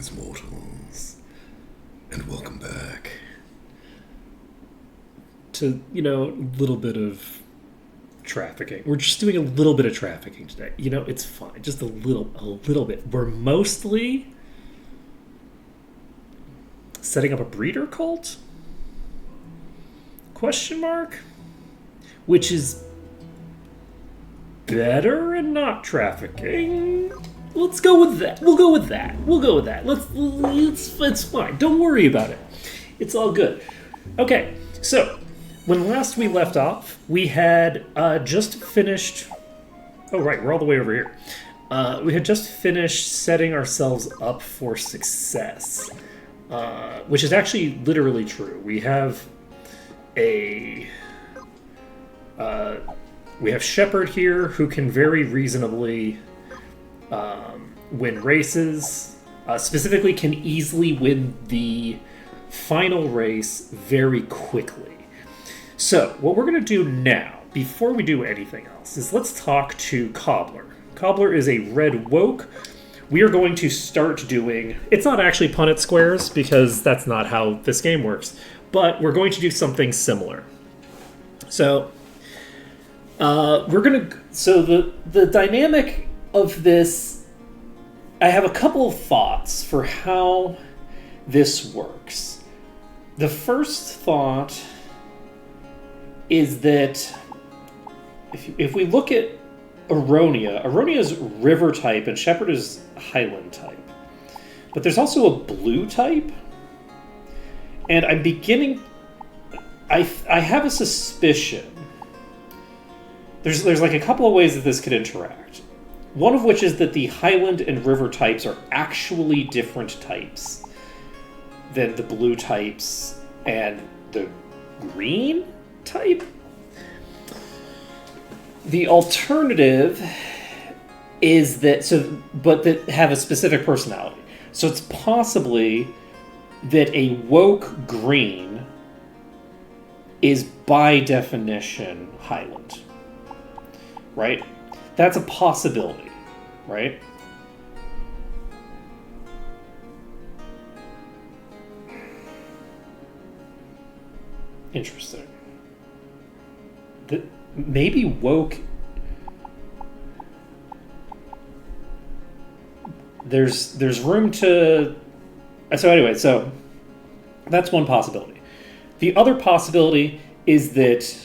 Greetings, mortals, and welcome back to, a little bit of trafficking. We're just doing a little bit of trafficking today. It's fine. Just a little bit. We're mostly setting up a breeder cult? Question mark? Which is better and not trafficking. Let's go with that. We'll go with that. It's fine. Don't worry about it. It's all good. Okay, so when last we left off, we had just finished. Oh, right, we're all the way over here. We had just finished setting ourselves up for success, which is actually literally true. We have Shepard here who can very reasonably win races. Specifically, can easily win the final race very quickly. So, what we're going to do now, before we do anything else, is let's talk to Cobbler. Cobbler is a red woke. We are going to start doing... It's not actually Punnett squares, because that's not how this game works. But we're going to do something similar. So, the dynamic of this... I have a couple of thoughts for how this works. The first thought is that if we look at Aronia is river type and Shepard is highland type. But there's also a blue type. And I'm beginning... I have a suspicion. There's like a couple of ways that this could interact. One of which is that the highland and river types are actually different types than the blue types and the green type. The alternative is that but that have a specific personality. So it's possibly that a woke green is by definition highland. Right? That's a possibility, right? Interesting. Maybe woke... There's room to... So that's one possibility. The other possibility is that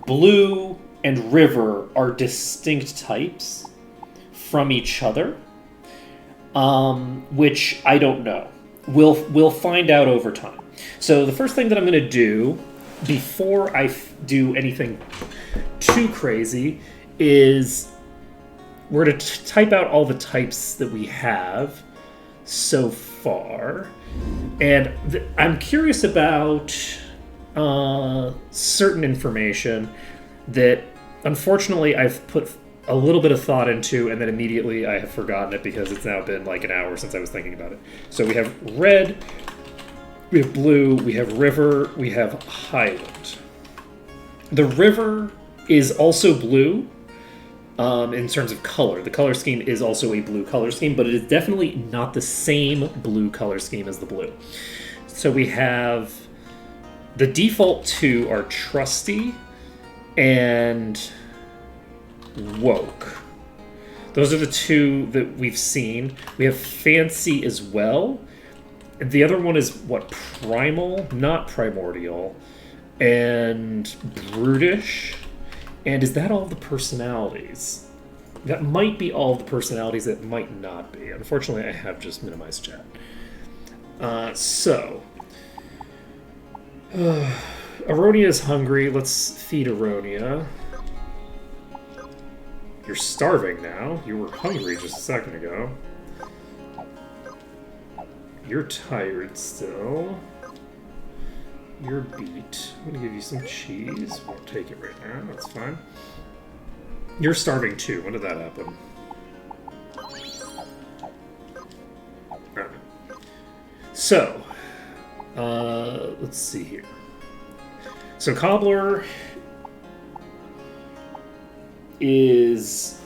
blue and river are distinct types from each other, which I don't know. We'll find out over time. So the first thing that I'm going to do before I do anything too crazy is we're going to type out all the types that we have so far. And I'm curious about certain information that unfortunately I've put a little bit of thought into, and then immediately I have forgotten it because it's now been like an hour since I was thinking about it. So we have red, we have blue, we have river, we have highland. The river is also blue in terms of color. The color scheme is also a blue color scheme, but it is definitely not the same blue color scheme as the blue. So we have the default two are trusty and woke. Those are the two that we've seen. We have fancy as well. The other one is primal, not primordial, and brutish. And is that all the personalities? That might be all the personalities. That might not be. Unfortunately, I have just minimized chat. Aronia is hungry. Let's feed Aronia. You're starving now. You were hungry just a second ago. You're tired still. You're beat. I'm gonna give you some cheese. Won't take it right now. That's fine. You're starving too. When did that happen? Alright. So, let's see here. So Cobbler is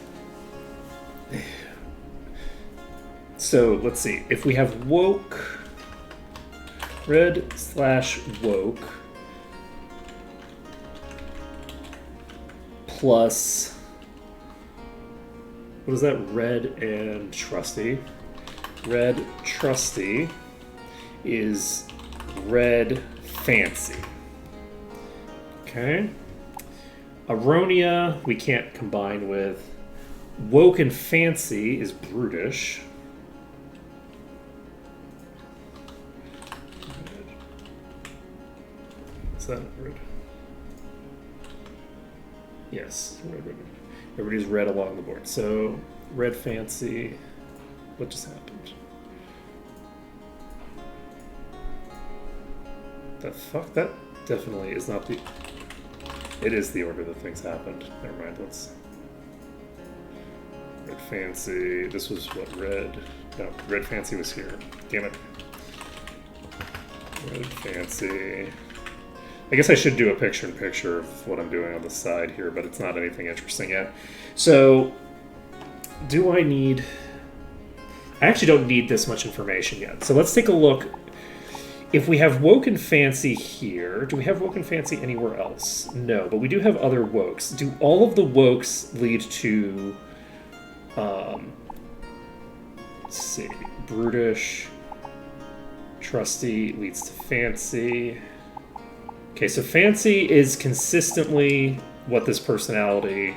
So let's see. If we have woke, red/woke plus, what is that? Red and trusty. Red trusty is red fancy. Okay. Aronia we can't combine with. Woke and fancy is brutish. Is that red? Yes, red. Everybody's red along the board. So red fancy. What just happened? The fuck? That definitely is not the... It is the order that things happened. Never mind, let's... Red fancy... This was what, red... No, red fancy was here. Damn it. Red fancy... I guess I should do a picture-in-picture of what I'm doing on the side here, but it's not anything interesting yet. So, do I need... I actually don't need this much information yet. So let's take a look. If we have woke and fancy here, do we have woke and fancy anywhere else? No, but we do have other wokes. Do all of the wokes lead to, let's see, brutish, trusty leads to fancy. Okay, so fancy is consistently what this personality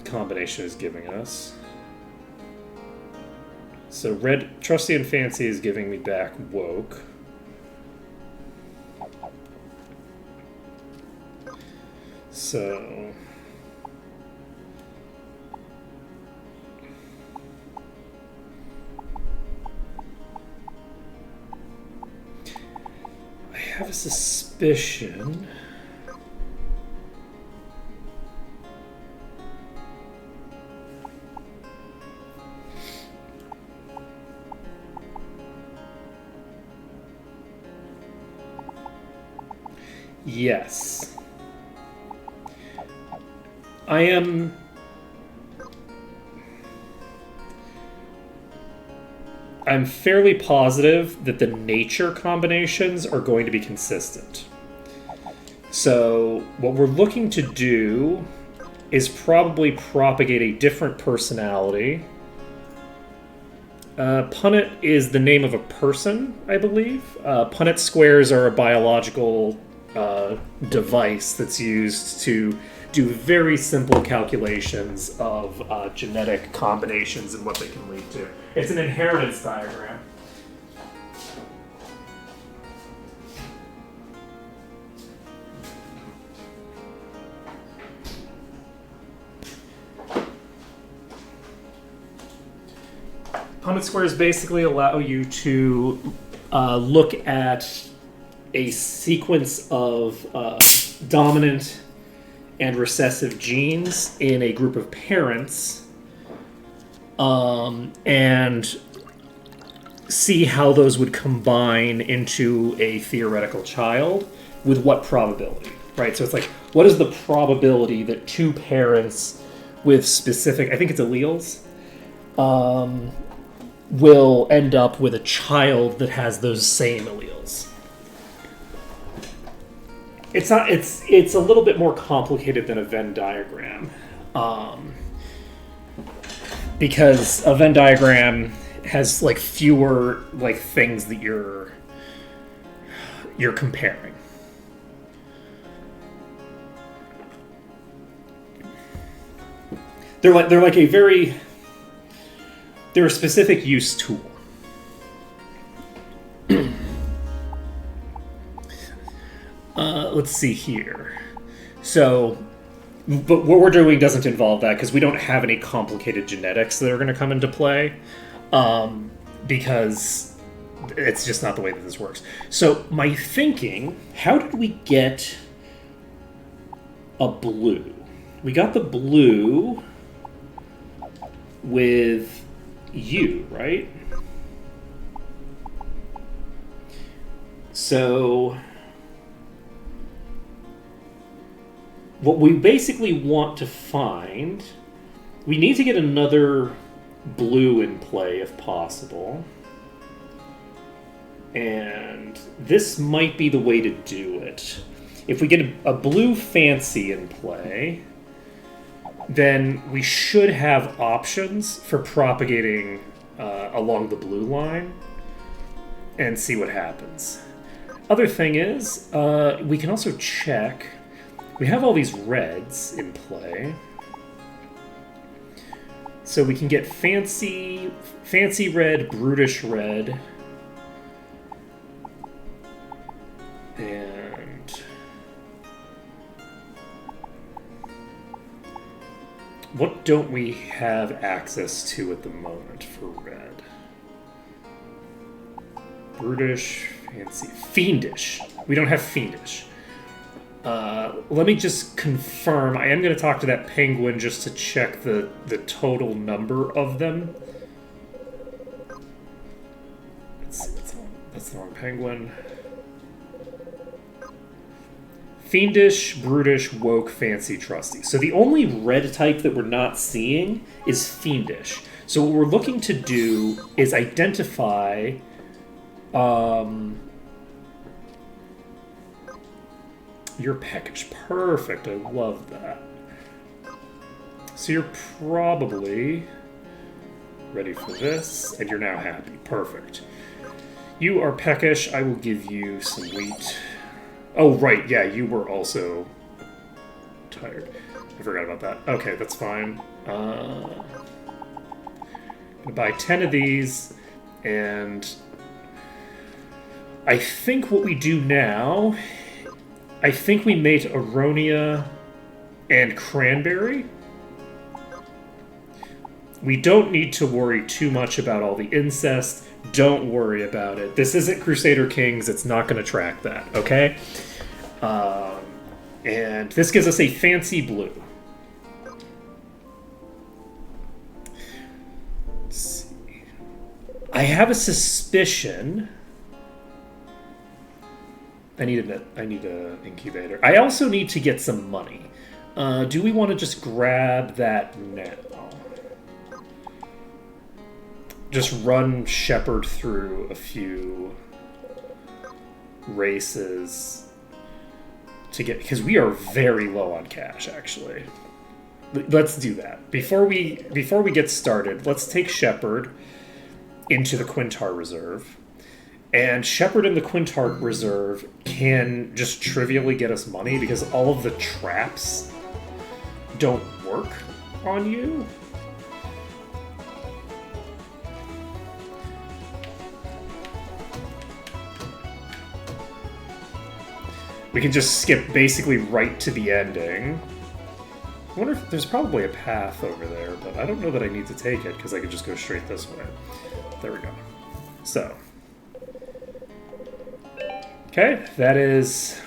combination is giving us. So red, trusty and fancy is giving me back woke. So... I have a suspicion... Yes. I'm fairly positive that the nature combinations are going to be consistent. So what we're looking to do is probably propagate a different personality. Punnett is the name of a person, I believe. Punnett squares are a biological device that's used to do very simple calculations of genetic combinations and what they can lead to. It's an inheritance diagram. Punnett squares basically allow you to look at a sequence of dominant and recessive genes in a group of parents and see how those would combine into a theoretical child with what probability, right? So it's like, what is the probability that two parents with specific, I think it's alleles, will end up with a child that has those same alleles? It's not. It's a little bit more complicated than a Venn diagram, because a Venn diagram has like fewer like things that you're comparing. They're like a very. They're a specific use tool. Let's see here. So, but what we're doing doesn't involve that because we don't have any complicated genetics that are going to come into play, because it's just not the way that this works. So, my thinking, how did we get a blue? We got the blue with you, right? So what we basically want to find, we need to get another blue in play if possible. And this might be the way to do it. If we get a blue fancy in play, then we should have options for propagating along the blue line and see what happens. Other thing is, we can also check. We have all these reds in play. So we can get fancy red, brutish red. And what don't we have access to at the moment for red? Brutish, fancy, fiendish. We don't have fiendish. Let me just confirm. I am going to talk to that penguin just to check the total number of them. That's the wrong penguin. Fiendish, brutish, woke, fancy, trusty. So the only red type that we're not seeing is fiendish. So what we're looking to do is identify you're peckish. Perfect. I love that. So you're probably ready for this, and you're now happy. Perfect. You are peckish. I will give you some wheat. Oh, right. Yeah, you were also tired. I forgot about that. Okay, that's fine. I'm gonna buy 10 of these, and I think what we do now, I think we mate Aronia and Cranberry. We don't need to worry too much about all the incest. Don't worry about it. This isn't Crusader Kings. It's not going to track that, okay? And this gives us a fancy blue. Let's see. I have a suspicion. I need an incubator. I also need to get some money. Do we want to just grab that now? Just run Shepherd through a few races to get, because we are very low on cash, actually. Let's do that. Before we get started, let's take Shepherd into the Quintar Reserve. And Shepherd in the Quintar Reserve can just trivially get us money because all of the traps don't work on you. We can just skip basically right to the ending. I wonder if there's probably a path over there, but I don't know that I need to take it because I could just go straight this way. There we go. So. Okay, that is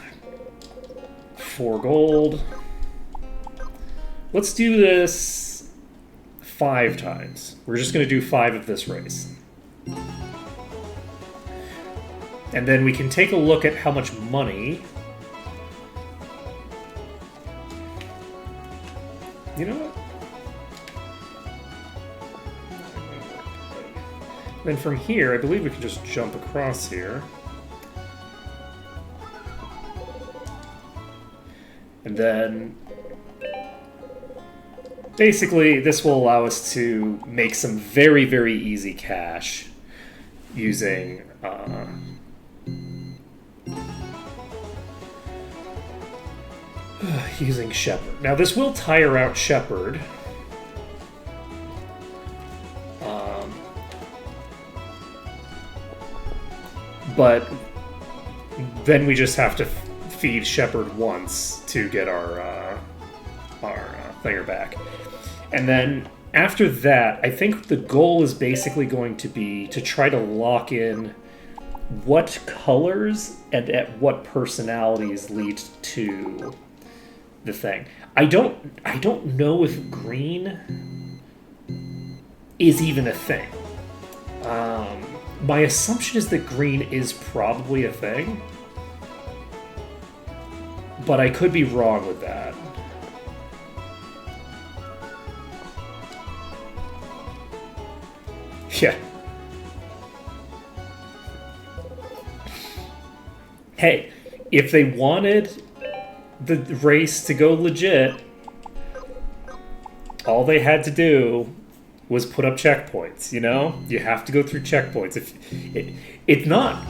4 gold. Let's do this 5 times. We're just going to do 5 of this race. And then we can take a look at how much money. You know what? Then from here, I believe we can just jump across here. And then, basically, this will allow us to make some very, very easy cash using using Shepherd. Now, this will tire out Shepherd. But then we just have to feed Shepherd once to get our thinger back. And then after that, I think the goal is basically going to be to try to lock in what colors and at what personalities lead to the thing. I don't know if green is even a thing. My assumption is that green is probably a thing, but I could be wrong with that. Yeah. Hey, if they wanted the race to go legit, all they had to do was put up checkpoints, you know? You have to go through checkpoints. It's not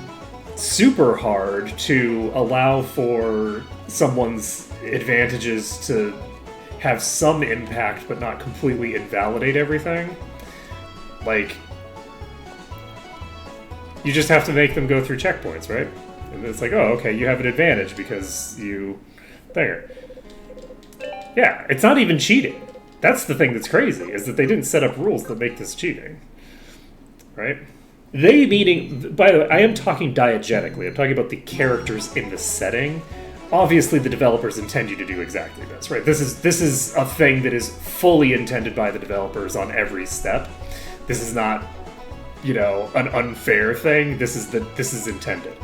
super hard to allow for someone's advantages to have some impact but not completely invalidate everything. Like, you just have to make them go through checkpoints, right? And it's like, oh, okay, you have an advantage because you... There. Yeah, it's not even cheating. That's the thing that's crazy, is that they didn't set up rules that make this cheating. Right? They meaning... By the way, I am talking diegetically. I'm talking about the characters in the setting. Obviously, the developers intend you to do exactly this, right? This is a thing that is fully intended by the developers on every step. This is not, you know, an unfair thing. This is intended.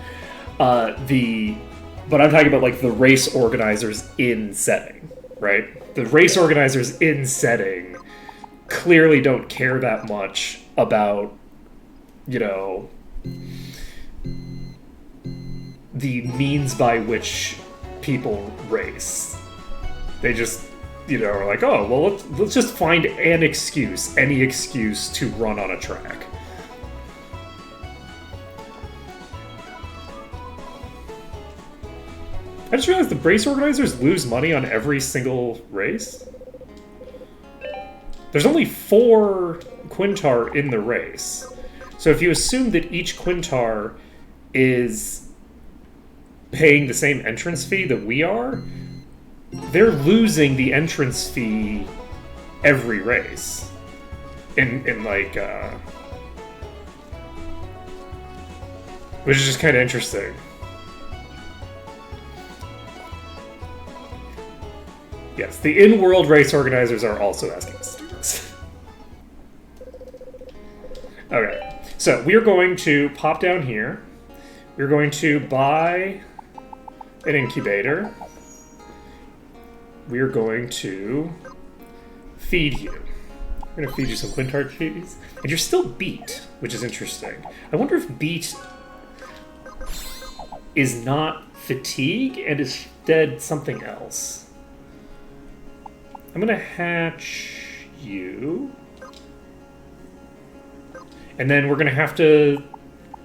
But I'm talking about like the race organizers in setting, right? The race organizers in setting clearly don't care that much about, you know, the means by which people race. They just, you know, are like, oh, well, let's just find an excuse, any excuse to run on a track. I just realized the race organizers lose money on every single race. There's only 4 Quintar in the race. So if you assume that each Quintar is paying the same entrance fee that we are, they're losing the entrance fee every race. In like, which is just kind of interesting. Yes, the in-world race organizers are also asking students. Okay, so we're going to pop down here. We're going to buy an incubator. We're going to feed you. I'm going to feed you some Quintar cheese. And you're still beat, which is interesting. I wonder if beat is not fatigue and is instead something else. I'm going to hatch you. And then we're going to have to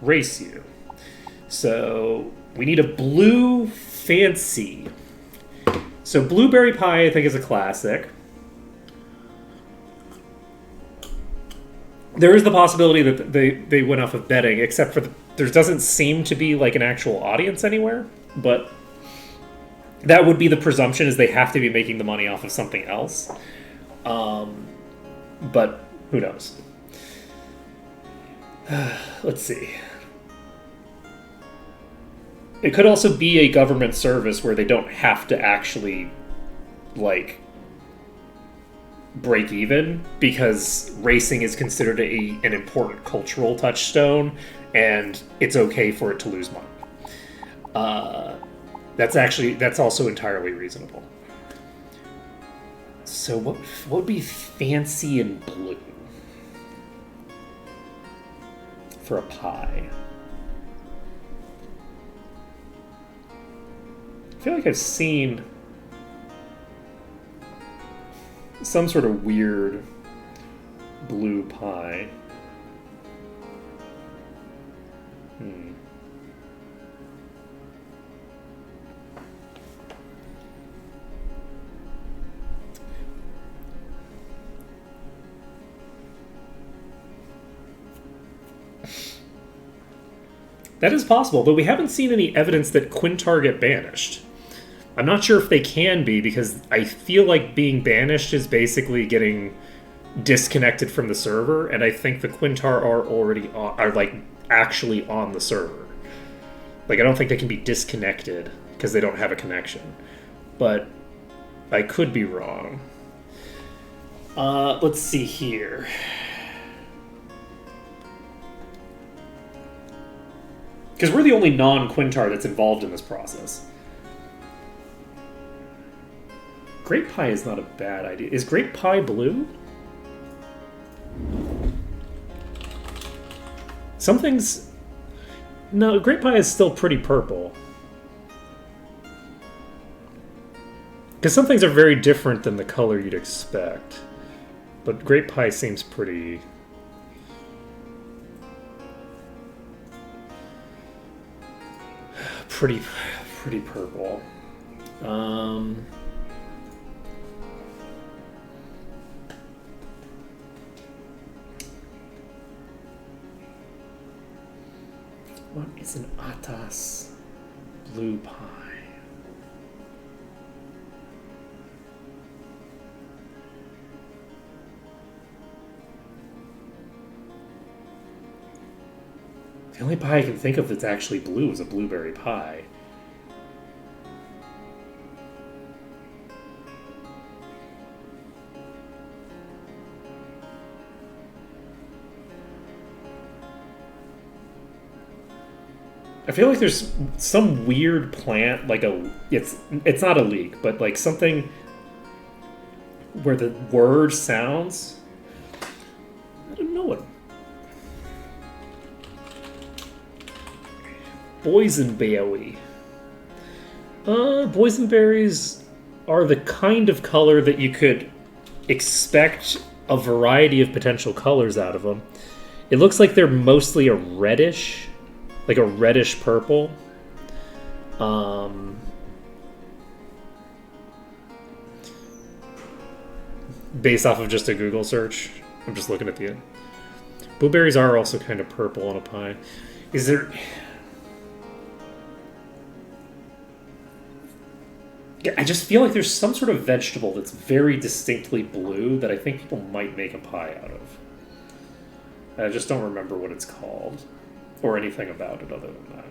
race you. So we need a blue fancy. So blueberry pie, I think, is a classic. There is the possibility that they went off of betting, except for there doesn't seem to be like an actual audience anywhere. But that would be the presumption, is they have to be making the money off of something else. But who knows? Let's see. It could also be a government service where they don't have to actually, like, break even, because racing is considered an important cultural touchstone, and it's okay for it to lose money. That's also entirely reasonable. So what would be fancy and blue for a pie? I feel like I've seen some sort of weird blue pie. That is possible, but we haven't seen any evidence that Quintar get banished. I'm not sure if they can be, because I feel like being banished is basically getting disconnected from the server, and I think the Quintar are like actually on the server. Like, I don't think they can be disconnected because they don't have a connection. But I could be wrong. Let's see here. Because we're the only non-Quintar that's involved in this process. Grape pie is not a bad idea. Is grape pie blue? Some things... No, grape pie is still pretty purple. Because some things are very different than the color you'd expect. But grape pie seems pretty... Pretty purple. What is an atas blue pie? The only pie I can think of that's actually blue is a blueberry pie. I feel like there's some weird plant, like it's not a leek, but like something where the word sounds. I don't know what. Boysenberry. Boysenberries are the kind of color that you could expect a variety of potential colors out of them. It looks like they're mostly a reddish, like a reddish purple. Based off of just a Google search. I'm just looking at the... Blueberries are also kind of purple on a pie. Is there... I just feel like there's some sort of vegetable that's very distinctly blue that I think people might make a pie out of. I just don't remember what it's called. Or anything about it other than that.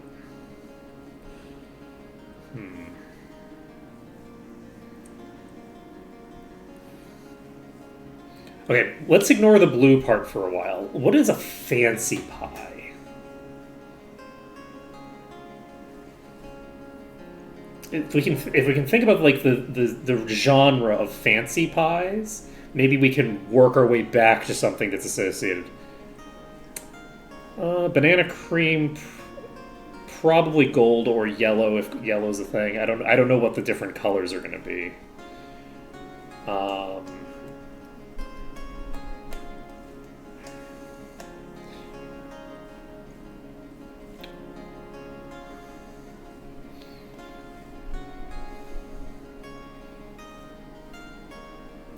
Okay, let's ignore the blue part for a while. What is a fancy pie? If we can think about like the genre of fancy pies, maybe we can work our way back to something that's associated. Banana cream, probably gold or yellow if yellow's a thing. I don't know what the different colors are going to be.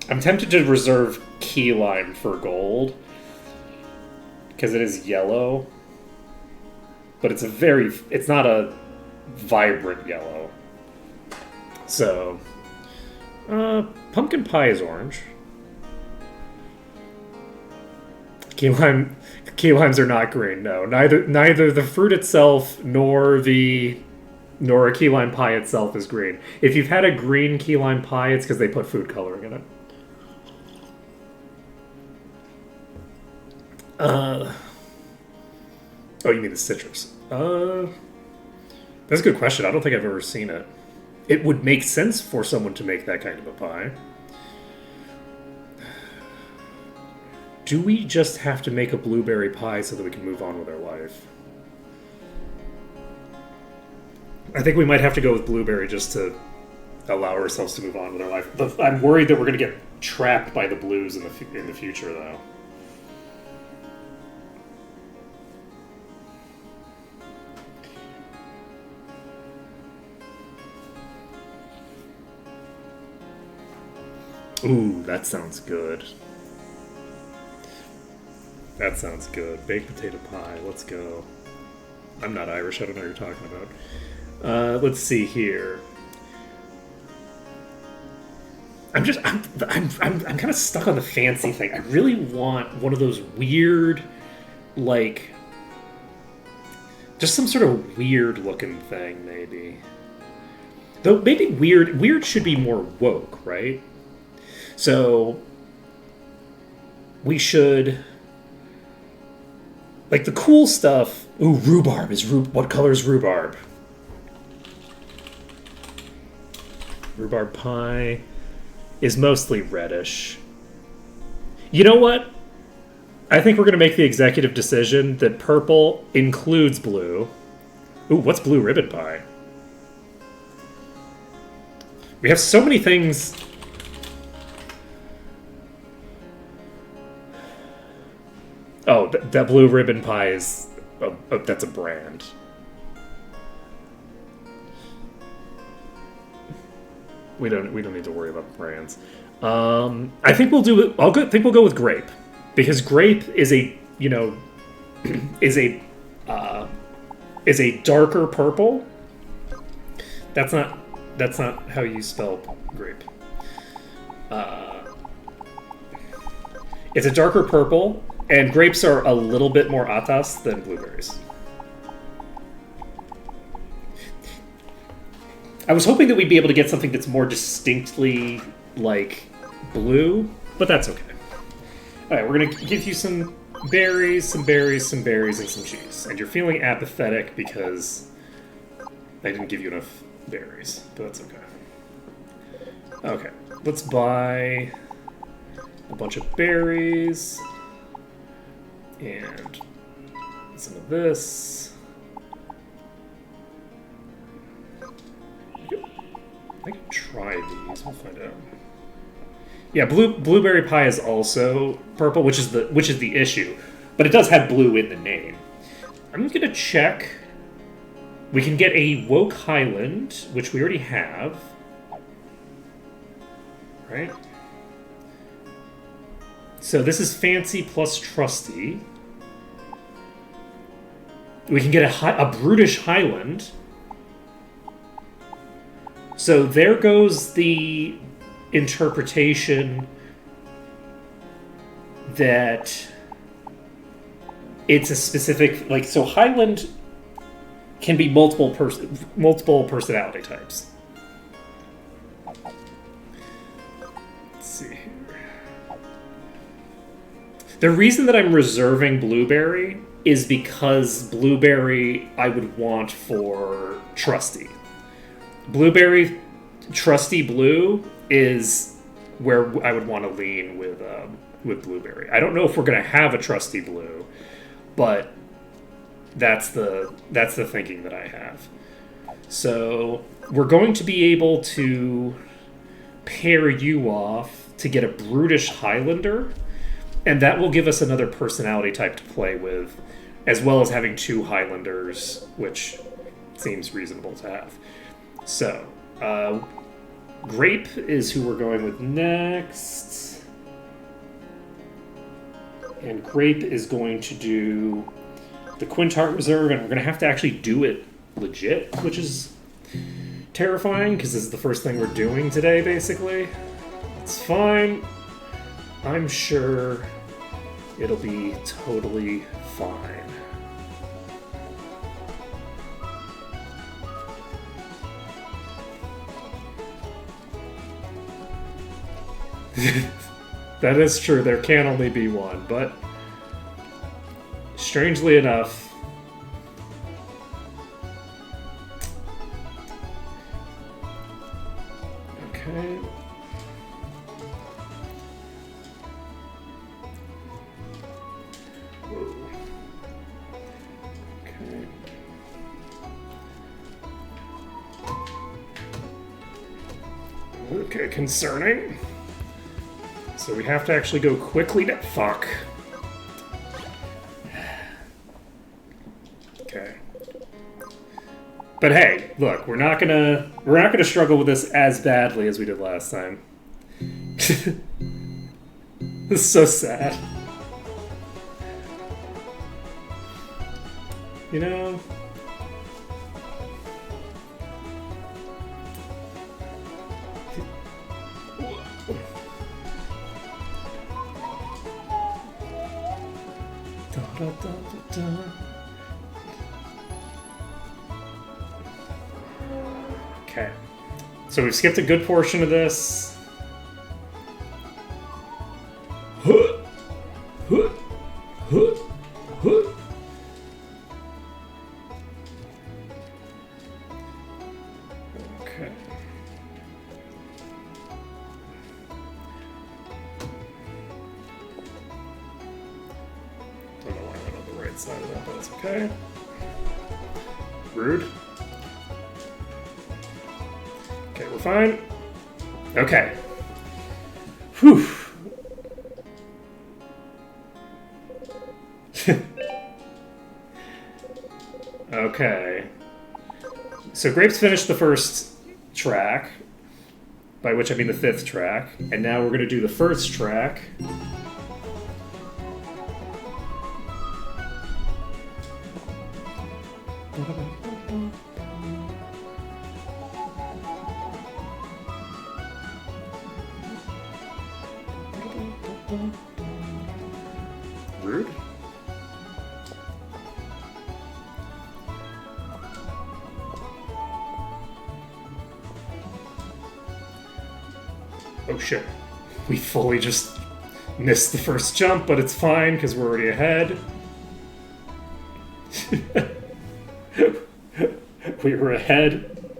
I'm tempted to reserve key lime for gold because it is yellow, but it's not a vibrant yellow. So, pumpkin pie is orange. Key limes are not green. No, neither the fruit itself nor a key lime pie itself is green. If you've had a green key lime pie, it's because they put food coloring in it. Oh, you mean the citrus? That's a good question. I don't think I've ever seen it. It would make sense for someone to make that kind of a pie. Do we just have to make a blueberry pie so that we can move on with our life? I think we might have to go with blueberry just to allow ourselves to move on with our life. But I'm worried that we're going to get trapped by the blues in the future, though. Ooh, that sounds good. That sounds good. Baked potato pie. Let's go. I'm not Irish. I don't know what you're talking about. Let's see here. I'm kind of stuck on the fancy thing. I really want one of those weird, like, just some sort of weird looking thing, maybe. Though maybe weird should be more woke, right? So we should, like, the cool stuff. Ooh, rhubarb what color is rhubarb? Rhubarb pie is mostly reddish. You know what? I think we're going to make the executive decision that purple includes blue. Ooh, what's blue ribbon pie? We have so many things. Oh, that blue ribbon pie is... that's a brand. We don't need to worry about brands. I think we'll do. Think we'll go with grape, because grape is a is a darker purple. That's not how you spell grape. It's a darker purple, and grapes are a little bit more atas than blueberries. I was hoping that we'd be able to get something that's more distinctly like blue, but that's okay. All right, we're gonna give you some berries, some berries, some berries, and some cheese. And you're feeling apathetic because I didn't give you enough berries, but that's okay. Okay, let's buy a bunch of berries and some of this. I can try these. We'll find out. Yeah, blueberry pie is also purple, which is the issue, but it does have blue in the name. I'm gonna check. We can get a Woke Highland, which we already have, right? So this is fancy plus trusty. We can get a brutish Highland. So there goes the interpretation that it's a specific, like, so Highland can be multiple personality types. Let's see here. The reason that I'm reserving blueberry is because blueberry I would want for trusty. Blueberry, trusty blue is where I would want to lean with blueberry. I don't know if we're gonna have a trusty blue, but that's the thinking that I have. So we're going to be able to pair you off to get a brutish Highlander, and that will give us another personality type to play with, as well as having two Highlanders, which seems reasonable to have. So, Grape is who we're going with next. And Grape is going to do the Quintart Reserve, and we're going to have to actually do it legit, which is terrifying, because this is the first thing we're doing today, basically. It's fine. I'm sure it'll be totally fine. That is true, there can only be one, but strangely enough, okay. Whoa. Okay, concerning. So we have to actually go quickly to... Fuck. Okay. But hey, look, we're not gonna struggle with this as badly as we did last time. This is so sad. You know... Okay, so we've skipped a good portion of this. Okay. right side of that, but that's okay. Rude. Okay, we're fine. Okay. Whew. Okay. So Grapes finished the first track, by which I mean the 5th track, and now we're going to do the first track. Rude. Oh shit. We fully just missed the first jump, but it's fine because we're already ahead. We were ahead.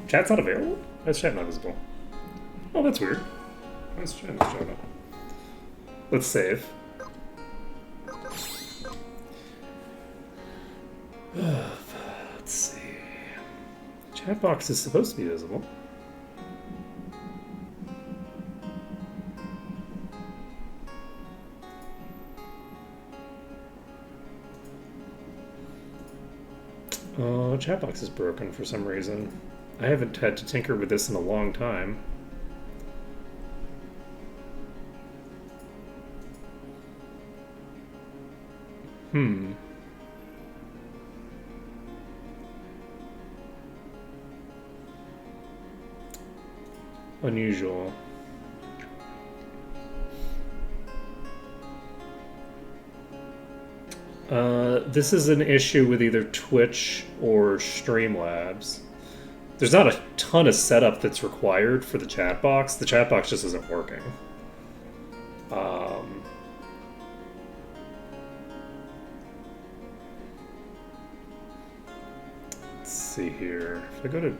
Chat's not available? Why is chat not visible? Oh, that's weird. Why is chat not showing up? Let's save. Let's see. Chat box is supposed to be visible. Chat box is broken for some reason. I haven't had to tinker with this in a long time. Unusual. This is an issue with either Twitch or Streamlabs. There's not a ton of setup that's required for the chat box. The chat box just isn't working. Let's see here. If I go to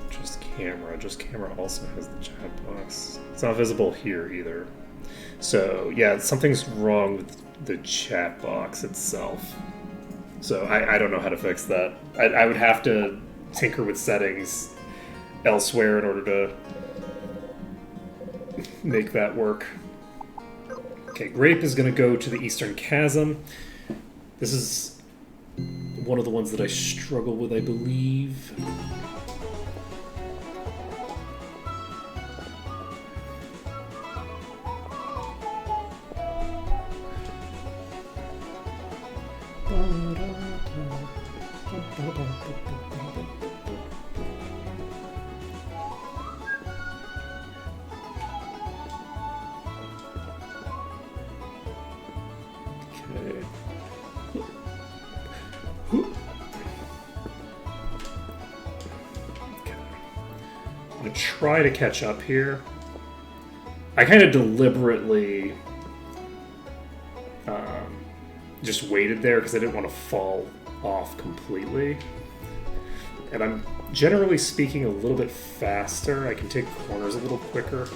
just camera also has the chat box. It's not visible here either. So yeah, something's wrong with the chat box itself. So I don't know how to fix that. I would have to tinker with settings elsewhere in order to make that work. Okay, Grape is going to go to the Eastern Chasm. This is one of the ones that I struggle with, I believe. Try to catch up here. I kind of deliberately just waited there because I didn't want to fall off completely. And I'm generally speaking a little bit faster. I can take corners a little quicker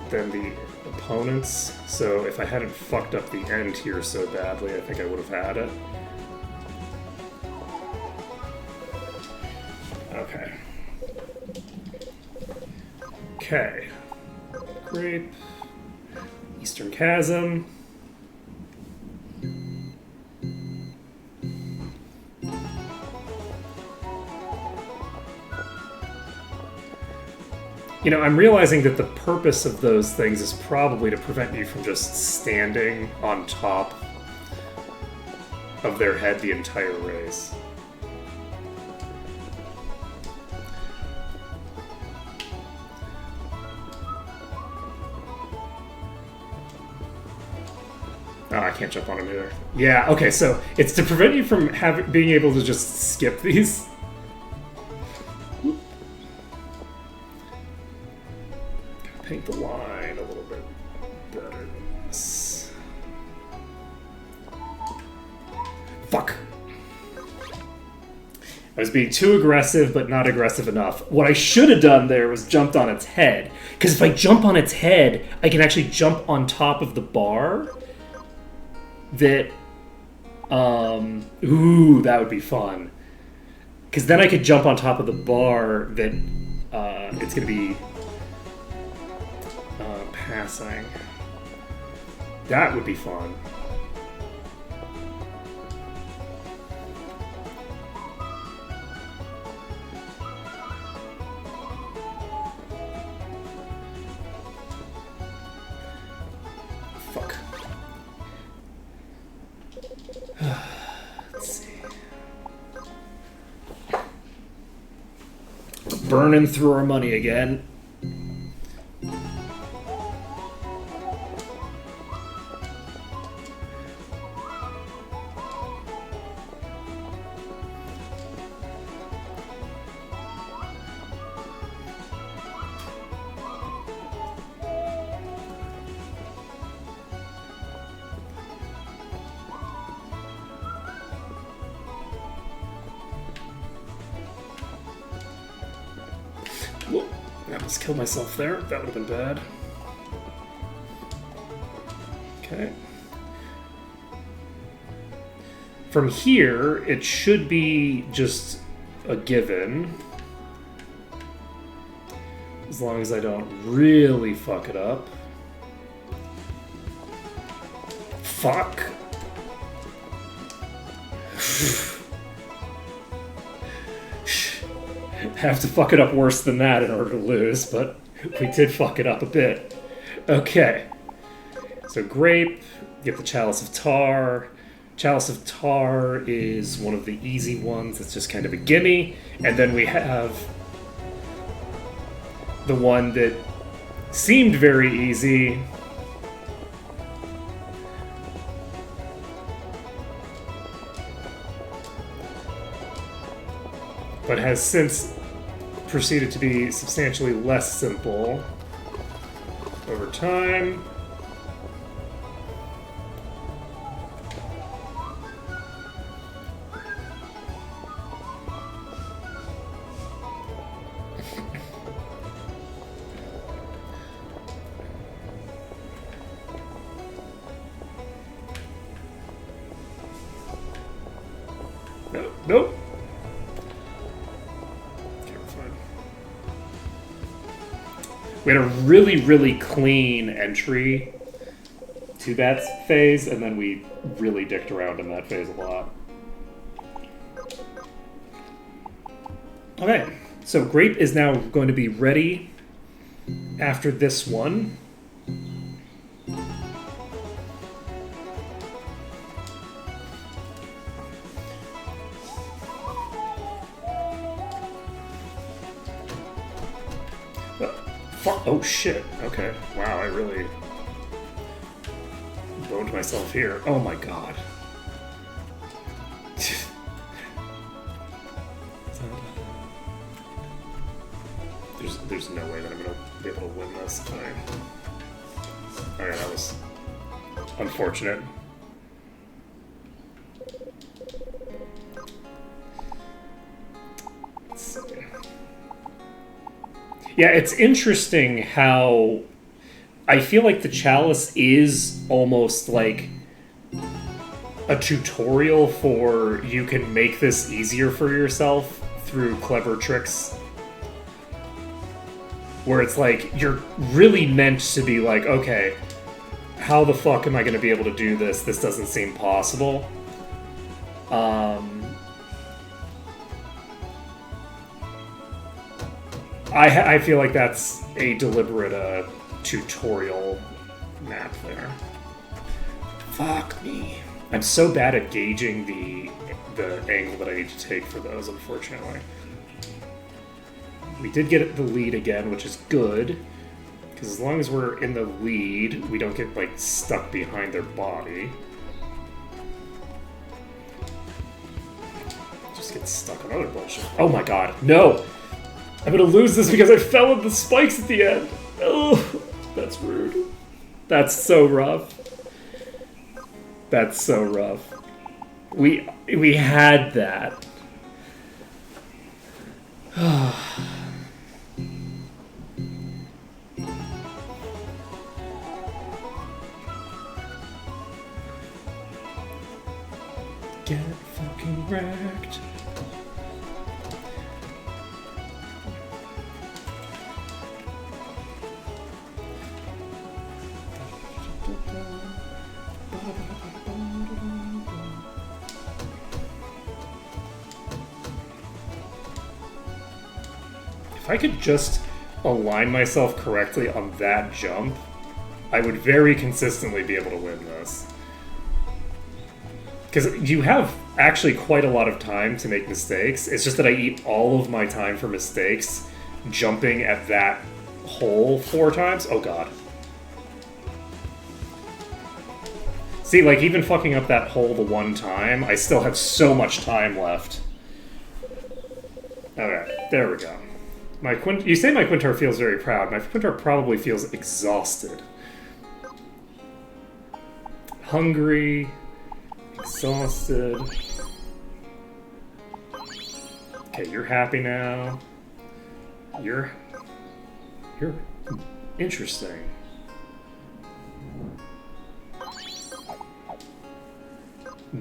than the opponents. So if I hadn't fucked up the end here so badly, I think I would have had it. Okay. Okay. Grape. Eastern Chasm. You know, I'm realizing that the purpose of those things is probably to prevent you from just standing on top of their head the entire race. Oh, I can't jump on them either. Yeah, okay, so it's to prevent you from being able to just skip these. Paint the line a little bit better than this. Fuck. I was being too aggressive, but not aggressive enough. What I should have done there was jumped on its head. Because if I jump on its head, I can actually jump on top of the bar that Ooh, that would be fun. Because then I could jump on top of the bar that it's going to be passing. That would be fun. Fuck. Let's see. We're burning through our money again. Whoa, I almost killed myself there. That would have been bad. Okay. From here, it should be just a given. As long as I don't really fuck it up. Fuck. Have to fuck it up worse than that in order to lose, but we did fuck it up a bit. Okay. So grape, get the chalice of tar. Chalice of tar is one of the easy ones. It's just kind of a gimme. And then we have the one that seemed very easy. But has since proceeded to be substantially less simple over time. Nope. We had a really, really clean entry to that phase, and then we really dicked around in that phase a lot. Okay, so grape is now going to be ready after this one. Oh shit, okay. Wow, I really boned myself here. Oh my god. There's no way that I'm gonna be able to win this time. Okay, that was unfortunate. Let's see. Yeah, it's interesting how I feel like the chalice is almost like a tutorial for you can make this easier for yourself through clever tricks. Where it's like, you're really meant to be like, okay, how the fuck am I going to be able to do this? This doesn't seem possible. I feel like that's a deliberate tutorial map there. Fuck me. I'm so bad at gauging the angle that I need to take for those, unfortunately. We did get the lead again, which is good. Because as long as we're in the lead, we don't get, like, stuck behind their body. Just get stuck on other bullshit. Oh my god, no! I'm gonna lose this because I fell in the spikes at the end. Oh, that's rude. That's so rough. That's so rough. We had that. Get fucking wrecked. If I could just align myself correctly on that jump, I would very consistently be able to win this. Because you have actually quite a lot of time to make mistakes. It's just that I eat all of my time for mistakes jumping at that hole 4 times. Oh god. See, like, even fucking up that hole the 1 time, I still have so much time left. Okay, there we go. You say my Quintar feels very proud. My Quintar probably feels exhausted. Hungry. Exhausted. Okay, you're happy now. You're interesting.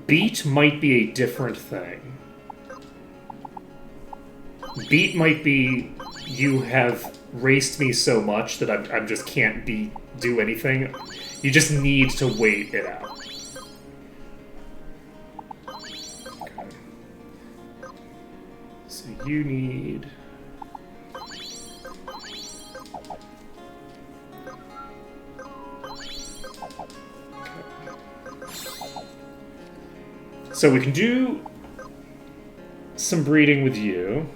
Beat might be a different thing. Beat might be you have raced me so much that I just can't do anything. You just need to wait it out. Okay. So you need... So we can do some breeding with you.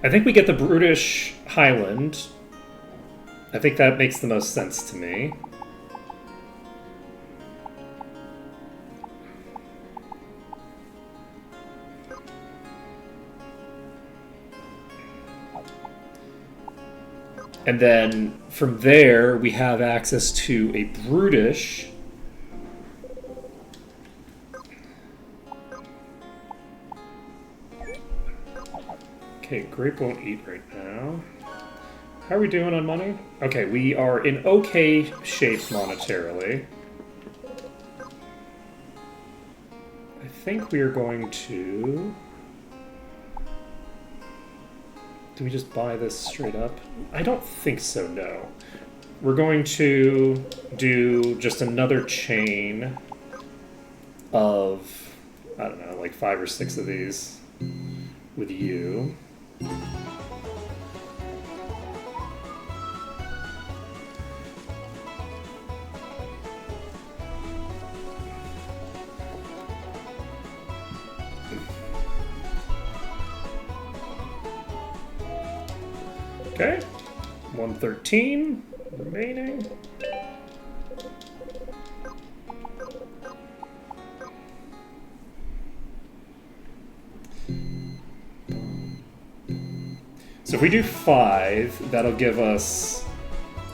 I think we get the Brutish Highland. I think that makes the most sense to me. And then from there, we have access to a Brutish. Okay, Grape won't eat right now. How are we doing on money? Okay, we are in okay shape monetarily. I think we are going to... Do we just buy this straight up? I don't think so, no. We're going to do just another chain of, I don't know, like 5 or 6 of these with you. Okay, 113 remaining. So if we do 5, that'll give us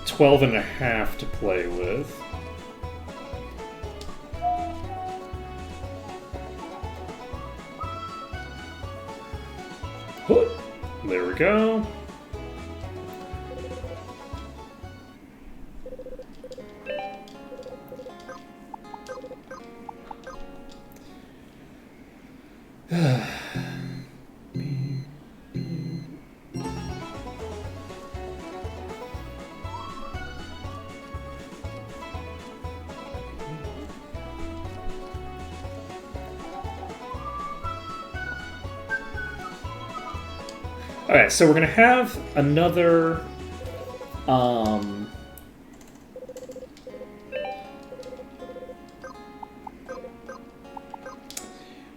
12 and a half to play with. There we go. Alright, so we're going to have another... We're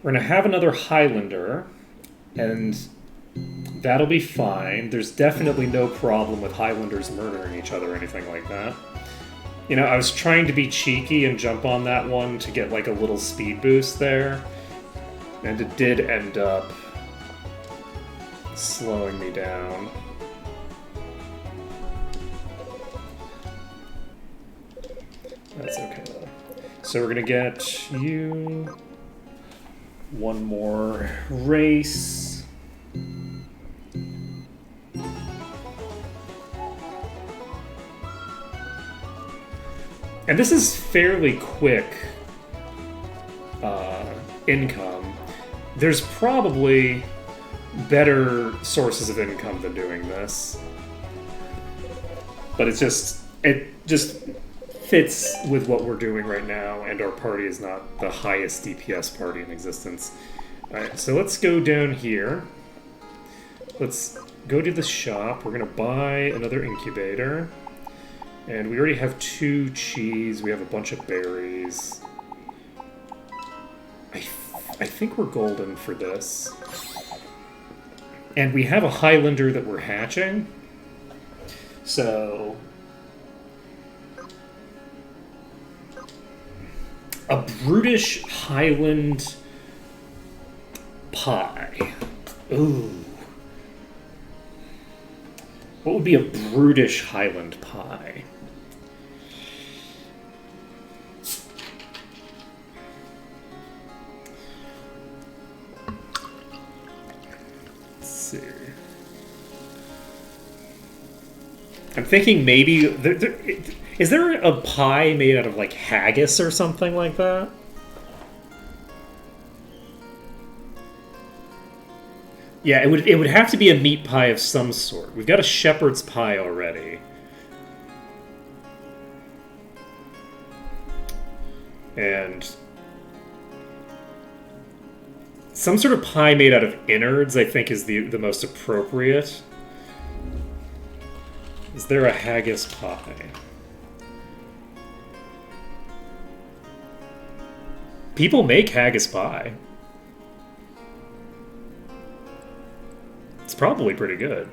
going to have another Highlander, and that'll be fine. There's definitely no problem with Highlanders murdering each other or anything like that. You know, I was trying to be cheeky and jump on that one to get like a little speed boost there, and it did end up slowing me down. That's okay though. So we're gonna get you one more race. And this is fairly quick income, there's probably better sources of income than doing this. But it just fits with what we're doing right now, and our party is not the highest DPS party in existence. Alright, so let's go down here. Let's go to the shop. We're going to buy another incubator. And we already have 2 cheese. We have a bunch of berries. I think we're golden for this. And we have a Highlander that we're hatching. So... a brutish Highland pie. Ooh. What would be a brutish Highland pie? Let's see. I'm thinking maybe... is there a pie made out of, like, haggis or something like that? Yeah, it would have to be a meat pie of some sort. We've got a shepherd's pie already. And some sort of pie made out of innards, I think, is the most appropriate. Is there a haggis pie? People make haggis pie. It's probably pretty good.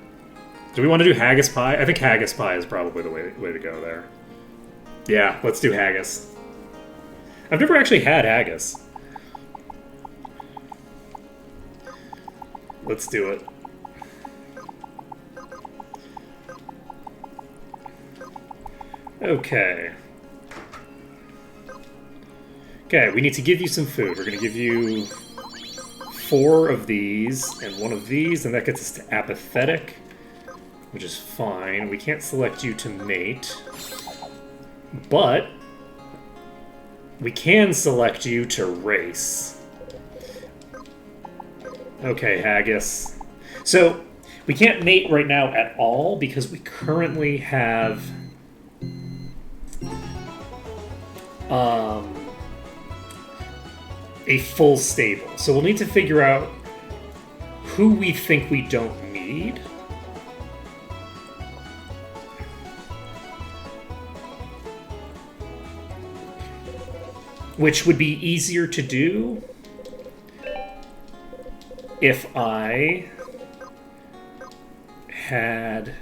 Do we want to do haggis pie? I think haggis pie is probably the way to go there. Yeah, let's do haggis. I've never actually had haggis. Let's do it. Okay. Okay, we need to give you some food. We're going to give you 4 of these and 1 of these, and that gets us to apathetic, which is fine. We can't select you to mate, but we can select you to race. Okay, haggis. So, we can't mate right now at all because we currently have... a full stable. So we'll need to figure out who we think we don't need. Which would be easier to do if I had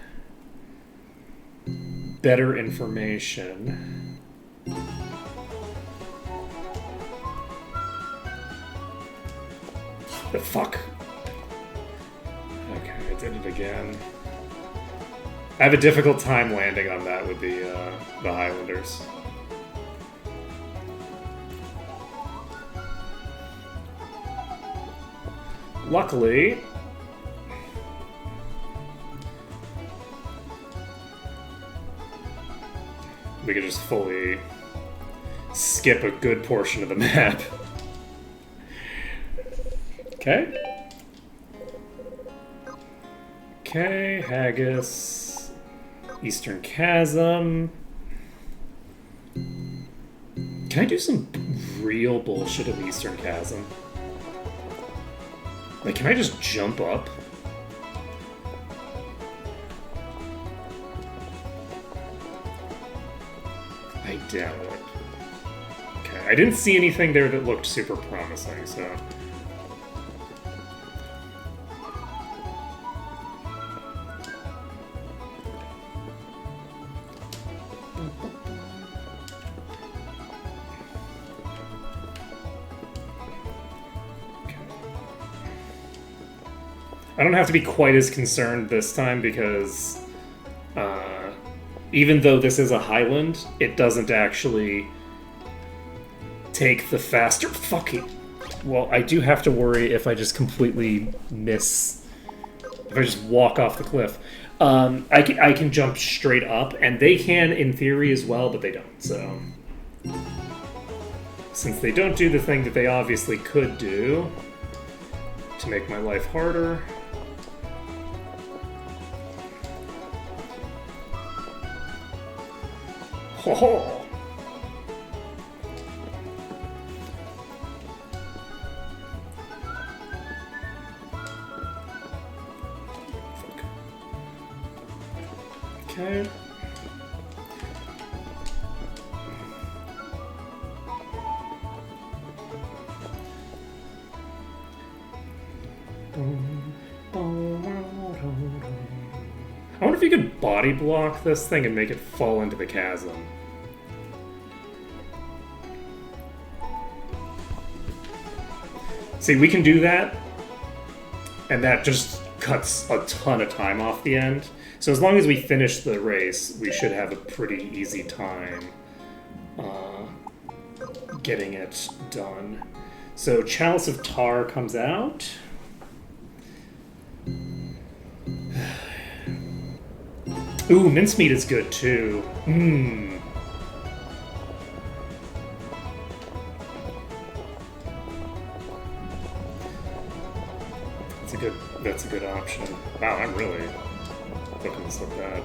better information. The fuck? Okay, I did it again. I have a difficult time landing on that with the Highlanders. Luckily, we could just fully skip a good portion of the map. Okay. Okay, Haggis. Eastern Chasm. Can I do some real bullshit in the Eastern Chasm? Like, can I just jump up? I doubt it. Okay, I didn't see anything there that looked super promising, so... I don't have to be quite as concerned this time because even though this is a Highland, it doesn't actually take the faster... Fucking... Well, I do have to worry if I just completely miss... If I just walk off the cliff. I can jump straight up, and they can in theory as well, but they don't, so... since they don't do the thing that they obviously could do to make my life harder. Ho ho! Okay. I wonder if you could body block this thing and make it fall into the chasm. See, we can do that, and that just cuts a ton of time off the end. So as long as we finish the race, we should have a pretty easy time getting it done. So Chalice of Tar comes out. Ooh, mincemeat is good too. Mmm. That's a good option. Wow, I'm really looking this up bad.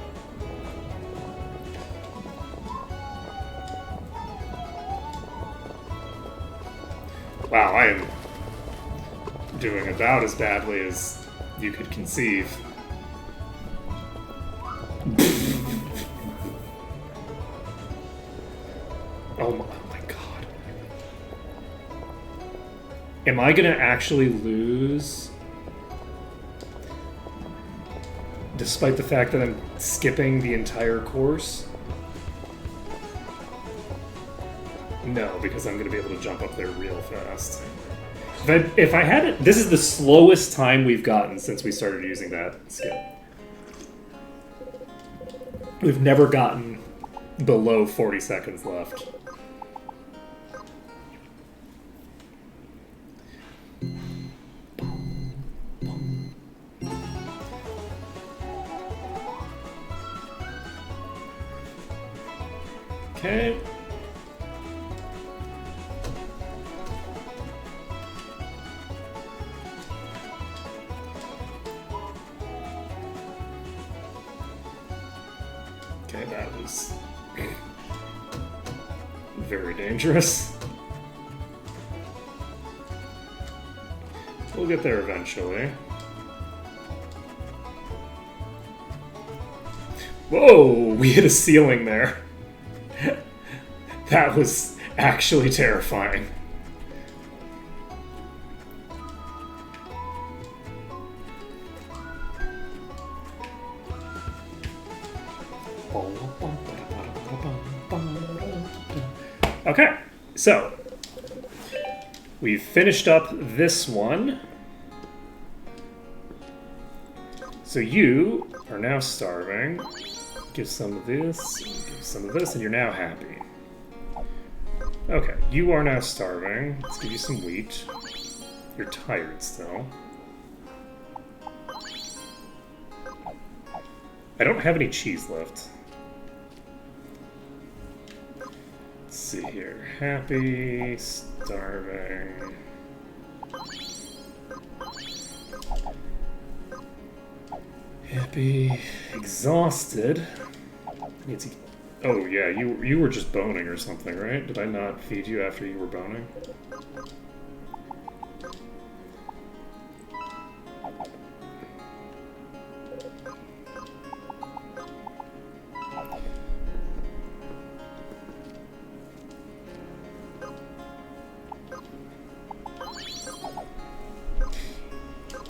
Wow, I am doing about as badly as you could conceive. Oh my god. Am I gonna actually lose? Despite the fact that I'm skipping the entire course? No, because I'm going to be able to jump up there real fast. If I had it... This is the slowest time we've gotten since we started using that skip. We've never gotten below 40 seconds left. Okay. Okay, that was very dangerous. We'll get there eventually. Whoa! We hit a ceiling there. That was actually terrifying. Okay, so we've finished up this one. So you are now starving. Give some of this, give some of this, and you're now happy. Okay, you are now starving. Let's give you some wheat. You're tired still. I don't have any cheese left. Let's see here. Happy, starving. Happy, exhausted. Need to... Oh yeah, you were just boning or something, right? Did I not feed you after you were boning?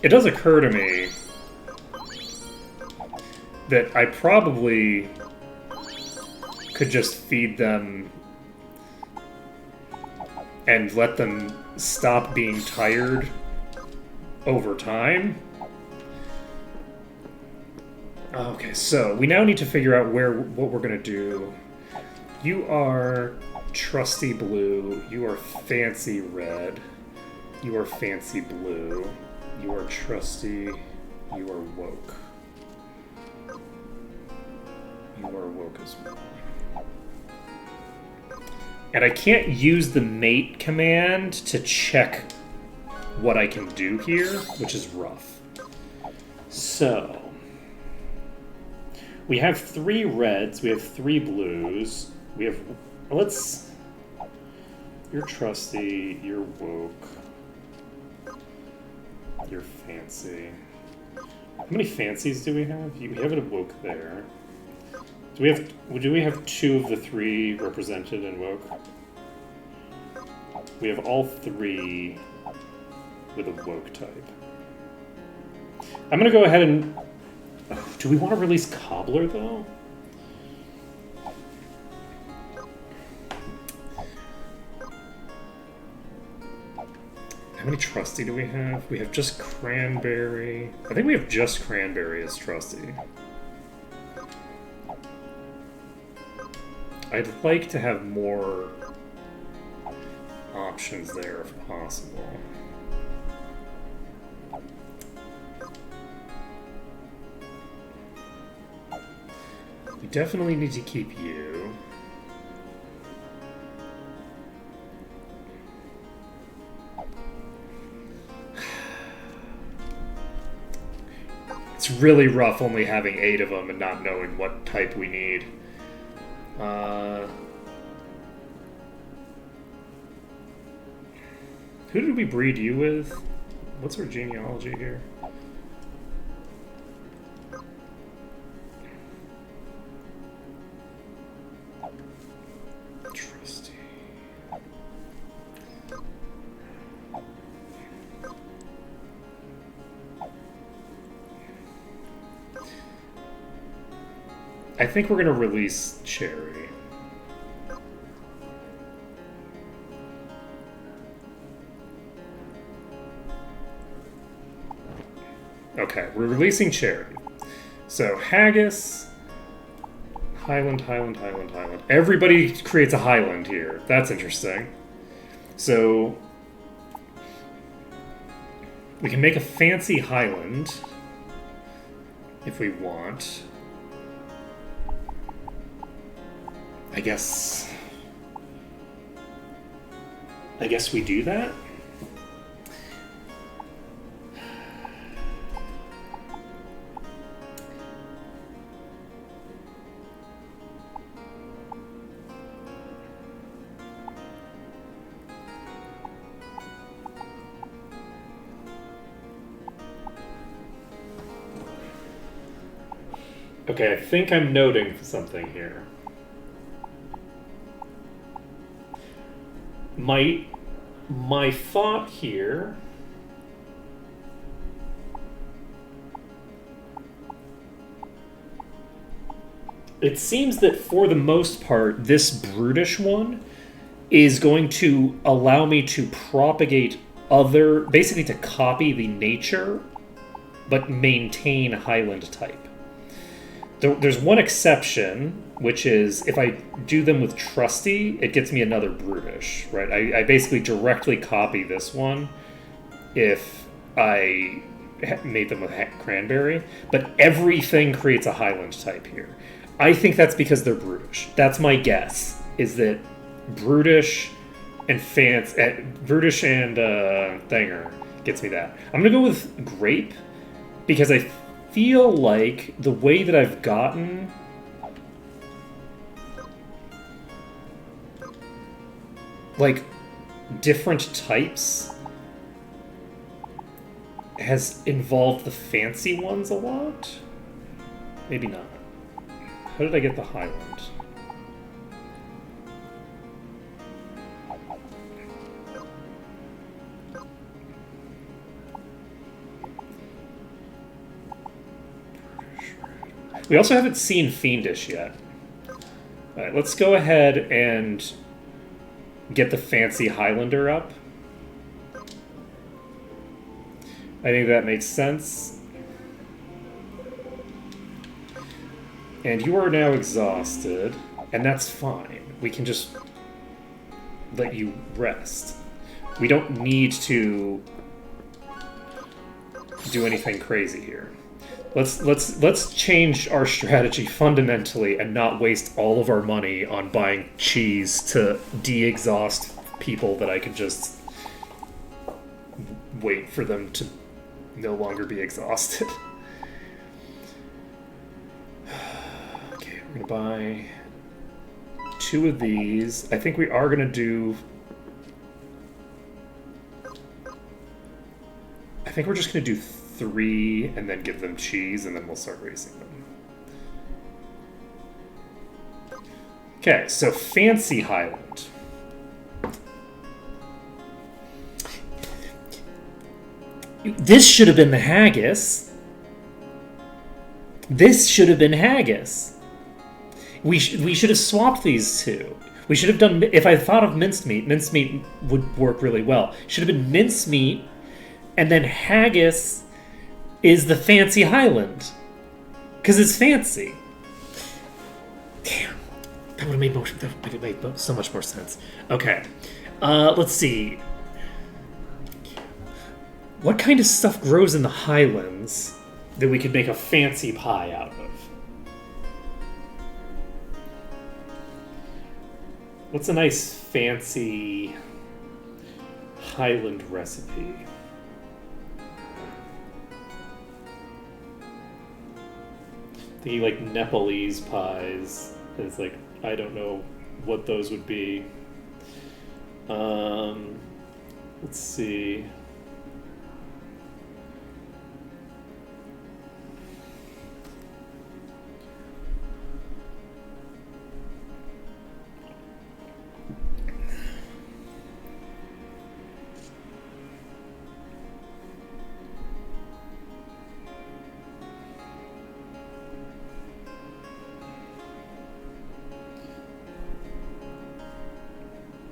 It does occur to me that I probably could just feed them and let them stop being tired over time. Okay, so we now need to figure out what we're gonna do. You are trusty blue. You are fancy red. You are fancy blue. You are trusty. You are woke. You are woke as well. And I can't use the mate command to check what I can do here, which is rough. So, we have 3 reds, we have 3 blues, we have, let's, you're trusty, you're woke, you're fancy. How many fancies do we have? We have a woke there. Do we have 2 of the 3 represented in woke? We have all 3 with a woke type. I'm gonna go ahead and... Do we want to release Cobbler, though? How many trusty do we have? We have just Cranberry. I think we have just Cranberry as trusty. I'd like to have more options there if possible. We definitely need to keep you. It's really rough only having 8 of them and not knowing what type we need. Who did we breed you with? What's our genealogy here? Trusty. I think we're going to release Cherry. Okay, we're releasing Cherry. So, Haggis, Highland, Highland, Highland, Highland. Everybody creates a Highland here. That's interesting. So, we can make a fancy Highland if we want. I guess we do that? Okay, I think I'm noting something here. My thought here it seems that for the most part this brutish one is going to allow me to propagate basically to copy the nature but maintain Highland type. There's one exception, which is if I do them with Trusty, it gets me another Brutish, right? I basically directly copy this one if I made them with Cranberry, but everything creates a Highland type here. I think that's because they're Brutish. That's my guess, is that Brutish and Brutish and Thanger gets me that. I'm going to go with Grape, because I feel like the way that I've gotten like different types has involved the fancy ones a lot. Maybe not. How did I get the Highland? We also haven't seen Fiendish yet. Alright, let's go ahead and get the fancy Highlander up. I think that makes sense. And you are now exhausted, and that's fine. We can just let you rest. We don't need to do anything crazy here. Let's change our strategy fundamentally and not waste all of our money on buying cheese to de-exhaust people that I can just wait for them to no longer be exhausted. Okay, we're gonna buy 2 of these. I think we are gonna do. I think we're just gonna do 3 and then give them cheese, and then we'll start racing them. Okay, so Fancy Highland. This should have been the haggis. This should have been haggis. We should have swapped these 2. We should have done. If I thought of mincemeat, mincemeat would work really well. Should have been mincemeat, and then haggis is the Fancy Highland, because it's fancy. Damn, that would have made so much more sense. Okay, let's see. What kind of stuff grows in the Highlands that we could make a fancy pie out of? What's a nice fancy Highland recipe? Thinking like Nepalese pies. It's like, I don't know what those would be. Let's see.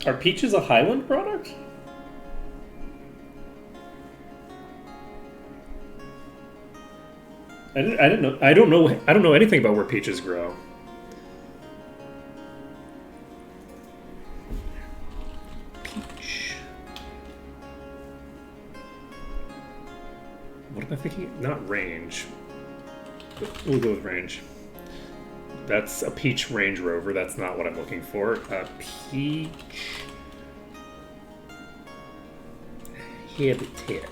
Are peaches a Highland product? I didn't know. I don't know anything about where peaches grow. Peach. What am I thinking? Not range. We'll go with range. That's a peach Range Rover. That's not what I'm looking for. A peach habitat.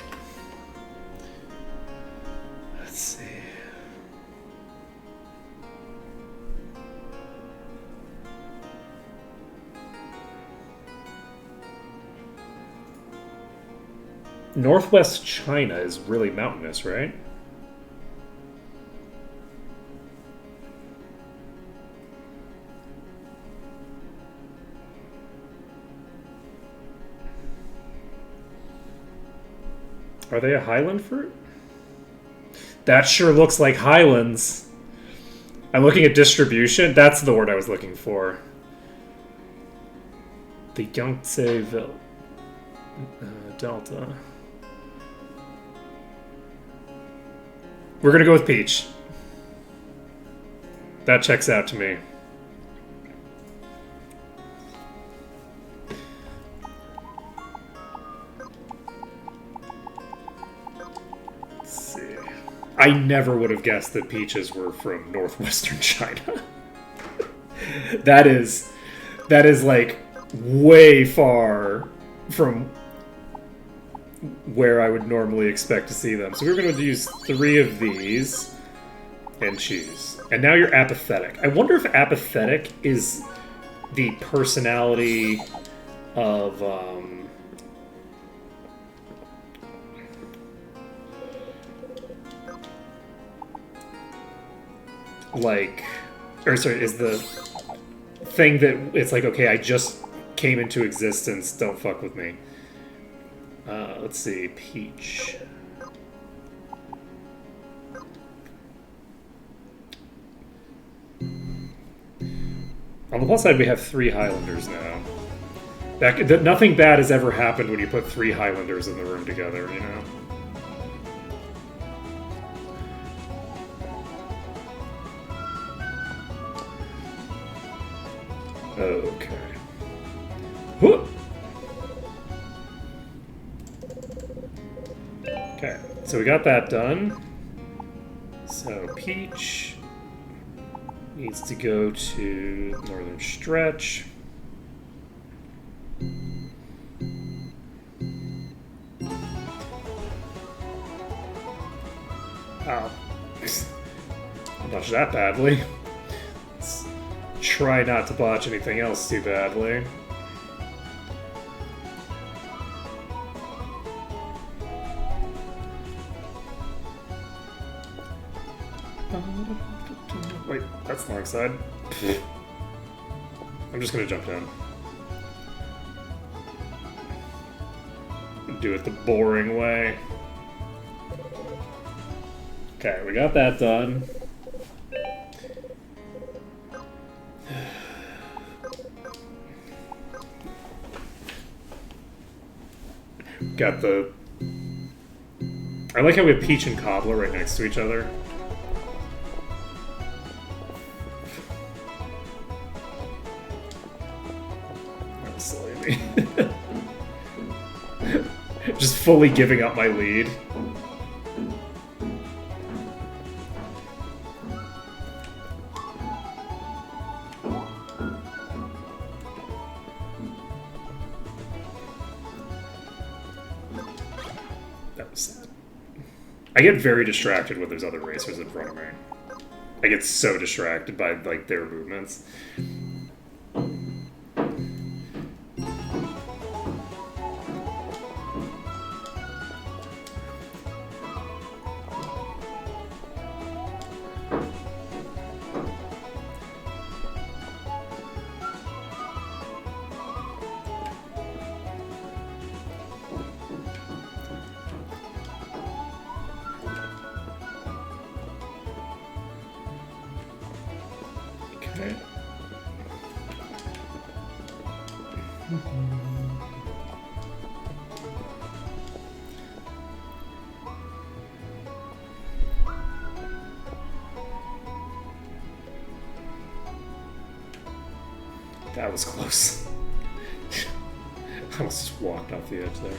Let's see. Northwest China is really mountainous, right? Are they a Highland fruit? That sure looks like Highlands. I'm looking at distribution. That's the word I was looking for. The Yangtze Delta. We're going to go with peach. That checks out to me. I never would have guessed that peaches were from northwestern China. That is like way far from where I would normally expect to see them. So we're going to use 3 of these and choose. And now you're apathetic. I wonder if apathetic is the personality of is the thing that it's like, okay, I just came into existence, don't fuck with me. Let's see, peach. On the plus side, we have 3 Highlanders now. Nothing bad has ever happened when you put 3 Highlanders in the room together, you know? Okay. Whoop. Okay, so we got that done. So Peach needs to go to Northern Stretch. Ow. Botched that badly. Let's try not to botch anything else too badly. Wait, that's the wrong side. I'm just gonna jump down. Do it the boring way. Okay, we got that done. Got the... I like how we have Peach and Cobbler right next to each other. That was silly of me. Just fully giving up my lead. That was sad. I get very distracted when there's other racers in front of me. I get so distracted by like their movements. Okay. That was close. I almost just walked off the edge there.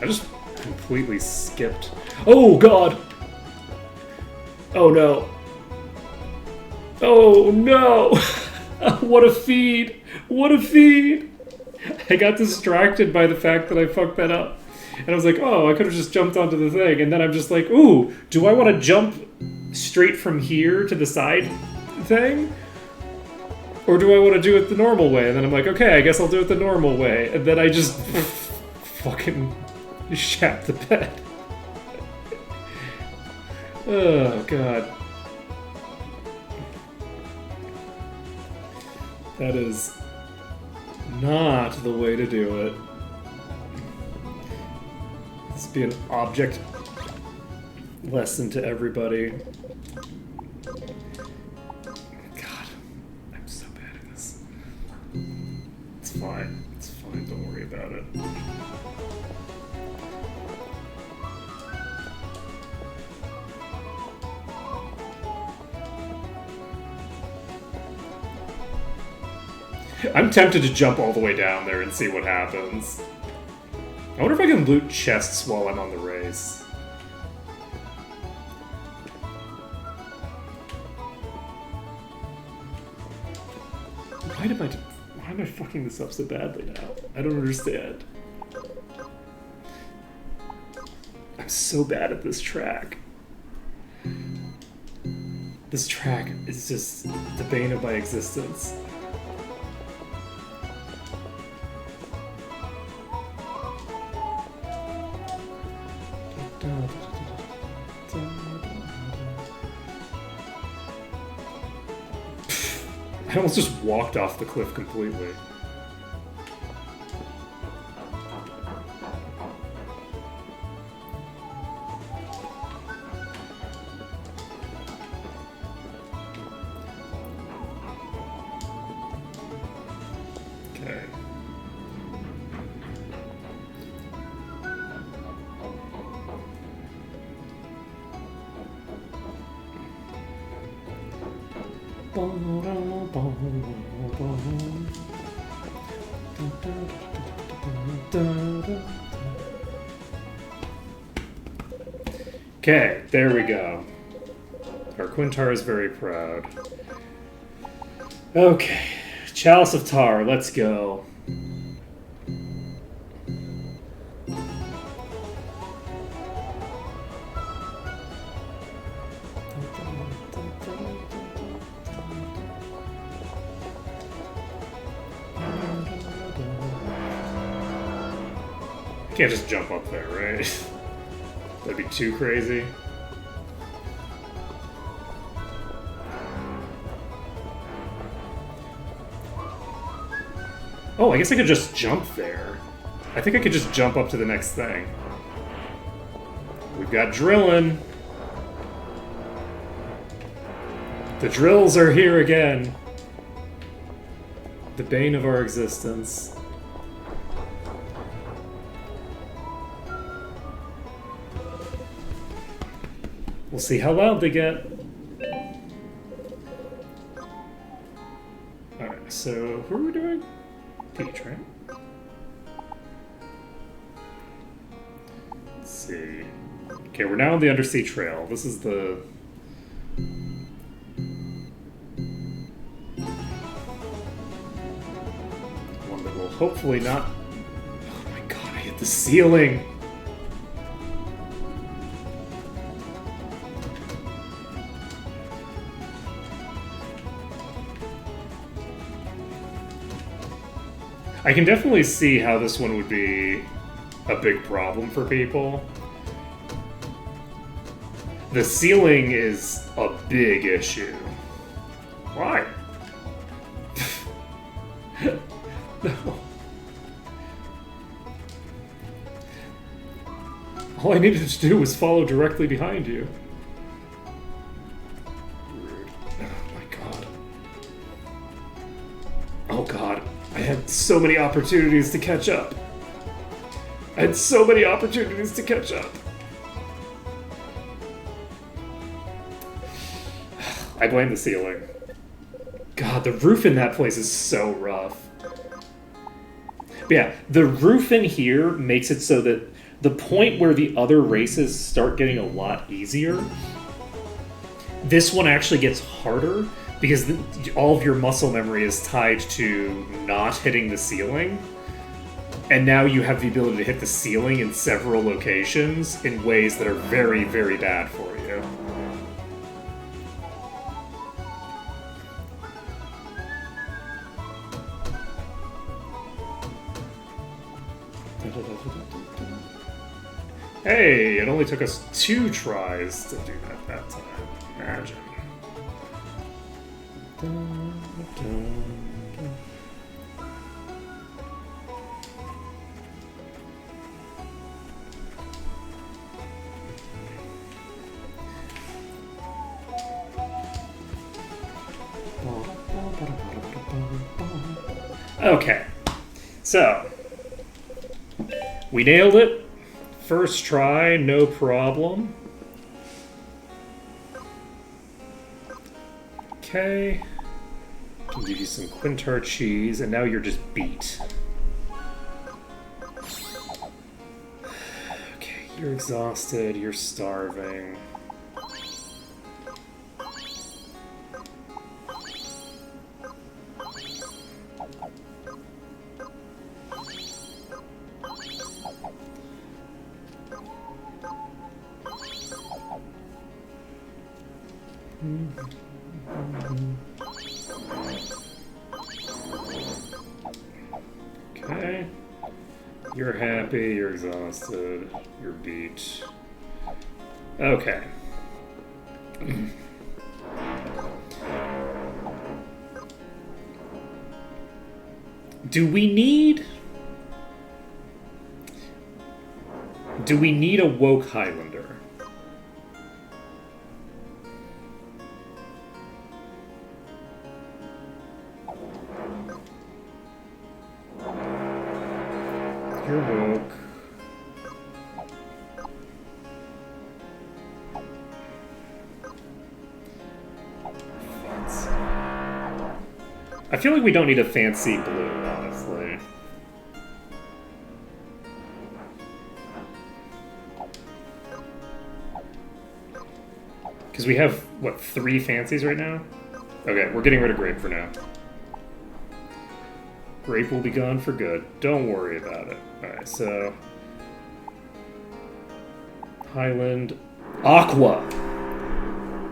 I just completely skipped. Oh god! Oh no. Oh no! What a feed! What a feed! I got distracted by the fact that I fucked that up. And I was like, oh, I could have just jumped onto the thing. And then I'm just like, ooh, do I want to jump straight from here to the side thing? Or do I want to do it the normal way? And then I'm like, okay, I guess I'll do it the normal way. And then I just fucking shat the bed. Oh, God. That is not the way to do it. This would be an object lesson to everybody. God, I'm so bad at this. It's fine. It's fine. Don't worry about it. I'm tempted to jump all the way down there and see what happens. I wonder if I can loot chests while I'm on the race. Why am I fucking this up so badly now? I don't understand. I'm so bad at this track. This track is just the bane of my existence. I almost just walked off the cliff completely. Okay. Okay, there we go. Our Quintar is very proud. Okay. Chalice of Tar, let's go. Can't just jump up there, right? That'd be too crazy. Oh, I guess I could just jump there. I think I could just jump up to the next thing. We've got drilling. The drills are here again. The bane of our existence. We'll see how loud they get. Alright, so who are we doing? Peach, right? Let's see. Okay, we're now on the undersea trail. This is the... one that will hopefully not... Oh my god, I hit the ceiling! I can definitely see how this one would be a big problem for people. The ceiling is a big issue. Why? No. All I needed to do was follow directly behind you. Rude. Oh my god. Oh god. I had so many opportunities to catch up. I had so many opportunities to catch up. I blame the ceiling. God, the roof in that place is so rough. But yeah, the roof in here makes it so that the point where the other races start getting a lot easier, this one actually gets harder because all of your muscle memory is tied to not hitting the ceiling. And now you have the ability to hit the ceiling in several locations in ways that are very, very bad for you. Hey, it only took us 2 tries to do that time. Imagine. Okay, so we nailed it. First try, no problem. Okay. Can give you some Quintar cheese, and now you're just beat. Okay, you're exhausted, you're starving. Okay. You're happy, you're exhausted, you're beat. Okay. Do we need a woke Highlander? You're woke. Fancy. I feel like we don't need a fancy blue, honestly. Because we have, what, 3 fancies right now? Okay, we're getting rid of Grape for now. Grape will be gone for good. Don't worry about it. Alright, so... Highland... Aqua!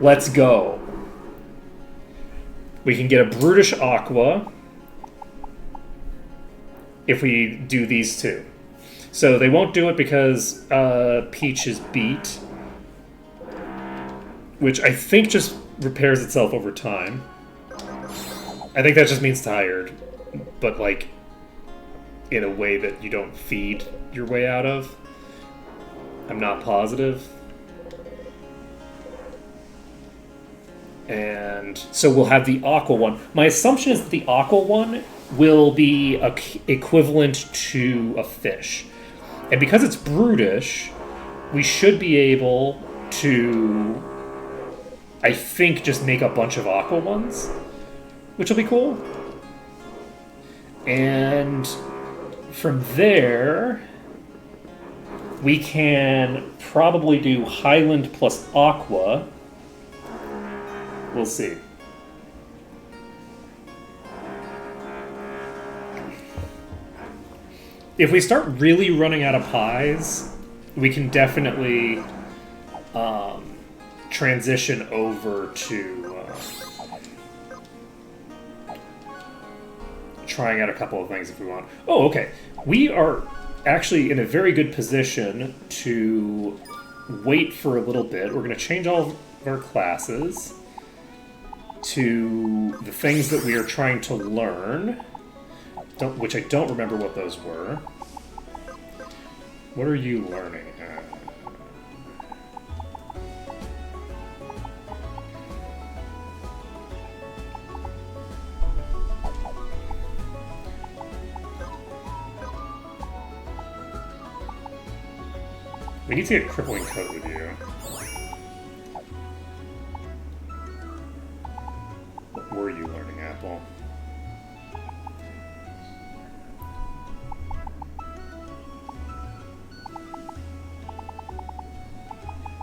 Let's go. We can get a Brutish Aqua if we do these 2. So they won't do it because Peach is beat, which I think just repairs itself over time. I think that just means tired, but like in a way that you don't feed your way out of. I'm not positive. And so we'll have the Aqua one. My assumption is that the Aqua one will be equivalent to a fish. And because it's brutish, we should be able to, I think, just make a bunch of Aqua ones, which will be cool. And from there, we can probably do Highland plus Aqua. We'll see. If we start really running out of pies, we can definitely transition over to trying out a couple of things if we want. Oh, okay. We are actually in a very good position to wait for a little bit. We're going to change all of our classes to the things that we are trying to learn, which I don't remember what those were. What are you learning? We need to get Crippling Coat with you. What were you learning, Apple?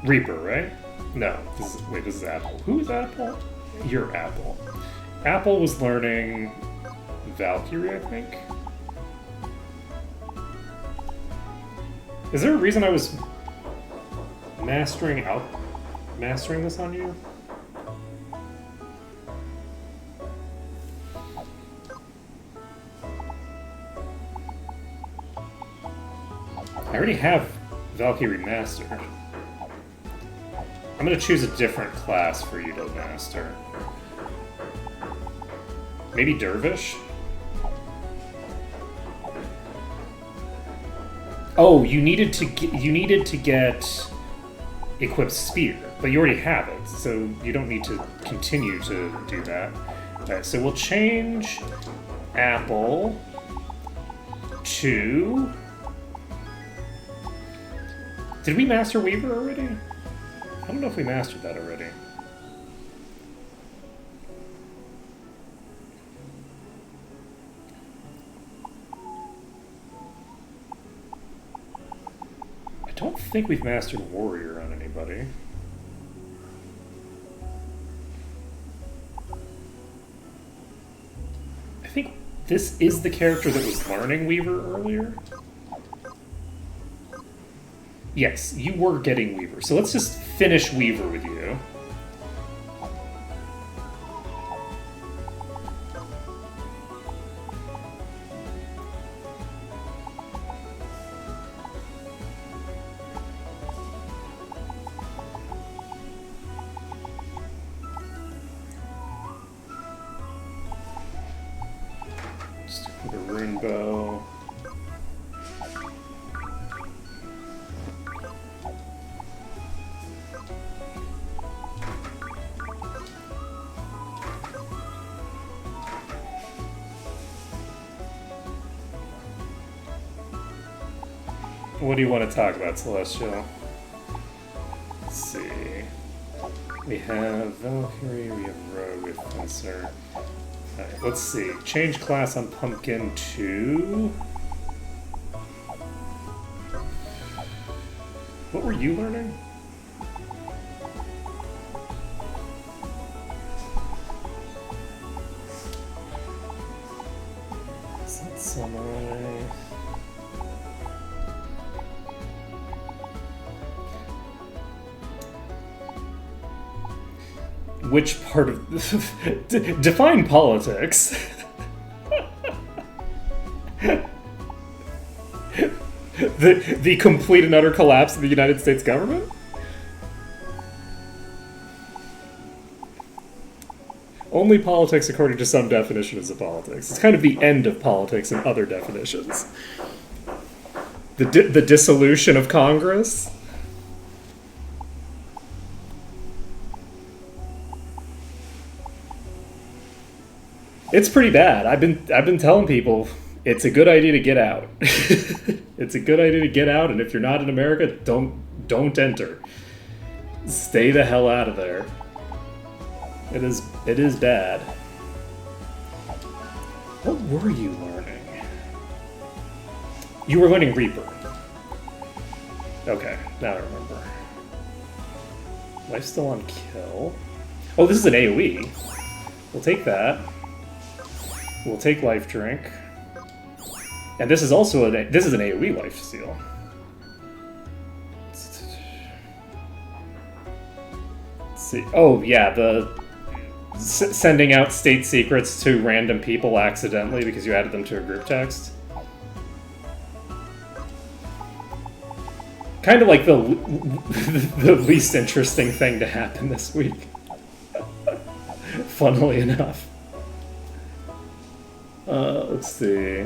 Reaper, right? No. This is Apple. Who is Apple? You're Apple. Apple was learning Valkyrie, I think. Is there a reason I was mastering this on you? I already have Valkyrie mastered. I'm gonna choose a different class for you to master. Maybe Dervish? Oh, you needed to get equipped spear, but you already have it, so you don't need to continue to do that. Okay, so we'll change Apple to... Did we master Weaver already? I don't know if we mastered that already. I don't think we've mastered Warrior on anybody. I think this is the character that was learning Weaver earlier. Yes, you were getting Weaver. So let's just finish Weaver with you. Just put a rune bow. What do you want to talk about, Celestial? Let's see. We have Valkyrie, we have Rogue, we have Fencer. Alright, let's see. Change class on Pumpkin to... What were you learning? which part of... define politics. The complete and utter collapse of the United States government? Only politics according to some definitions of politics. It's kind of the end of politics in other definitions. The dissolution of Congress? It's pretty bad. I've been telling people it's a good idea to get out. It's a good idea to get out, and if you're not in America, don't enter. Stay the hell out of there. It is bad. What were you learning? You were learning Reaper. Okay, now I remember. Life's still on kill. Oh, this is an AoE. We'll take that. We'll take life drink. And this is also this is an AoE life steal. Let's see. Oh yeah, the sending out state secrets to random people accidentally because you added them to a group text. Kind of like the least interesting thing to happen this week. Funnily enough. Let's see.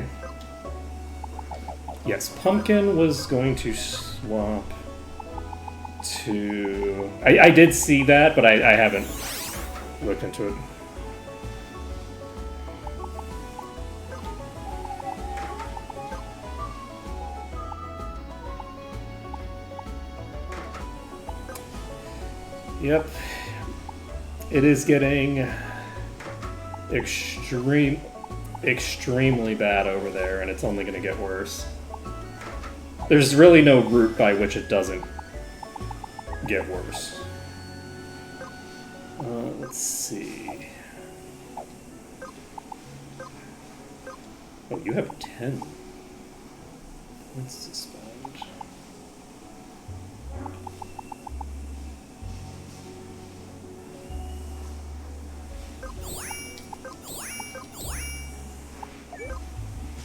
Yes, Pumpkin was going to swap to... I did see that, but I haven't looked into it. Yep. It is getting extremely bad over there, and it's only going to get worse. There's really no route by which it doesn't get worse. Let's see. Oh, you have 10 points to spend.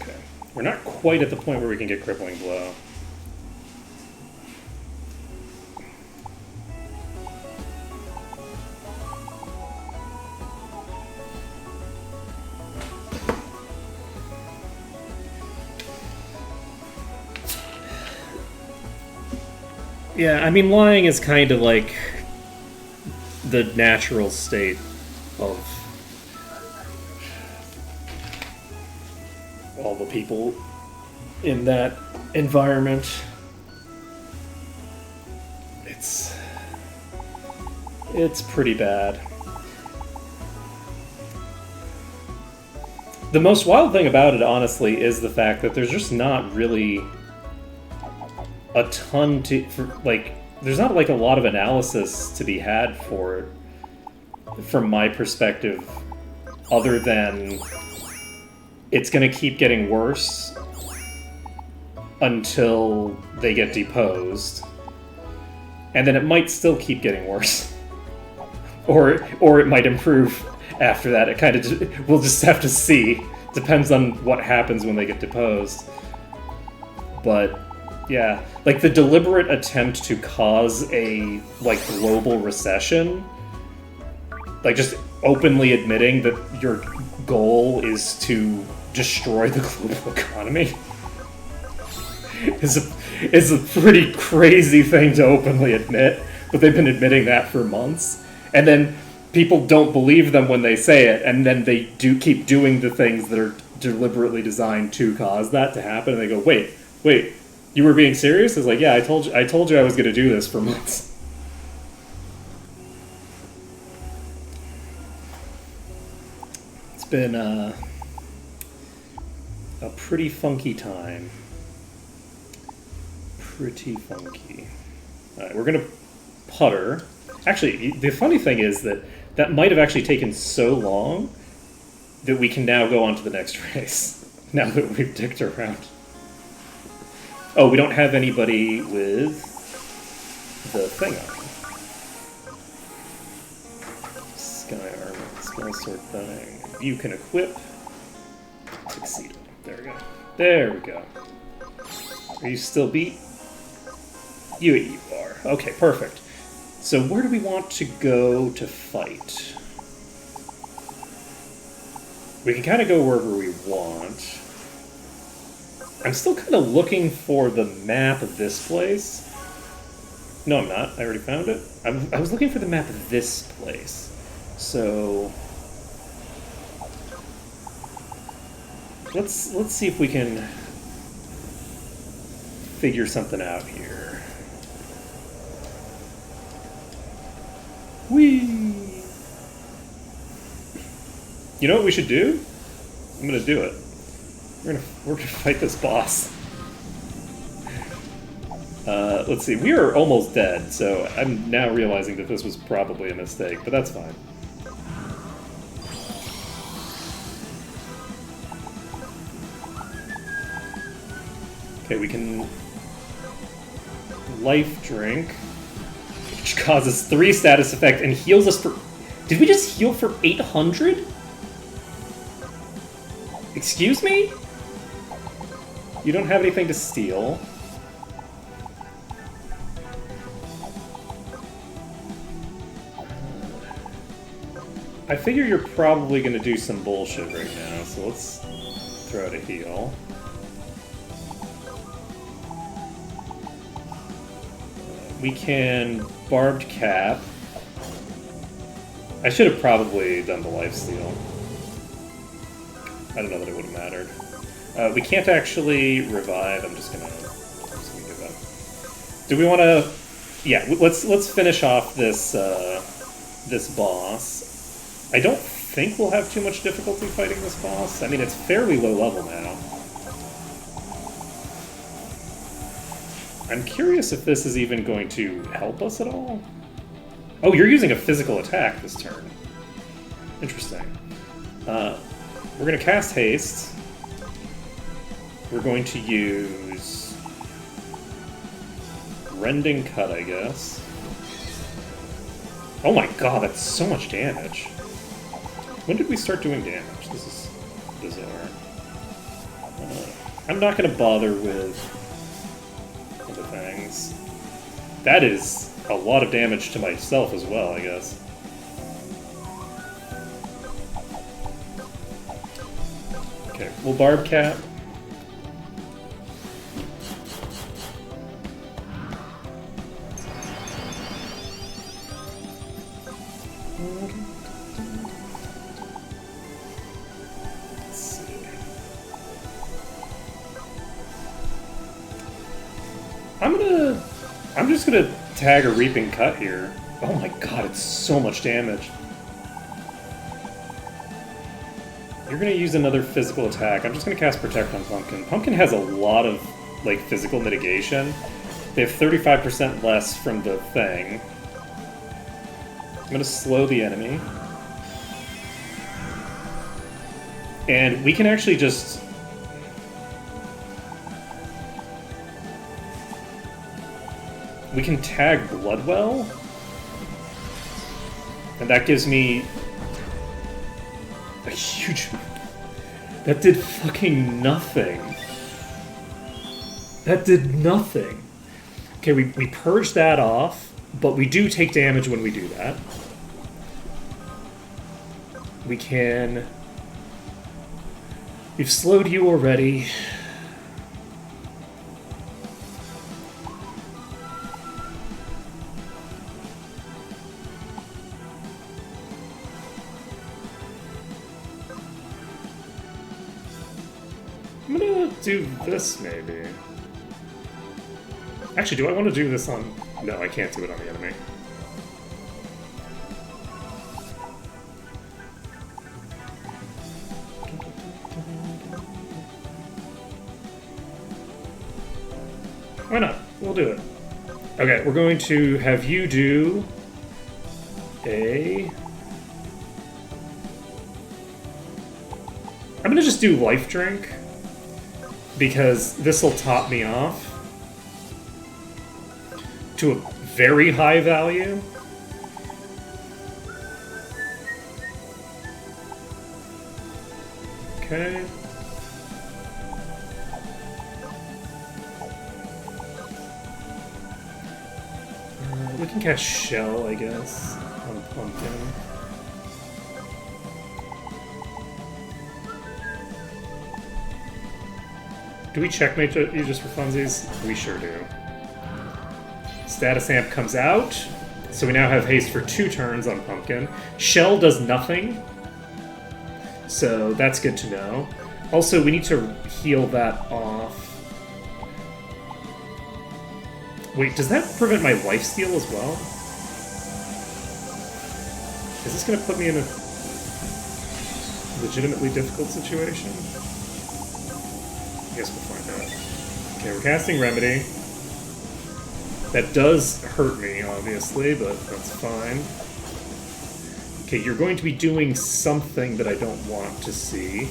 Okay. We're not quite at the point where we can get Crippling Blow. Yeah, I mean, lying is kind of like the natural state of all the people in that environment. It's pretty bad. The most wild thing about it, honestly, is the fact that there's just not really a ton there's not like a lot of analysis to be had for it from my perspective, other than it's going to keep getting worse until they get deposed, and then it might still keep getting worse, or it might improve after that. It kind of we'll just have to see. Depends on what happens when they get deposed, but. Yeah, like the deliberate attempt to cause a, like, global recession, like just openly admitting that your goal is to destroy the global economy is a pretty crazy thing to openly admit, but they've been admitting that for months. And then people don't believe them when they say it, and then they do keep doing the things that are deliberately designed to cause that to happen, and they go, wait, you were being serious? It's like, yeah, I told you I was going to do this for months. It's been a pretty funky time. Pretty funky. Alright, we're going to putter. Actually, the funny thing is that might have actually taken so long that we can now go on to the next race, now that we've dicked around. Oh, we don't have anybody with the thing on. normal sword thing. You can equip Tuxedo. There we go. There we go. Are you still beat? You are. Okay, perfect. So where do we want to go to fight? We can kind of go wherever we want. I'm still kind of looking for the map of this place. No, I'm not. I already found it. I was looking for the map of this place. So let's see if we can figure something out here. Whee! You know what we should do? I'm gonna do it. We're gonna fight this boss. Let's see. We are almost dead, so I'm now realizing that this was probably a mistake, but that's fine. Okay, we can life drink, which causes 3 status effect and heals us for... Did we just heal for 800? Excuse me? You don't have anything to steal. I figure you're probably going to do some bullshit right now, so let's throw out a heal. We can barbed cap. I should have probably done the lifesteal. I don't know that it would have mattered. We can't actually revive. I'm just gonna give up. Do we want to? Yeah, let's finish off this this boss. I don't think we'll have too much difficulty fighting this boss. I mean, it's fairly low level now. I'm curious if this is even going to help us at all. Oh, you're using a physical attack this turn. Interesting. We're going to cast Haste. We're going to use Rending Cut, I guess. Oh my god, that's so much damage. When did we start doing damage? This is bizarre. I'm not going to bother with other things. That is a lot of damage to myself as well, I guess. Okay, we'll barb cap. I'm just gonna tag a Reaping Cut here. Oh my god, it's so much damage. You're gonna use another physical attack. I'm just gonna cast Protect on Pumpkin. Pumpkin has a lot of, like, physical mitigation. They have 35% less from the thing. I'm gonna slow the enemy. And we can actually just... We can tag Bloodwell, and that gives me a huge... That did fucking nothing. That did nothing. Okay, we purged that off, but we do take damage when we do that. We can... We've slowed you already. I'm gonna do this, maybe. Actually, do I want to do this on... No, I can't do it on the enemy. Why not? We'll do it. Okay, we're going to have you do a... I'm gonna just do Life Drink, because this will top me off to a very high value. Okay. We can cast Shell, I guess, on Pumpkin. Do we checkmate you just for funsies? We sure do. Status Amp comes out, so we now have haste for 2 turns on Pumpkin. Shell does nothing, so that's good to know. Also, we need to heal that off. Wait, does that prevent my lifesteal as well? Is this going to put me in a legitimately difficult situation? I guess we'll find out. Okay, we're casting Remedy. That does hurt me, obviously, but that's fine. Okay, you're going to be doing something that I don't want to see.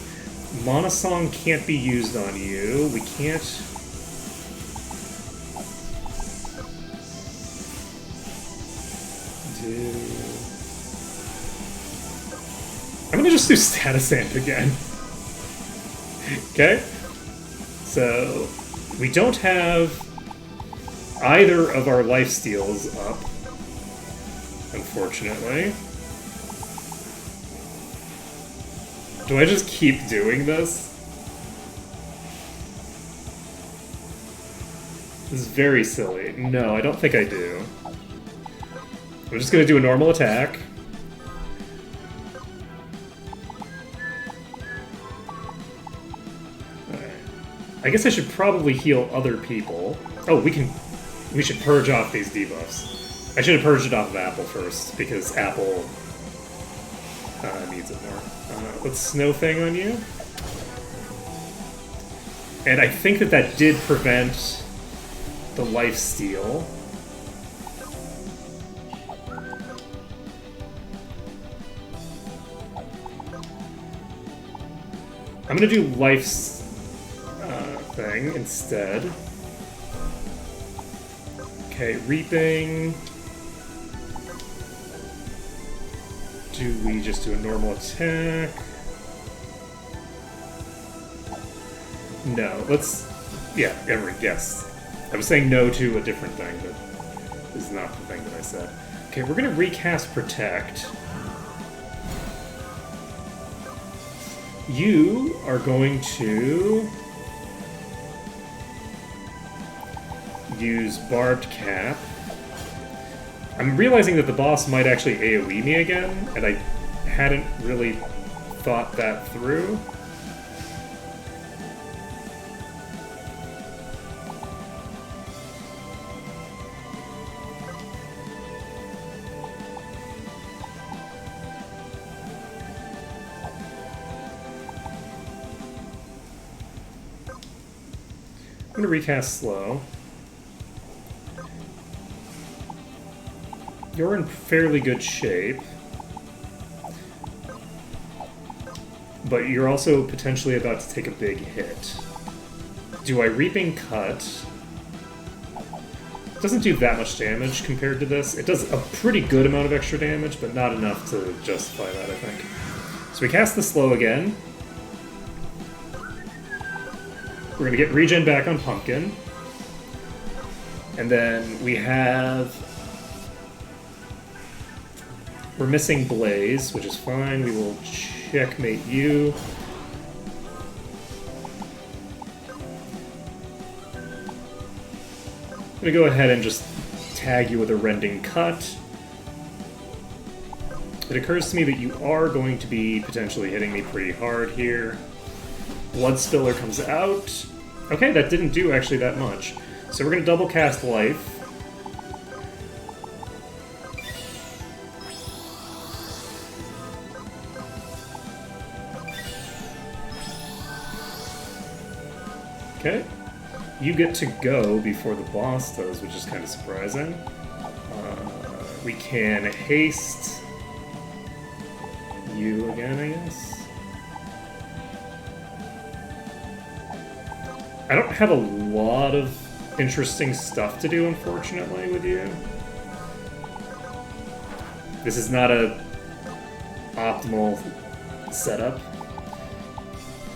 Mana Song can't be used on you. We can't... I'm gonna just do Status Amp again. Okay? So, we don't have either of our lifesteals up, unfortunately. Do I just keep doing this? This is very silly. No, I don't think I do. I'm just gonna do a normal attack. I guess I should probably heal other people. Oh, we should purge off these debuffs. I should have purged it off of Apple first, because Apple needs it more. Let's Snow Fang on you. And I think that did prevent the lifesteal. I'm gonna do life's thing instead. Okay, Reaping. Do we just do a normal attack? No, let's... Yeah, yes. I was saying no to a different thing, but this is not the thing that I said. Okay, we're gonna recast Protect. You are going to use Barbed Cap. I'm realizing that the boss might actually AoE me again, and I hadn't really thought that through. I'm going to recast Slow. You're in fairly good shape. But you're also potentially about to take a big hit. Do I Reaping Cut? It doesn't do that much damage compared to this. It does a pretty good amount of extra damage, but not enough to justify that, I think. So we cast the Slow again. We're going to get regen back on Pumpkin. And then we have... We're missing Blaze, which is fine. We will checkmate you. I'm going to go ahead and just tag you with a Rending Cut. It occurs to me that you are going to be potentially hitting me pretty hard here. Blood Spiller comes out. Okay, that didn't do actually that much. So we're going to double cast Life. Okay. You get to go before the boss does, which is kind of surprising. We can haste you again, I guess. I don't have a lot of interesting stuff to do, unfortunately, with you. This is not a optimal setup.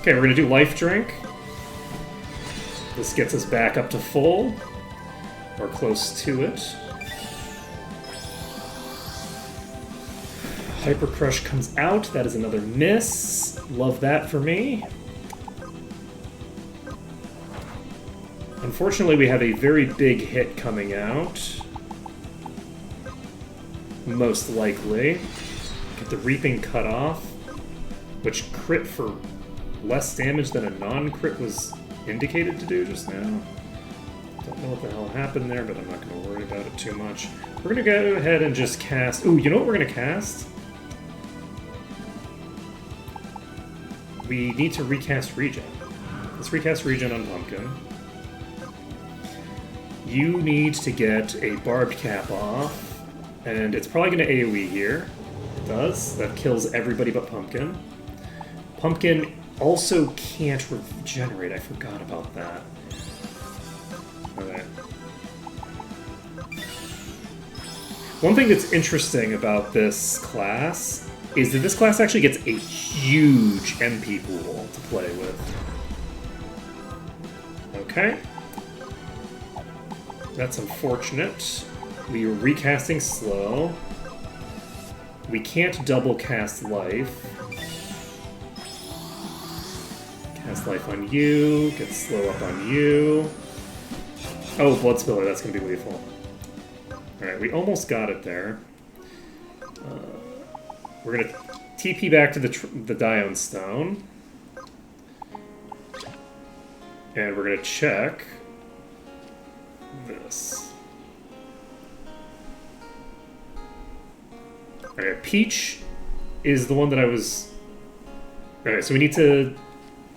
Okay, we're gonna do life drink. This gets us back up to full, or close to it. Hyper Crush comes out. That is another miss. Love that for me. Unfortunately, we have a very big hit coming out. Most likely. Get the Reaping cut off, which crit for less damage than a non-crit was indicated to do just now. Don't know what the hell happened there, but I'm not going to worry about it too much. We're going to go ahead and just cast... Ooh, you know what we're going to cast? We need to recast Regen. Let's recast Regen on Pumpkin. You need to get a Barbed Cap off, and it's probably going to AoE here. It does. That kills everybody but Pumpkin. Pumpkin also can't regenerate. I forgot about that. Okay. One thing that's interesting about this class is that this class actually gets a huge MP pool to play with. Okay. That's unfortunate. We are recasting slow. We can't double cast life. Cast life on you, get slow up on you. Oh, Blood Spiller, that's going to be lethal. Alright, we almost got it there. We're going to TP back to the Dione Stone. And we're going to check this. Alright, Peach is the one that I was... Alright, so we need to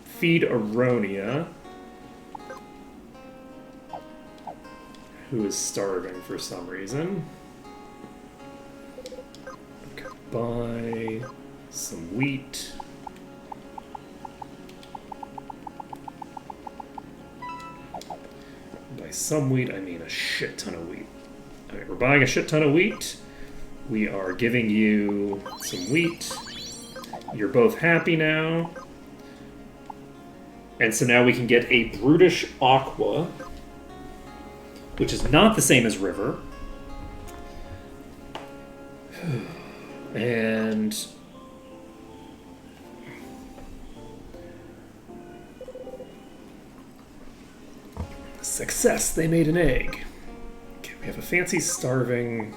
feed Aronia, who is starving for some reason. Okay, buy some wheat. By some wheat, I mean a shit ton of wheat. Alright, we're buying a shit ton of wheat. We are giving you some wheat. You're both happy now. And so now we can get a Brutish Aqua, which is not the same as River. And... Success! They made an egg. Okay, we have a fancy starving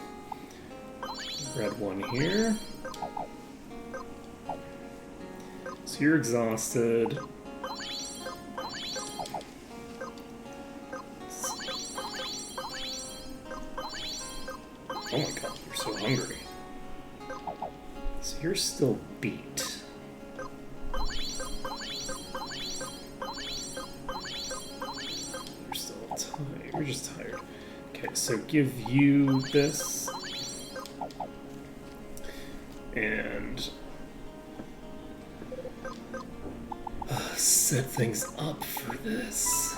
red one here. So you're exhausted. Oh my god, you're so hungry. So you're still beat. You're still tired. You're just tired. Okay, so give you this. And... set things up for this.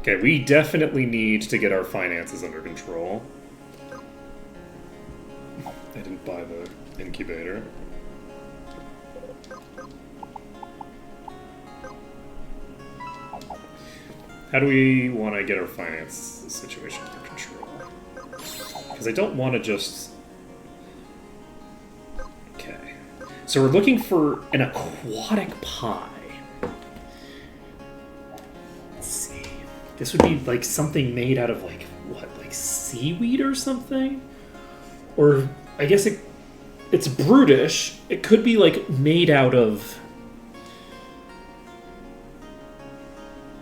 Okay, we definitely need to get our finances under control. I didn't buy the incubator. How do we want to get our finance situation under control? Because I don't want to just... Okay. So we're looking for an aquatic pie. This would be like something made out of like, what, like seaweed or something? Or I guess it's brutish. It could be like made out of...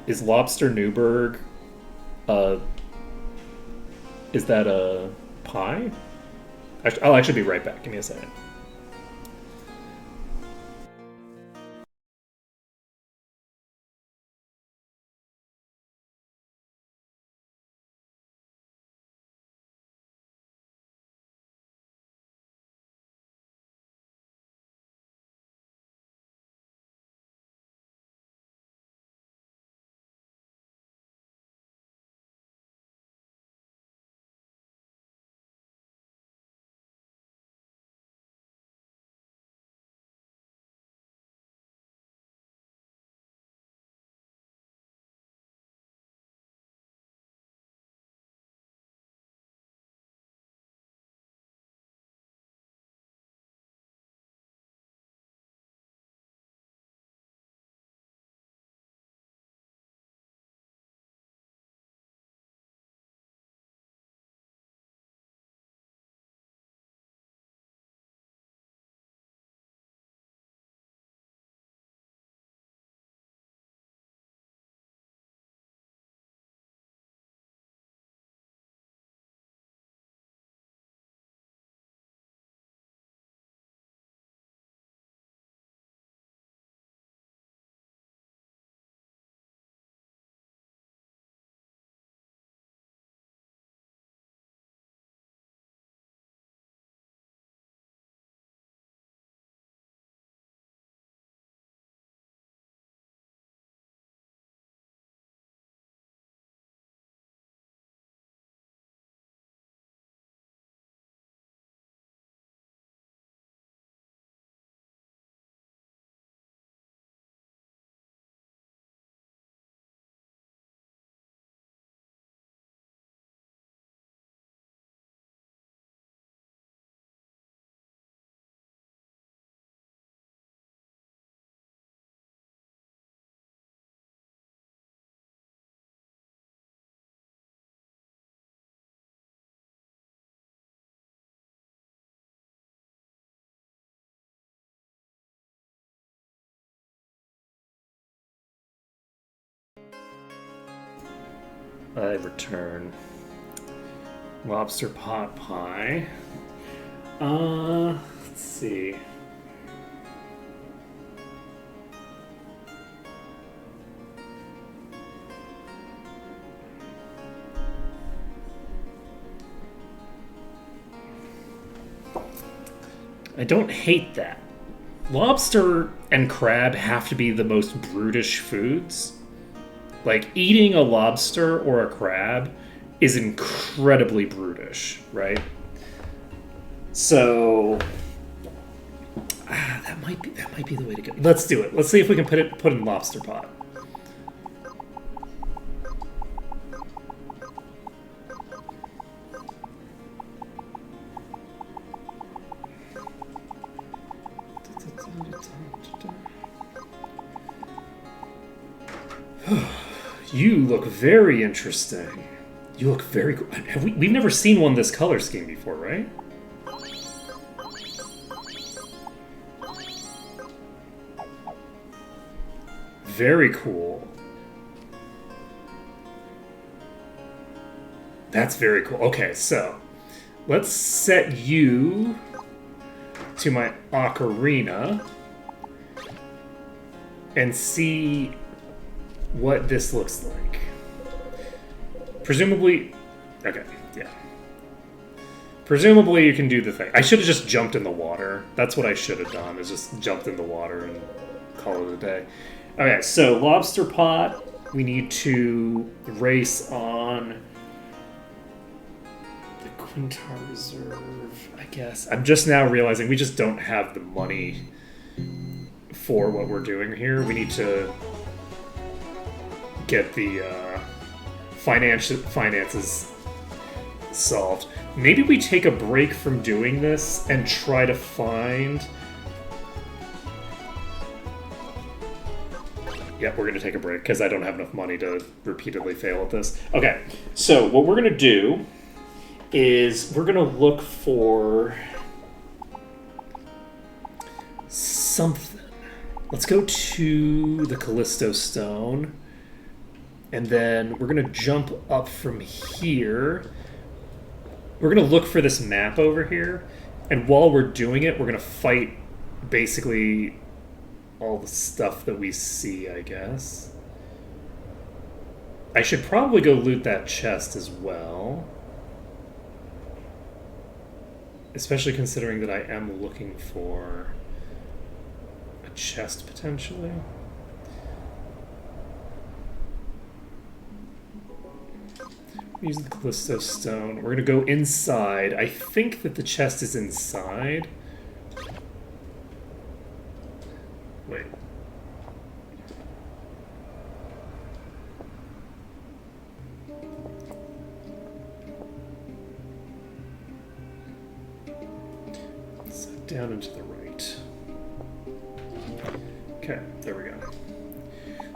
Is Lobster Newburg, is that a pie? I'll actually be right back. Give me a second. I return. Lobster pot pie. Let's see. I don't hate that. Lobster and crab have to be the most brutish foods. Like, eating a lobster or a crab is incredibly brutish, right? So that might be the way to go. Let's do it. Let's see if we can put in lobster pot. You look very interesting. You look very cool. We've never seen one this color scheme before, right? Very cool. That's very cool. Okay, so let's set you to my ocarina and see what this looks like. Presumably, okay, yeah. Presumably you can do the thing. I should have just jumped in the water. That's what I should have done, is just jumped in the water and call it a day. Okay, so lobster pot, we need to race on the Quintar Reserve, I guess. I'm just now realizing we just don't have the money for what we're doing here. We need to get the finances solved. Maybe we take a break from doing this and try to find... Yep, we're going to take a break because I don't have enough money to repeatedly fail at this. Okay, so what we're going to do is we're going to look for something. Let's go to the Callisto Stone. And then we're going to jump up from here. We're going to look for this map over here. And while we're doing it, we're going to fight basically all the stuff that we see, I guess. I should probably go loot that chest as well. Especially considering that I am looking for a chest, potentially. Use the Callisto Stone. We're going to go inside. I think that the chest is inside. Wait. So down and to the right. Okay, there we go.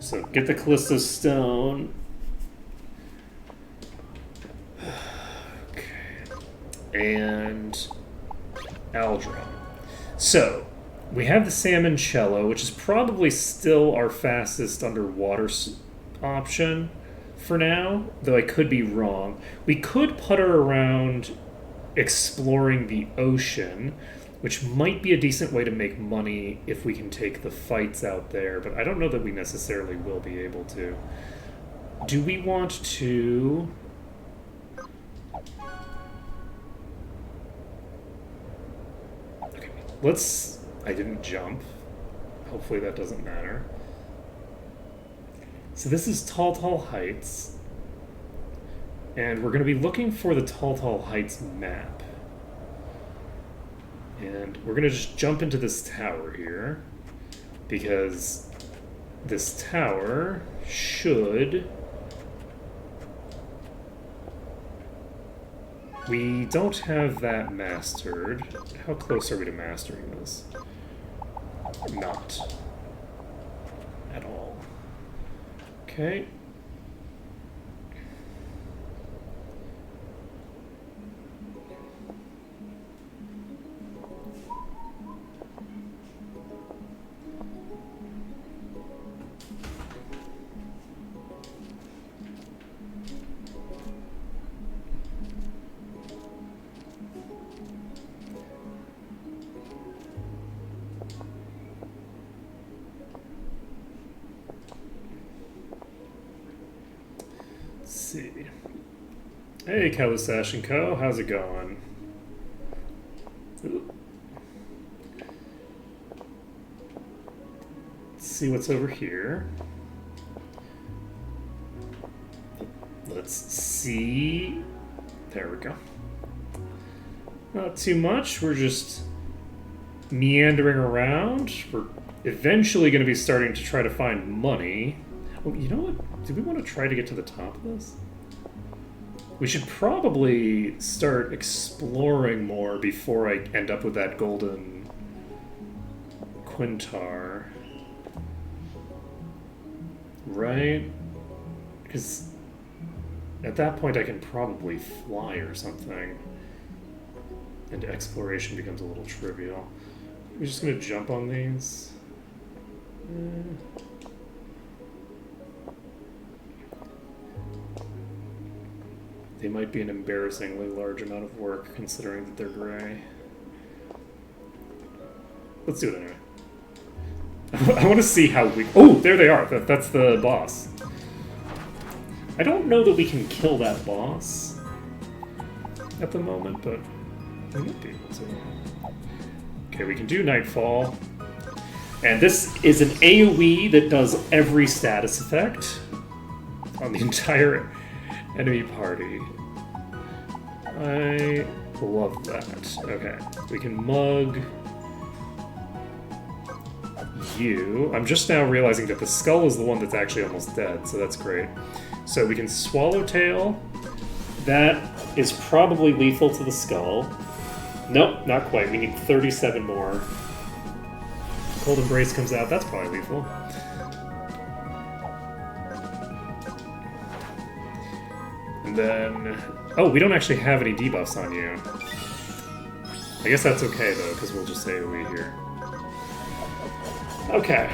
So get the Callisto Stone. And Aldra. So, we have the Salmoncello, which is probably still our fastest underwater option for now, though I could be wrong. We could putter around exploring the ocean, which might be a decent way to make money if we can take the fights out there, but I don't know that we necessarily will be able to. Do we want to... Let's... I didn't jump. Hopefully that doesn't matter. So this is Tall Heights. And we're going to be looking for the Tall Heights map. And we're going to just jump into this tower here. Because this tower should... We don't have that mastered. How close are we to mastering this? Not at all. Okay. see. Hey, Kalasash and Co. How's it going? Ooh. Let's see what's over here. Let's see. There we go. Not too much. We're just meandering around. We're eventually going to be starting to try to find money. Oh, you know what? Do we want to try to get to the top of this? We should probably start exploring more before I end up with that golden quintar. Right? Because at that point I can probably fly or something. And exploration becomes a little trivial. We're just going to jump on these. They might be an embarrassingly large amount of work considering that they're gray. Let's do it anyway. I want to see how we... Oh, there they are. That's the boss. I don't know that we can kill that boss at the moment, but we might be able to. Okay, we can do Nightfall. And this is an AoE that does every status effect on the entire enemy party. I love that. Okay, we can mug you. I'm just now realizing that the skull is the one that's actually almost dead, so that's great. So we can Swallowtail. That is probably lethal to the skull. Nope, not quite. We need 37 more. Cold Embrace comes out. That's probably lethal. And then... Oh, we don't actually have any debuffs on you. I guess that's okay, though, because we'll just say AoE here. Okay.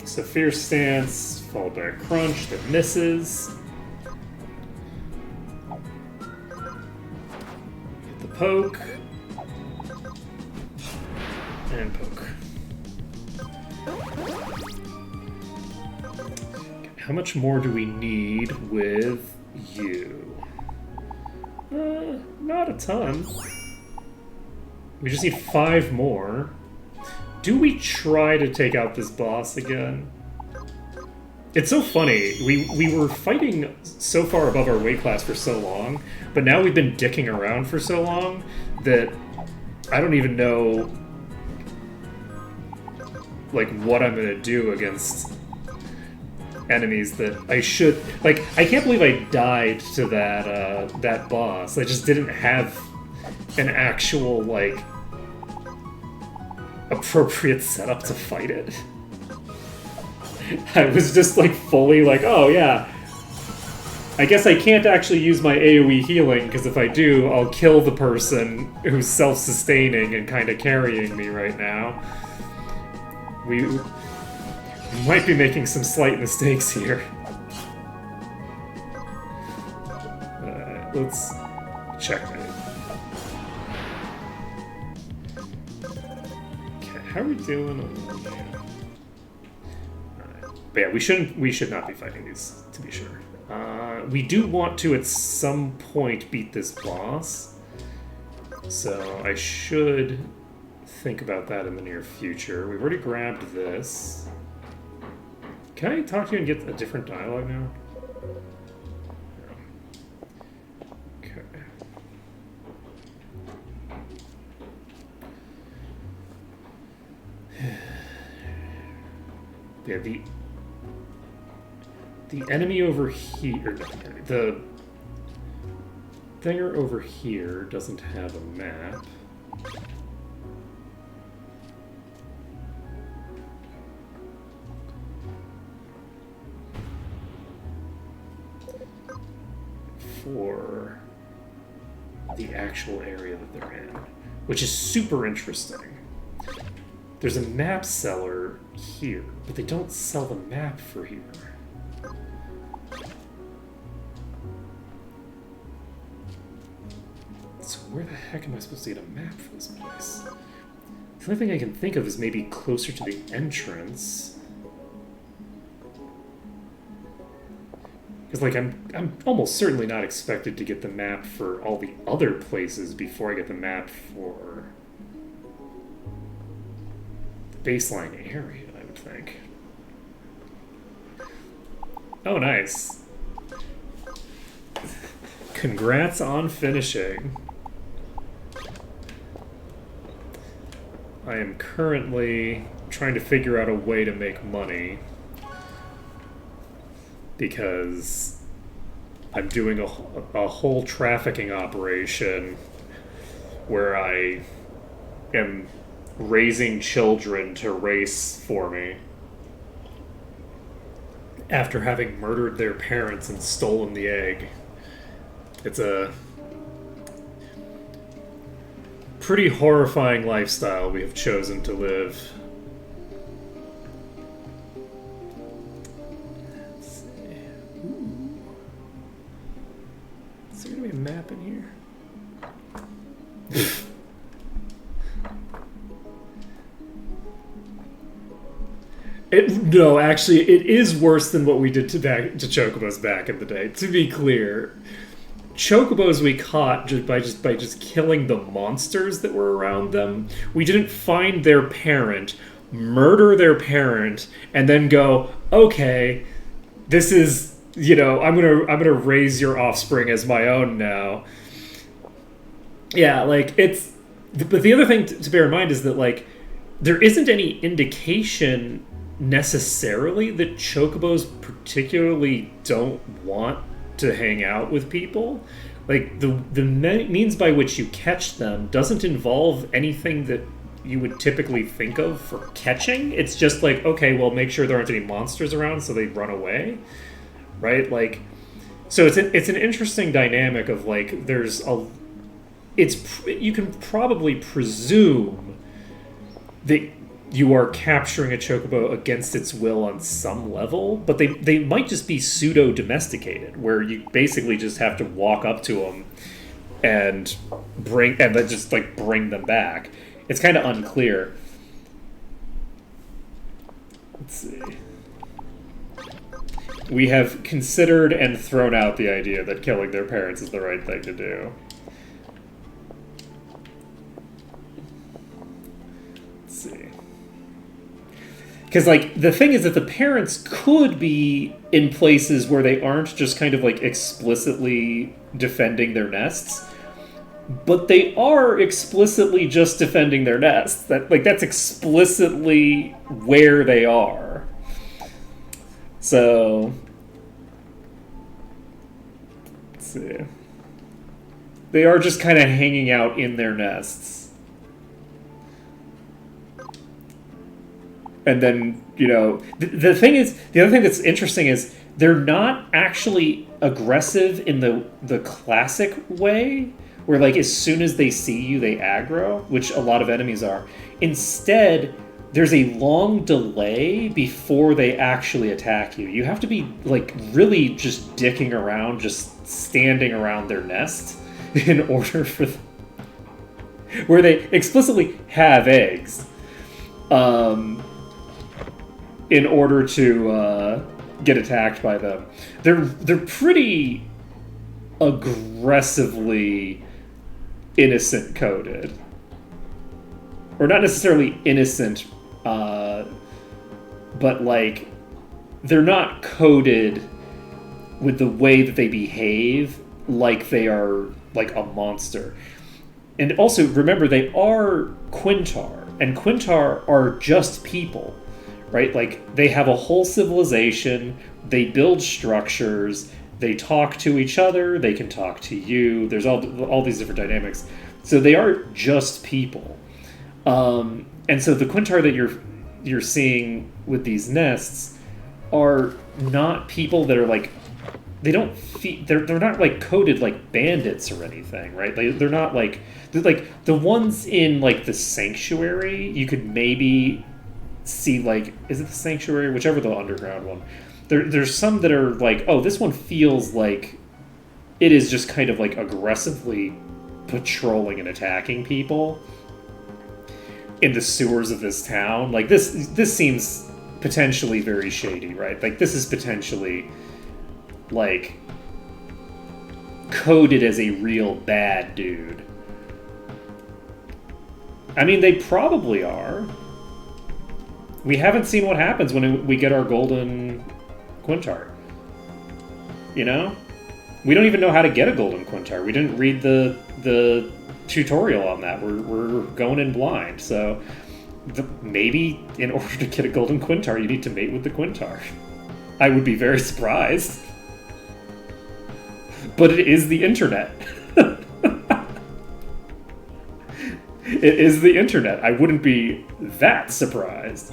So Fierce Stance, followed by a Crunch that misses. Hit the Poke. And Poke. Okay, how much more do we need with you? Not a ton. We just need 5 more. Do we try to take out this boss again? It's so funny. We were fighting so far above our weight class for so long, but now we've been dicking around for so long that I don't even know like what I'm gonna do against enemies that I should... Like, I can't believe I died to that boss. I just didn't have an actual, like, appropriate setup to fight it. I was just, like, fully like, oh, yeah. I guess I can't actually use my AoE healing, because if I do, I'll kill the person who's self-sustaining and kind of carrying me right now. We might be making some slight mistakes here. Let's checkmate. Okay, how are we doing on here? But yeah, we should not be fighting these, to be sure. We do want to at some point beat this boss, so I should think about that in the near future. We've already grabbed this. Can I talk to you and get a different dialogue now? Okay. Yeah, the enemy over here, the thinger over here doesn't have a map. For the actual area that they're in, which is super interesting. There's a map seller here, but they don't sell the map for here. So where the heck am I supposed to get a map for this place? The only thing I can think of is maybe closer to the entrance. Because, like, I'm almost certainly not expected to get the map for all the other places before I get the map for the baseline area, I would think. Oh, nice. Congrats on finishing. I am currently trying to figure out a way to make money because I'm doing a whole trafficking operation where I am raising children to race for me after having murdered their parents and stolen the egg. It's a pretty horrifying lifestyle we have chosen to live. Let's see. Ooh. Is there gonna be a map in here? No, actually, it is worse than what we did to Chocobos back in the day. To be clear, Chocobos we caught by just killing the monsters that were around them. We didn't find their parent, murder their parent, and then go, okay, this is, I'm gonna raise your offspring as my own now. Yeah, like it's. But the other thing to bear in mind is that like there isn't any indication necessarily that Chocobos particularly don't want to hang out with people. Like the means by which you catch them doesn't involve anything that you would typically think of for catching. It's just like, okay, well, make sure there aren't any monsters around so they run away, right? Like, so it's an interesting dynamic of like you can probably presume that you are capturing a chocobo against its will on some level, but they might just be pseudo-domesticated, where you basically just have to walk up to them and then just like bring them back. It's kind of unclear. Let's see. We have considered and thrown out the idea that killing their parents is the right thing to do. Let's see. Because, like, the thing is that the parents could be in places where they aren't just kind of, like, explicitly defending their nests, but they are explicitly just defending their nests. That's explicitly where they are. So, let's see. They are just kind of hanging out in their nests. And then, the other thing that's interesting is they're not actually aggressive in the classic way, where, like, as soon as they see you, they aggro, which a lot of enemies are. Instead, there's a long delay before they actually attack you. You have to be, like, really just dicking around, just standing around their nest in order for where they explicitly have eggs. In order to get attacked by them. They're pretty aggressively innocent coded. Or not necessarily innocent, but like they're not coded with the way that they behave like they are like a monster. And also remember, they are Quintar, and Quintar are just people. Right? Like, they have a whole civilization, they build structures, they talk to each other, they can talk to you, there's all these different dynamics. So they are just people. And so the Quintar that you're seeing with these nests are not people that are like, they're not like coded like bandits or anything, right? They're not like the ones in like the Sanctuary, you could maybe see, like, is it the Sanctuary? Whichever the underground one. There's some that are like, oh, this one feels like it is just kind of like aggressively patrolling and attacking people in the sewers of this town. Like, this seems potentially very shady, right? Like, this is potentially like, coded as a real bad dude. I mean, they probably are. We haven't seen what happens when we get our golden Quintar. You know? We don't even know how to get a golden Quintar. We didn't read the tutorial on that. We're going in blind. So maybe in order to get a golden Quintar, you need to mate with the Quintar. I would be very surprised. But it is the internet. It is the internet. I wouldn't be that surprised.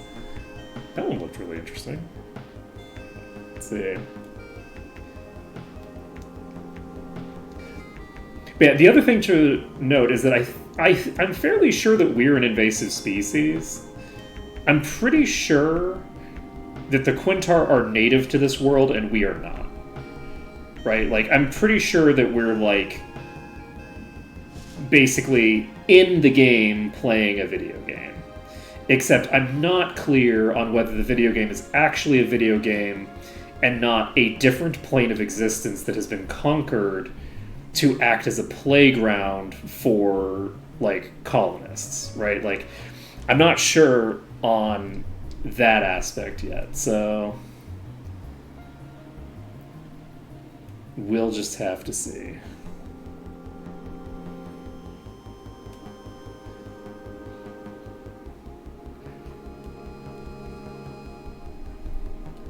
That one looked really interesting. Let's see. But yeah, the other thing to note is that I'm fairly sure that we're an invasive species. I'm pretty sure that the Quintar are native to this world and we are not. Right? Like, I'm pretty sure that we're, like, basically in the game playing a video game. Except I'm not clear on whether the video game is actually a video game and not a different plane of existence that has been conquered to act as a playground for, like, colonists, right? Like, I'm not sure on that aspect yet, so we'll just have to see.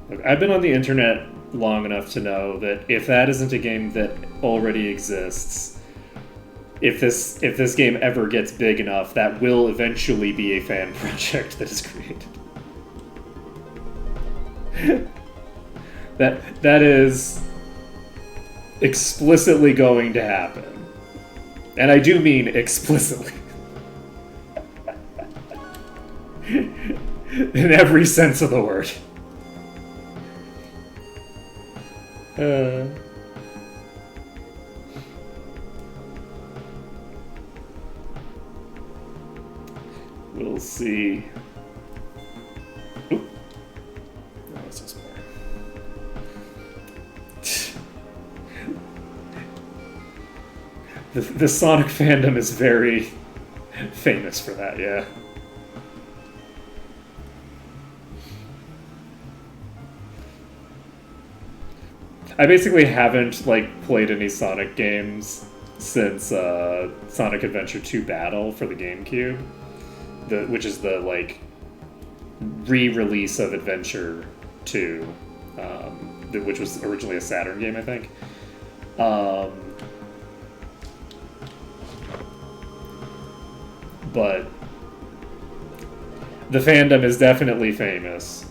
Look, I've been on the internet long enough to know that if that isn't a game that already exists, if this game ever gets big enough, that will eventually be a fan project that is created. That is explicitly going to happen. And I do mean explicitly. In every sense of the word. We'll see. Oop. No, it's just more. The Sonic fandom is very famous for that, yeah. I basically haven't, like, played any Sonic games since Sonic Adventure 2 Battle for the GameCube, which is the, like, re-release of Adventure 2, which was originally a Saturn game, I think. But the fandom is definitely famous.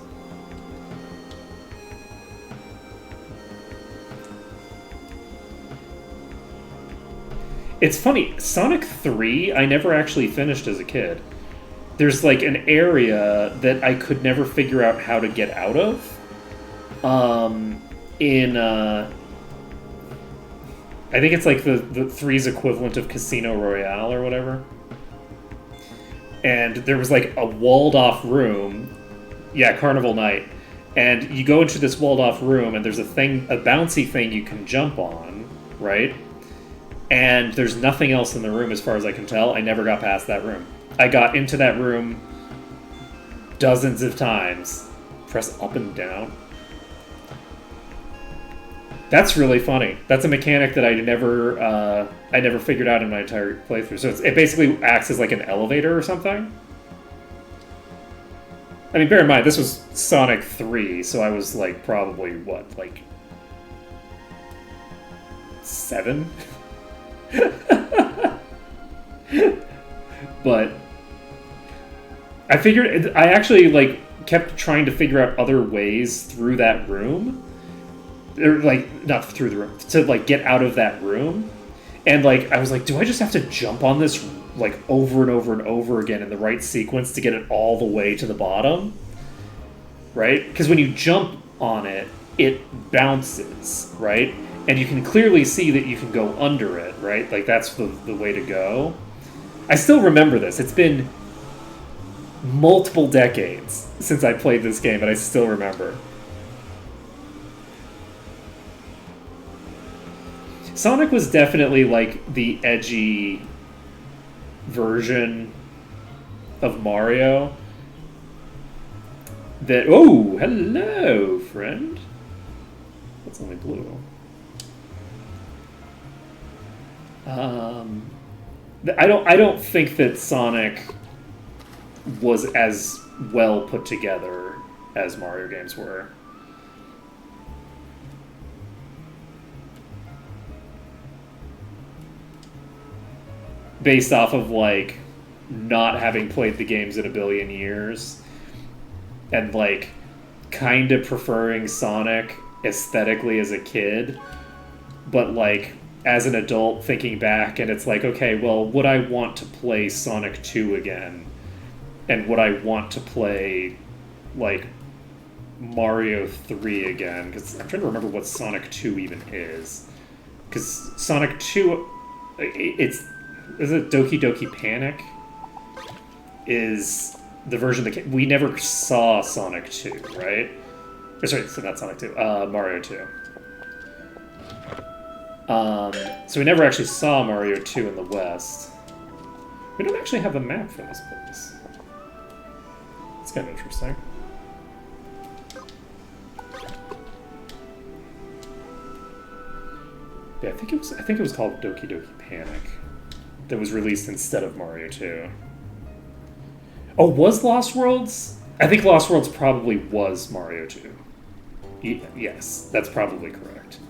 It's funny, Sonic 3 I never actually finished as a kid. There's, like, an area that I could never figure out how to get out of. I think it's like the 3's equivalent of Casino Royale or whatever. And there was, like, a walled-off room. Yeah, Carnival Night. And you go into this walled-off room, and there's a bouncy thing you can jump on, right? And there's nothing else in the room as far as I can tell. I never got past that room. I got into that room dozens of times. Press up and down. That's really funny. That's a mechanic that I never figured out in my entire playthrough. So it basically acts as like an elevator or something. I mean, bear in mind, this was Sonic 3, so I was, like, probably, what, like, 7? But I figured, I actually, like, kept trying to figure out other ways through that room. Or, like, not through the room, to, like, get out of that room. And, like, I was like, do I just have to jump on this, like, over and over and over again in the right sequence to get it all the way to the bottom? Right? Because when you jump on it, it bounces, right? And you can clearly see that you can go under it, right? Like, that's the way to go. I still remember this. It's been multiple decades since I played this game, but I still remember. Sonic was definitely like the edgy version of Mario. That hello, friend. That's only blue. I don't think that Sonic was as well put together as Mario games were. Based off of like not having played the games in a billion years and like kind of preferring Sonic aesthetically as a kid, but like as an adult thinking back, and it's like, okay, well, would I want to play Sonic 2 again? And would I want to play like Mario 3 again? Because I'm trying to remember what Sonic 2 even is. Because Sonic 2, is it Doki Doki Panic? Is the version that we never saw Sonic 2, right? Or sorry, so not Sonic 2, Mario 2. So we never actually saw Mario 2 in the West. We don't actually have a map for this place. It's kind of interesting. Yeah, I think it was called Doki Doki Panic. That was released instead of Mario 2. Oh, was Lost Worlds? I think Lost Worlds probably was Mario 2. Yes, that's probably correct.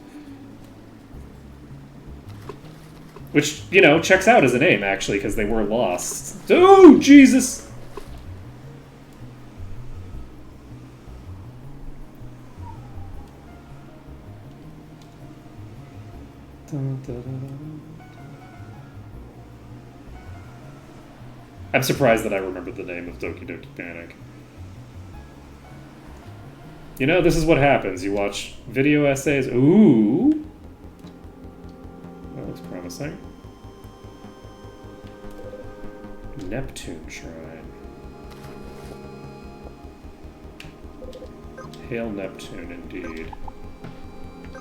Which, you know, checks out as a name, actually, because they were lost. Oh, Jesus! I'm surprised that I remembered the name of Doki Doki Panic. You know, this is what happens. You watch video essays. Ooh! That looks promising. Neptune Shrine. Hail Neptune, indeed.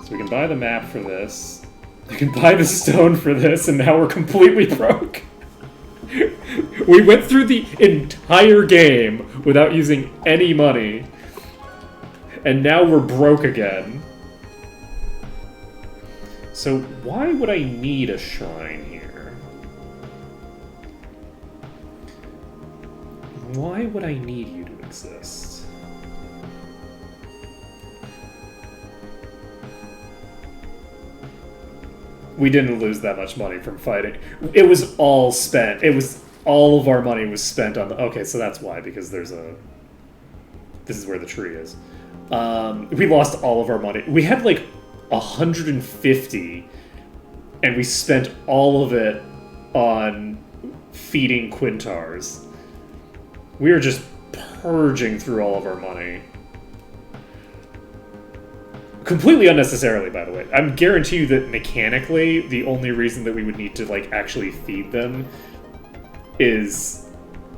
So we can buy the map for this. You can buy the stone for this, and now we're completely broke. We went through the entire game without using any money, and now we're broke again. So why would I need a shrine here? Why would I need you to exist? We didn't lose that much money from fighting. It was all spent. All of our money was spent on the... Okay, so that's why, because there's a... This is where the tree is. We lost all of our money. We had like 150, and we spent all of it on feeding Quintars. We were just purging through all of our money. Completely unnecessarily, by the way. I guarantee you that mechanically, the only reason that we would need to like actually feed them is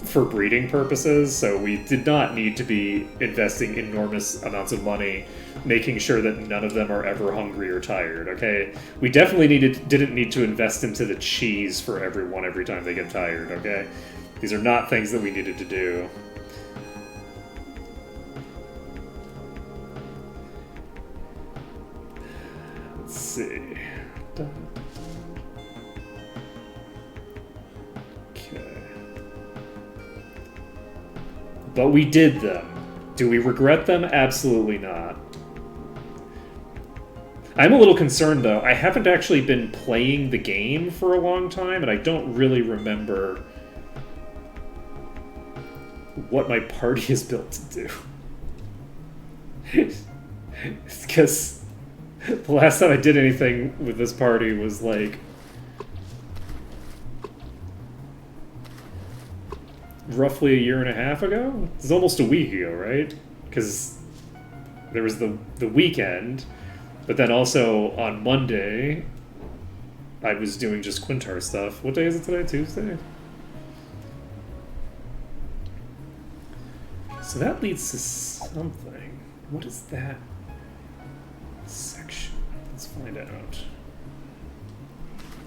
for breeding purposes, so we did not need to be investing enormous amounts of money making sure that none of them are ever hungry or tired, okay? We definitely didn't need to invest into the cheese for everyone every time they get tired, okay? These are not things that we needed to do. Let's see. But we did them. Do we regret them? Absolutely not. I'm a little concerned, though. I haven't actually been playing the game for a long time, and I don't really remember what my party is built to do. Because the last time I did anything with this party was, like... roughly a year and a half ago? It's almost a week ago, right? Because there was the weekend, but then also on Monday, I was doing just Quintar stuff. What day is it today? Tuesday? So that leads to something. What is that section? Let's find out.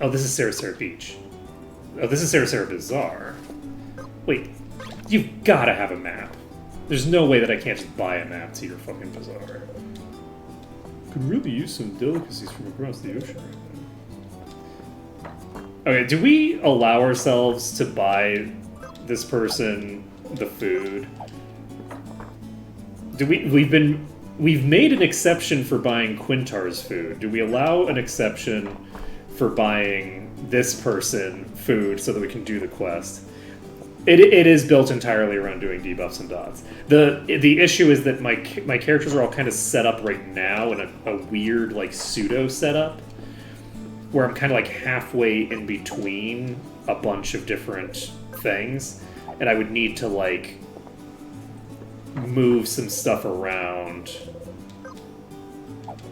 Oh, this is Sarasara Beach. Oh, this is Sarasara Bazaar. Wait, you've got to have a map. There's no way that I can't just buy a map to your fucking bazaar. Could really use some delicacies from across the ocean right now. Okay, do we allow ourselves to buy this person the food? Do we've made an exception for buying Quintar's food. Do we allow an exception for buying this person food so that we can do the quest? It is built entirely around doing debuffs and dots. The issue is that my characters are all kind of set up right now in a weird like pseudo setup where I'm kind of like halfway in between a bunch of different things, and I would need to like move some stuff around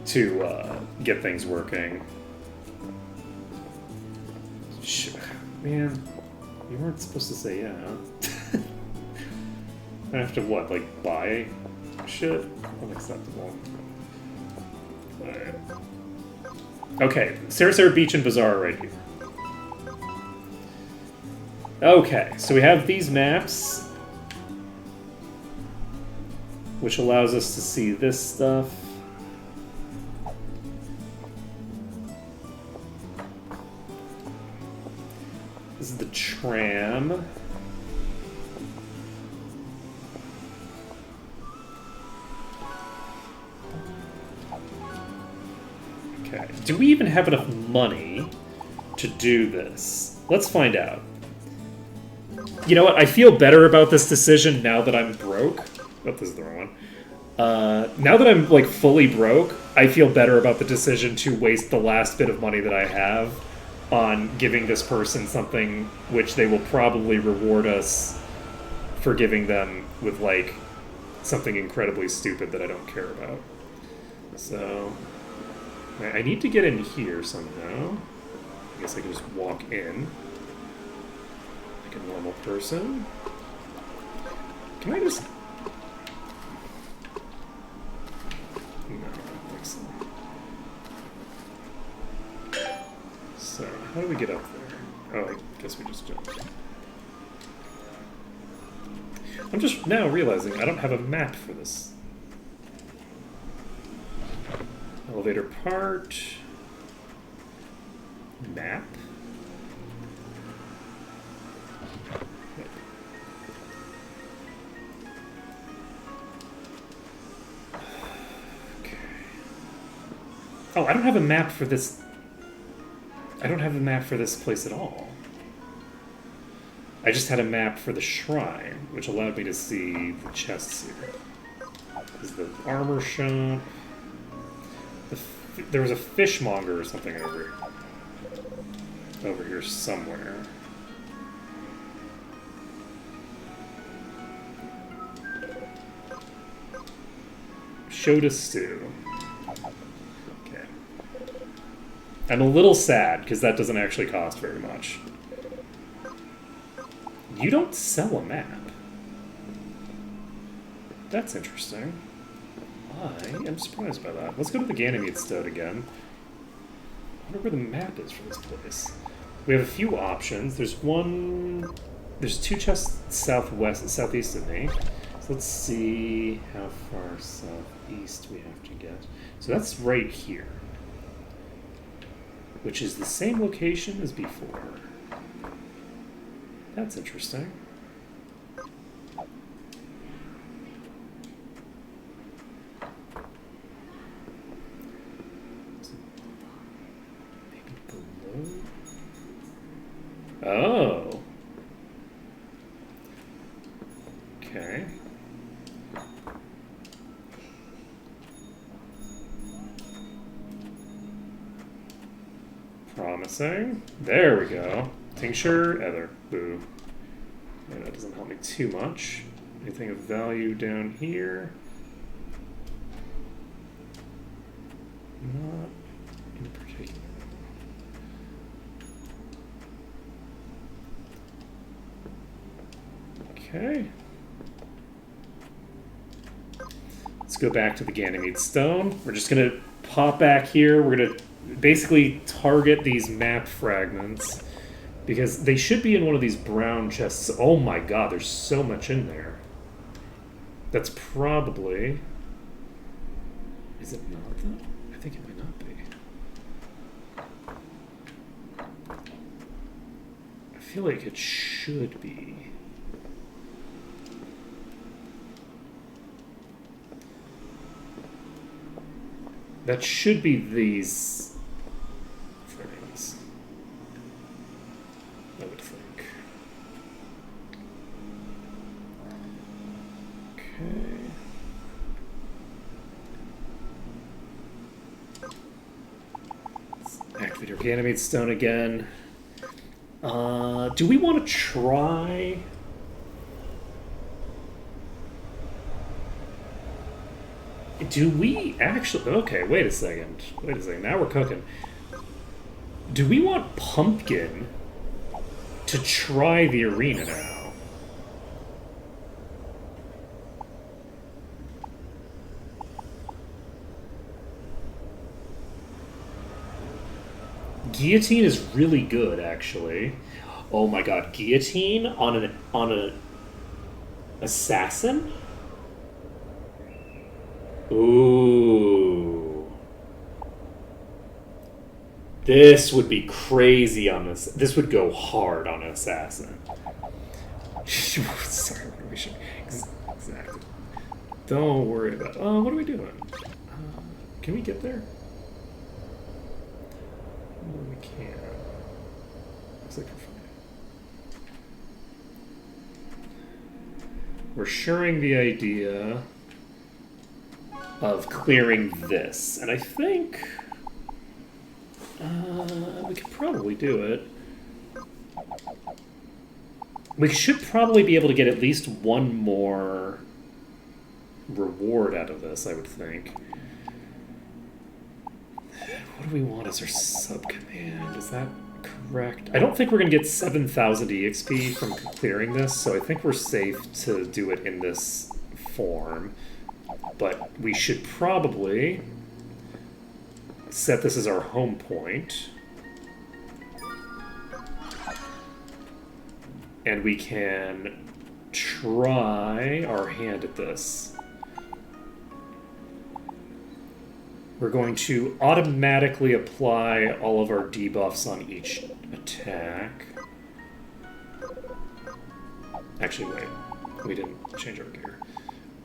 to get things working. Man. You weren't supposed to say yeah. I have to what, like buy shit? Unacceptable. Alright. Okay, Sarasara Beach and Bazaar right here. Okay, so we have these maps, which allows us to see this stuff. This is the tram. Okay. Do we even have enough money to do this? Let's find out. You know what? I feel better about this decision now that I'm broke. Oh, this is the wrong one. Now that I'm like fully broke, I feel better about the decision to waste the last bit of money that I have on giving this person something which they will probably reward us for giving them with, like, something incredibly stupid that I don't care about. So, I need to get in here somehow. I guess I can just walk in like a normal person. Can I just... No, I don't think so. So, how do we get up there? Oh, I guess we just jumped. I'm just now realizing I don't have a map for this. Elevator part. Map. Okay. Oh, I don't have a map for this. I don't have a map for this place at all. I just had a map for the shrine, which allowed me to see the chests here. This is the armor shop. There was a fishmonger or something over here somewhere. Shota stew. Okay. I'm a little sad because that doesn't actually cost very much. You don't sell a map. That's interesting. I am surprised by that. Let's go to the Ganymede Stone again. I wonder where the map is for this place. We have a few options. There's two chests southeast of me. So let's see how far southeast we have to get. So that's right here, which is the same location as before. That's interesting. Maybe below? Oh. Okay. Promising. There we go. Tincture, Ether. Boo. Yeah, that doesn't help me too much. Anything of value down here? Not in particular. Okay. Let's go back to the Ganymede Stone. We're just going to pop back here. We're going to basically target these map fragments because they should be in one of these brown chests. Oh my god, there's so much in there. That's probably... Is it not though? I think it might not be. I feel like it should be. That should be these things, I would think. Okay. Let's activate our animate stone again. Do we want to try... Do we actually... Okay, wait a second. Now we're cooking. Do we want Pumpkin to try the arena now? Guillotine is really good, actually. Oh my god, Guillotine on an assassin? Ooh. This would be crazy on this. This would go hard on an assassin. Sorry, what are we showing? Exactly. Don't worry about... what are we doing? Can we get there? Oh, we can. Looks like we're fine. We're sharing the idea of clearing this, and I think we could probably do it. We should probably be able to get at least one more reward out of this, I would think. What do we want as our sub-command? Is that correct? I don't think we're going to get 7,000 EXP from clearing this, so I think we're safe to do it in this form. But we should probably set this as our home point. And we can try our hand at this. We're going to automatically apply all of our debuffs on each attack. Actually, wait. We didn't change our gear.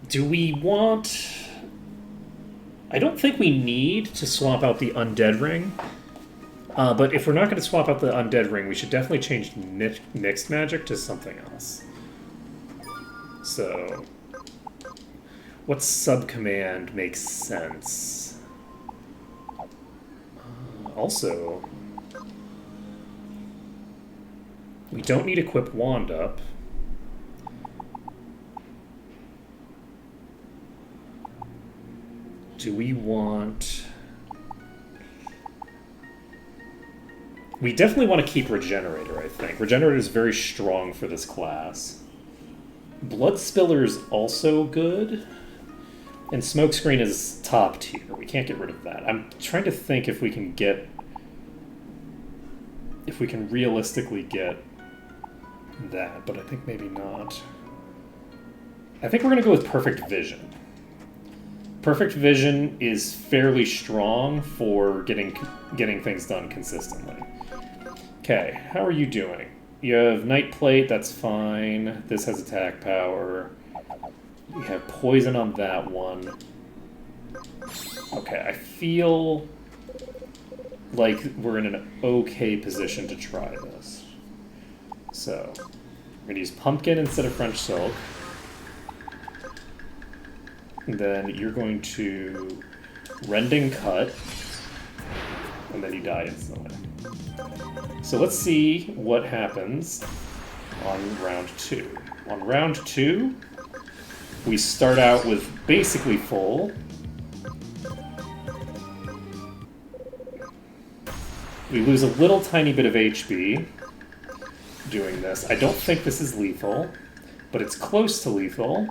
Do we want... I don't think we need to swap out the Undead Ring. But if we're not going to swap out the Undead Ring, we should definitely change Mixed Magic to something else. So... what sub-command makes sense? Also... we don't need Equip Wand up. Do we want... we definitely want to keep Regenerator, I think. Regenerator is very strong for this class. Blood Spiller is also good. And Smokescreen is top tier. We can't get rid of that. I'm trying to think if we can get... if we can realistically get that, but I think maybe not. I think we're going to go with Perfect Vision. Perfect Vision is fairly strong for getting things done consistently. Okay, how are you doing? You have Night Plate, that's fine. This has attack power. We have poison on that one. Okay, I feel like we're in an okay position to try this. So, we're going to use Pumpkin instead of French Silk. And then you're going to Rending Cut, and then you die instantly. So let's see what happens on round 2. On round 2, we start out with basically full. We lose a little tiny bit of HP doing this. I don't think this is lethal, but it's close to lethal.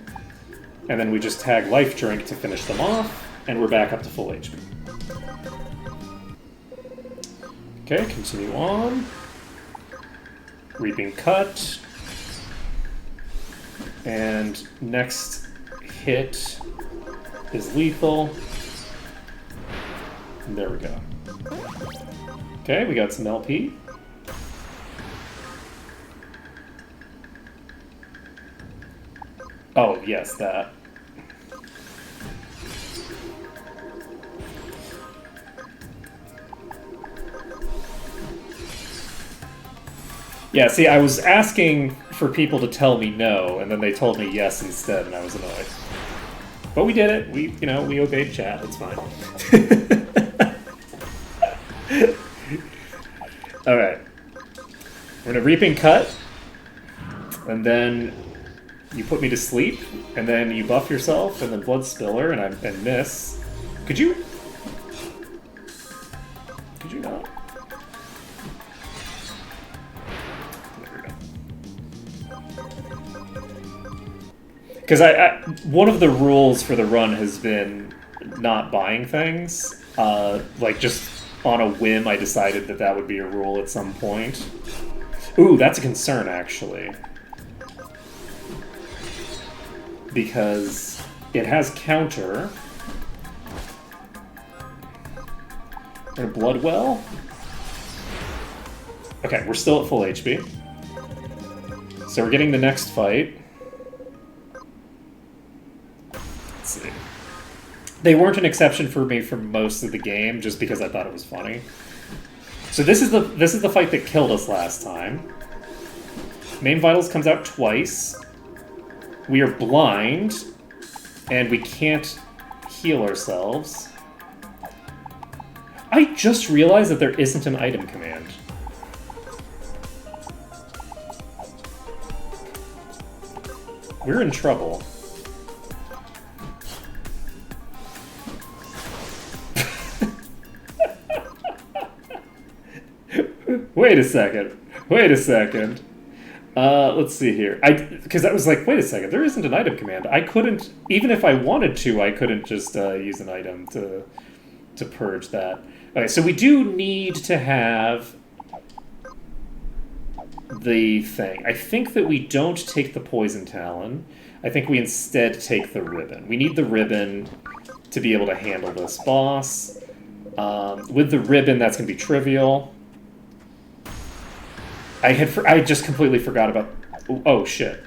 And then we just tag Life Drink to finish them off, and we're back up to full HP. Okay, continue on. Reaping Cut. And next hit is lethal. And there we go. Okay, we got some LP. Oh, yes, that. Yeah, see, I was asking for people to tell me no, and then they told me yes instead, and I was annoyed. But we did it. We, we obeyed chat. It's fine. All right. We're gonna Reaping Cut, and then you put me to sleep, and then you buff yourself, and then Blood Spiller, and miss. Could you not? Because one of the rules for the run has been not buying things. Like, just on a whim, I decided that would be a rule at some point. Ooh, that's a concern, actually. Because it has counter. And a Bloodwell. Okay, we're still at full HP. So we're getting the next fight. Let's see. They weren't an exception for me for most of the game, just because I thought it was funny. So this is the fight that killed us last time. Main Vitals comes out twice. We are blind, and we can't heal ourselves. I just realized that there isn't an item command. We're in trouble. Wait a second. Wait a second. Let's see here. Because I was like, wait a second, there isn't an item command. I couldn't, even if I wanted to, I couldn't just use an item to purge that. Okay, so we do need to have the thing. I think that we don't take the Poison Talon. I think we instead take the Ribbon. We need the Ribbon to be able to handle this boss. With the Ribbon, that's going to be trivial. I just completely forgot about... Oh, shit.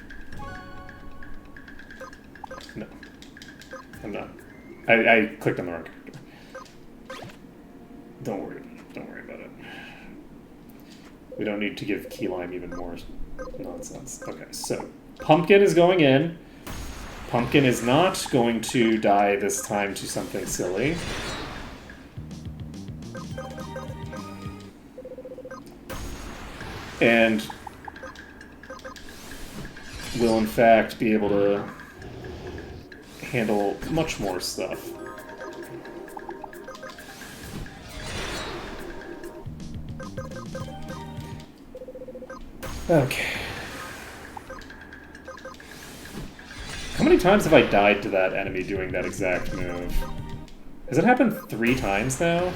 No. I'm not. I clicked on the wrong character. Don't worry about it. We don't need to give Key Lime even more nonsense. Okay, so Pumpkin is going in. Pumpkin is not going to die this time to something silly. And will, in fact, be able to handle much more stuff. Okay. How many times have I died to that enemy doing that exact move? Has it happened 3 times now?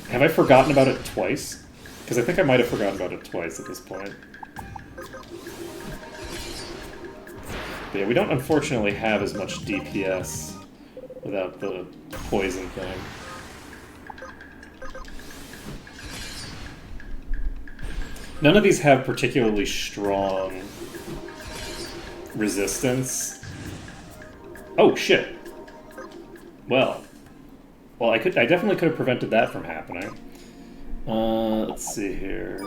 Have I forgotten about it twice? Because I think I might have forgotten about it twice at this point. But yeah, we don't unfortunately have as much DPS without the poison thing. None of these have particularly strong resistance. Oh, shit. Well, I definitely could have prevented that from happening. Let's see here.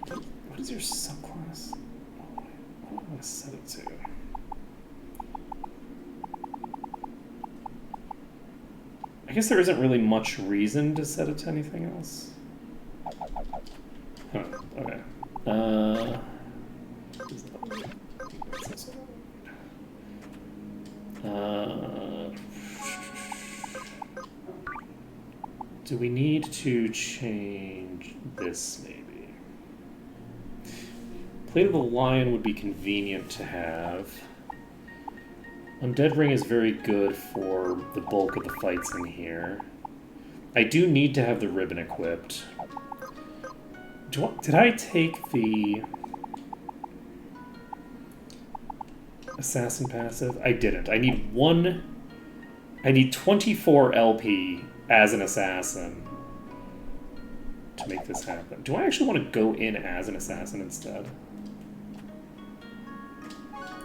What is your subclass? What do I want to set it to? I guess there isn't really much reason to set it to anything else. Huh, okay. Do we need to change this, maybe? Plate of the Lion would be convenient to have. Undead Ring is very good for the bulk of the fights in here. I do need to have the ribbon equipped. Did I take the assassin passive? I didn't. I need 24 LP as an assassin to make this happen. Do I actually want to go in as an assassin instead?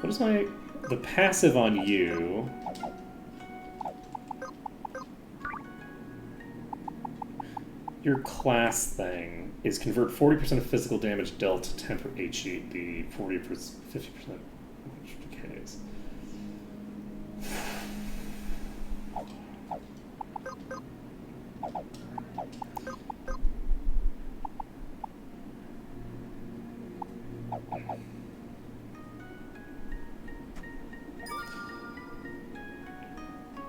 What is the passive on you? Your class thing is convert 40% of physical damage dealt to temper HE, 40%, 50% decays.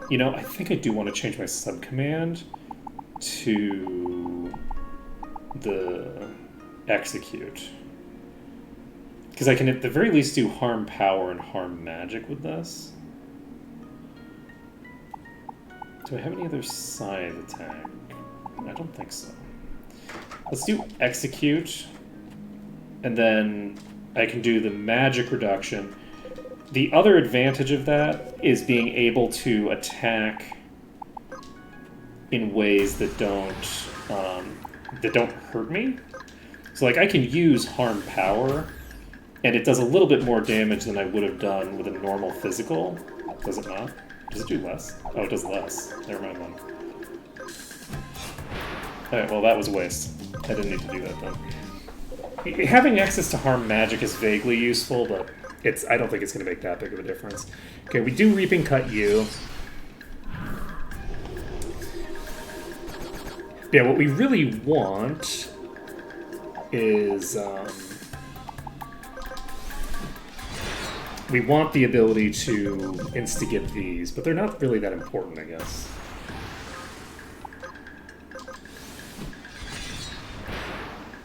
You know, I think I do want to change my subcommand to the execute. Because I can at the very least do harm power and harm magic with this. Do I have any other scythe attack? I don't think so. Let's do execute. And then I can do the magic reduction. The other advantage of that is being able to attack in ways that don't hurt me. So like I can use harm power, and it does a little bit more damage than I would have done with a normal physical. Does it not? Does it do less? Oh, it does less. Never mind then. Alright, well that was a waste. I didn't need to do that then. Having access to harm magic is vaguely useful, but I don't think it's going to make that big of a difference. Okay, we do Reaping Cut you. Yeah, what we really want is... we want the ability to insta-get these, but they're not really that important, I guess.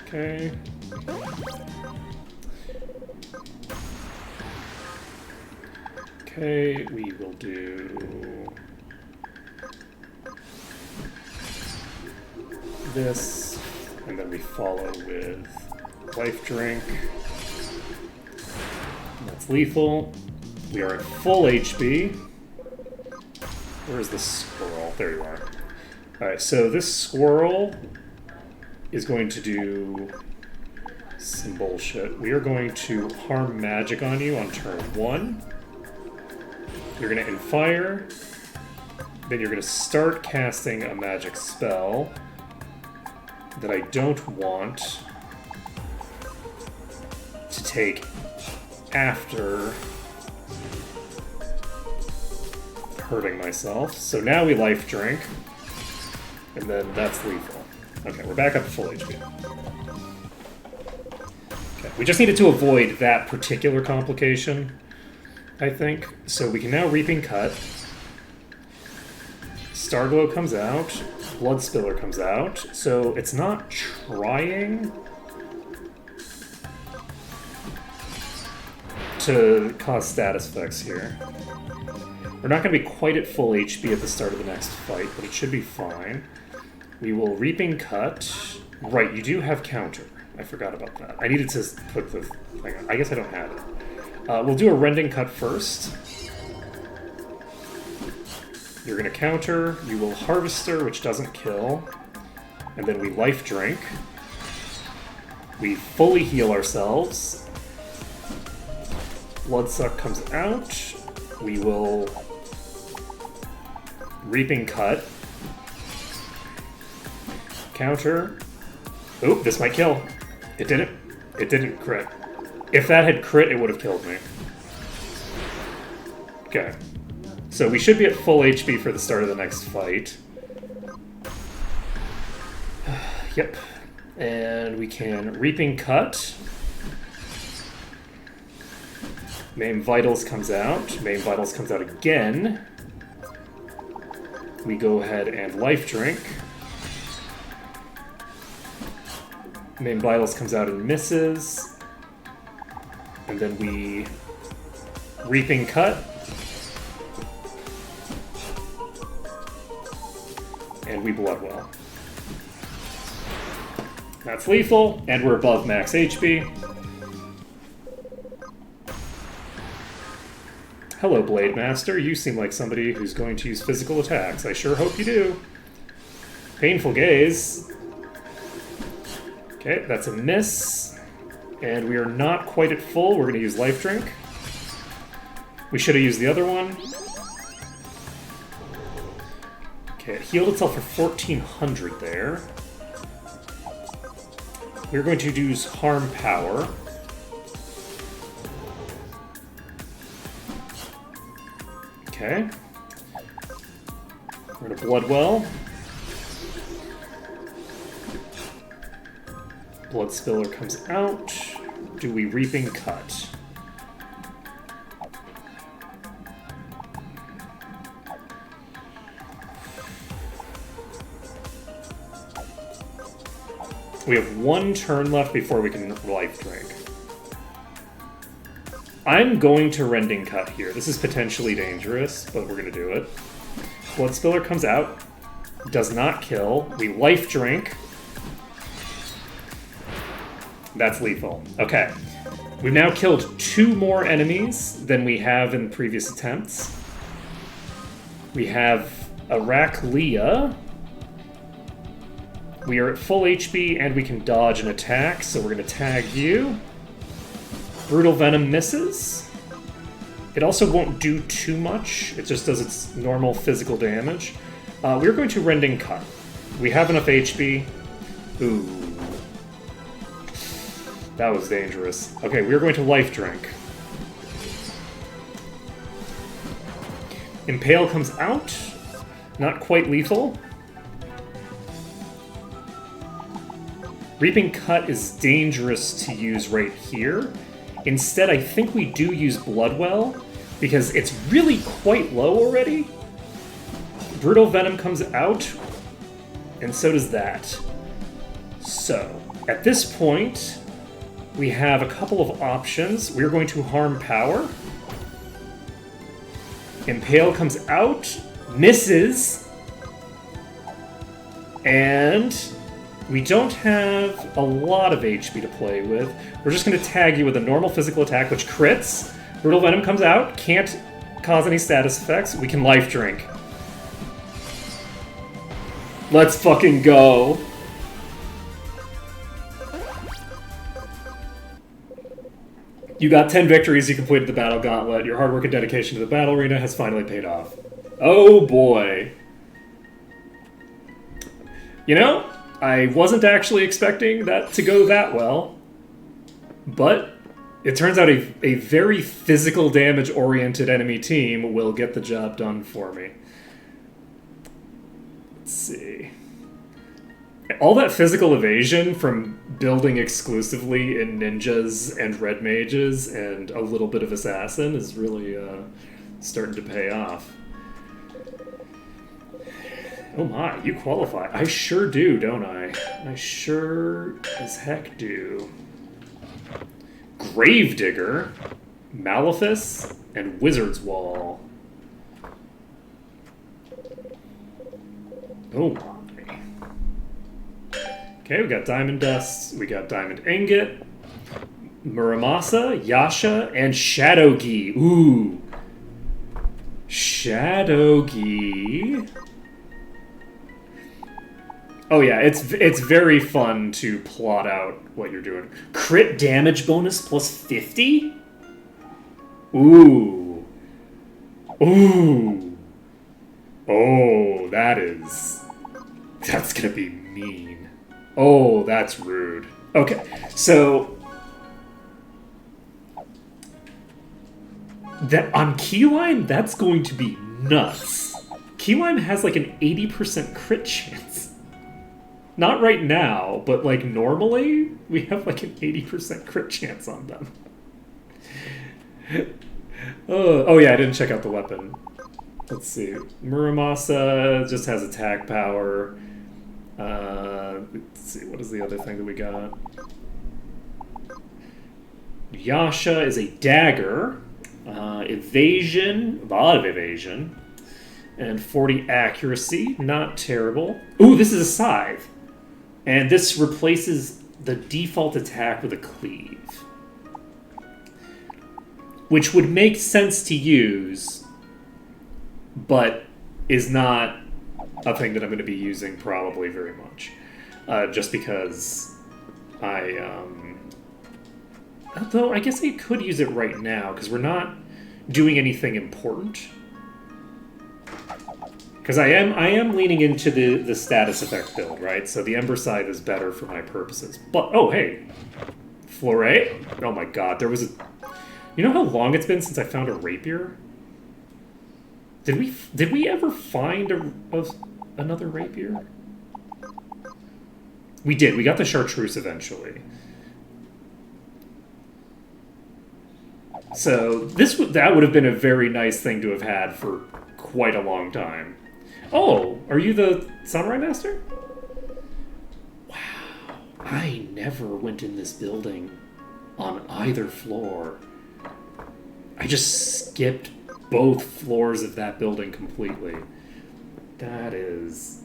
Okay. Okay, we will do this, and then we follow with Life Drink. That's lethal. We are at full HP. Where is the squirrel? There you are. Alright, so this squirrel is going to do some bullshit. We are going to harm magic on you on turn 1. You're going to Infire. Then you're going to start casting a magic spell that I don't want to take after hurting myself. So now we Life Drink, and then that's lethal. Okay, we're back up to full HP. Okay, we just needed to avoid that particular complication, I think. So we can now Reaping Cut. Starglow comes out. Blood Spiller comes out. So it's not trying to cause status effects here. We're not going to be quite at full HP at the start of the next fight, but it should be fine. We will Reaping Cut. Right, you do have counter. I forgot about that. I needed to put the thing on. I guess I don't have it. We'll do a Rending Cut first. You're going to counter. You will Harvester, which doesn't kill. And then we Life Drink. We fully heal ourselves. Bloodsuck comes out. We will Reaping Cut. Counter. Oop, this might kill. It didn't. It didn't crit. If that had crit, it would have killed me. Okay. So we should be at full HP for the start of the next fight. Yep. And we can Reaping Cut. Main Vitals comes out. Main Vitals comes out again. We go ahead and Life Drink. Main Vitals comes out and misses. And then we Reaping Cut. and we Bloodwell. That's lethal, and we're above max HP. Hello, Blade Master. You seem like somebody who's going to use physical attacks. I sure hope you do. Painful Gaze. Okay, that's a miss. And we are not quite at full. We're going to use Life Drink. We should have used the other one. Okay, it healed itself for 1400 there. We're going to use Harm Power. Okay. We're going to Bloodwell. Blood Spiller comes out. Do we Reaping Cut? We have one turn left before we can Life Drink. I'm going to Rending Cut here. This is potentially dangerous, but we're going to do it. Blood Spiller comes out. Does not kill. We Life Drink. That's lethal. Okay. We've now killed 2 more enemies than we have in previous attempts. We have Arachlia. We are at full HP and we can dodge an attack, so we're going to tag you. Brutal Venom misses. It also won't do too much. It just does its normal physical damage. We're going to Rending Cut. We have enough HP. Ooh. That was dangerous. Okay, we're going to Life Drink. Impale comes out. Not quite lethal. Reaping Cut is dangerous to use right here. Instead, I think we do use Bloodwell, because it's really quite low already. Brutal Venom comes out, and so does that. So, at this point, we have a couple of options. We're going to Harm Power. Impale comes out, misses, and we don't have a lot of HP to play with. We're just going to tag you with a normal physical attack, which crits. Brutal Venom comes out, can't cause any status effects. We can Life Drink. Let's fucking go. You got 10 victories, you completed the Battle Gauntlet. Your hard work and dedication to the battle arena has finally paid off. Oh boy. You know, I wasn't actually expecting that to go that well, but it turns out a very physical damage-oriented enemy team will get the job done for me. Let's see. All that physical evasion from building exclusively in ninjas and red mages and a little bit of assassin is really starting to pay off. Oh my, you qualify. I sure do, don't I? I sure as heck do. Gravedigger, Malefice, and Wizard's Wall. Oh my. Okay, we got Diamond Dust, we got Diamond Ingot, Muramasa, Yasha, and Shadowgi. Ooh. Shadowgi. Oh yeah, it's very fun to plot out what you're doing. Crit damage bonus plus 50? Ooh. Ooh. Oh, that's gonna be mean. Oh, that's rude. Okay, so that on Keyline, that's going to be nuts. Keyline has like an 80% crit chance. Not right now, but like normally, we have like an 80% crit chance on them. Oh yeah, I didn't check out the weapon. Let's see. Muramasa just has attack power. Let's see, what is the other thing that we got? Yasha is a dagger. Evasion, a lot of evasion. And 40 accuracy, not terrible. Ooh, this is a scythe. And this replaces the default attack with a cleave. Which would make sense to use, but is not a thing that I'm going to be using probably very much. Just because although I guess I could use it right now, because we're not doing anything important. Because I am leaning into the status effect build, right? So the Ember Scythe is better for my purposes. But, oh, hey. Fleuret? Oh my god, there was a... You know how long it's been since I found a rapier? Did we ever find another rapier? We did. We got the chartreuse eventually. So that would have been a very nice thing to have had for quite a long time. Oh, are you the Samurai Master? Wow. I never went in this building on either floor. I just skipped both floors of that building completely. That is...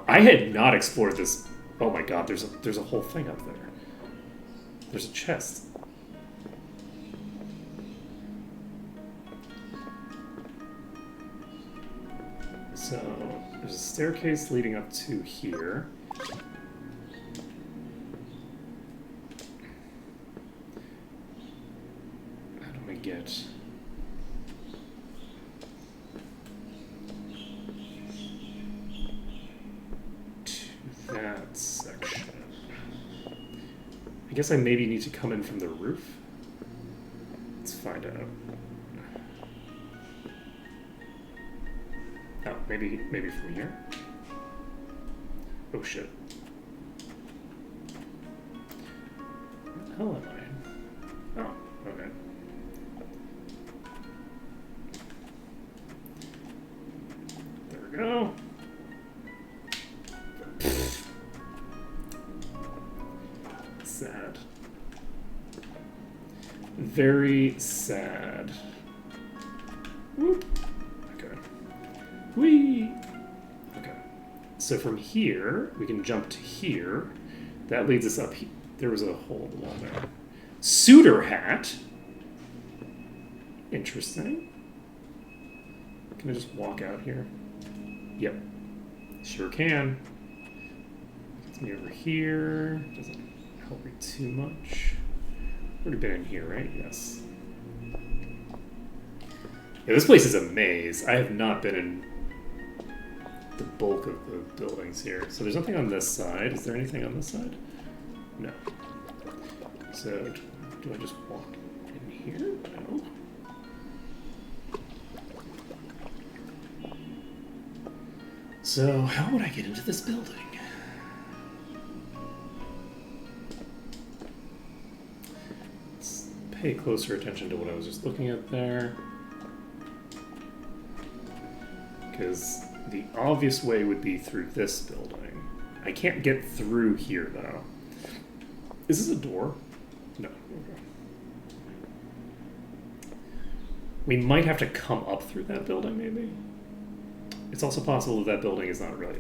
I had not explored this. Oh my god, there's a whole thing up there. There's a chest. So, there's a staircase leading up to here. How do I get... to that section? I guess I maybe need to come in from the roof. Let's find out. Oh, maybe from here? Oh shit. Where the hell am I? Oh, okay. There we go. Sad. Very sad. Whoop. Okay. Whee! Okay. So from here, we can jump to here. That leads us up here. There was a hole in the wall there. Suitor hat. Interesting. Can I just walk out here? Yep. Sure can. Gets me over here. Doesn't help me too much. Already been in here, right? Yes. Yeah, this place is a maze. I have not been in the bulk of the buildings here. So there's nothing on this side. Is there anything on this side? No. So do I just walk in here? No. So how would I get into this building? Let's pay closer attention to what I was just looking at there. Because the obvious way would be through this building. I can't get through here, though. Is this a door? No. Okay. We might have to come up through that building, maybe? It's also possible that that building is not really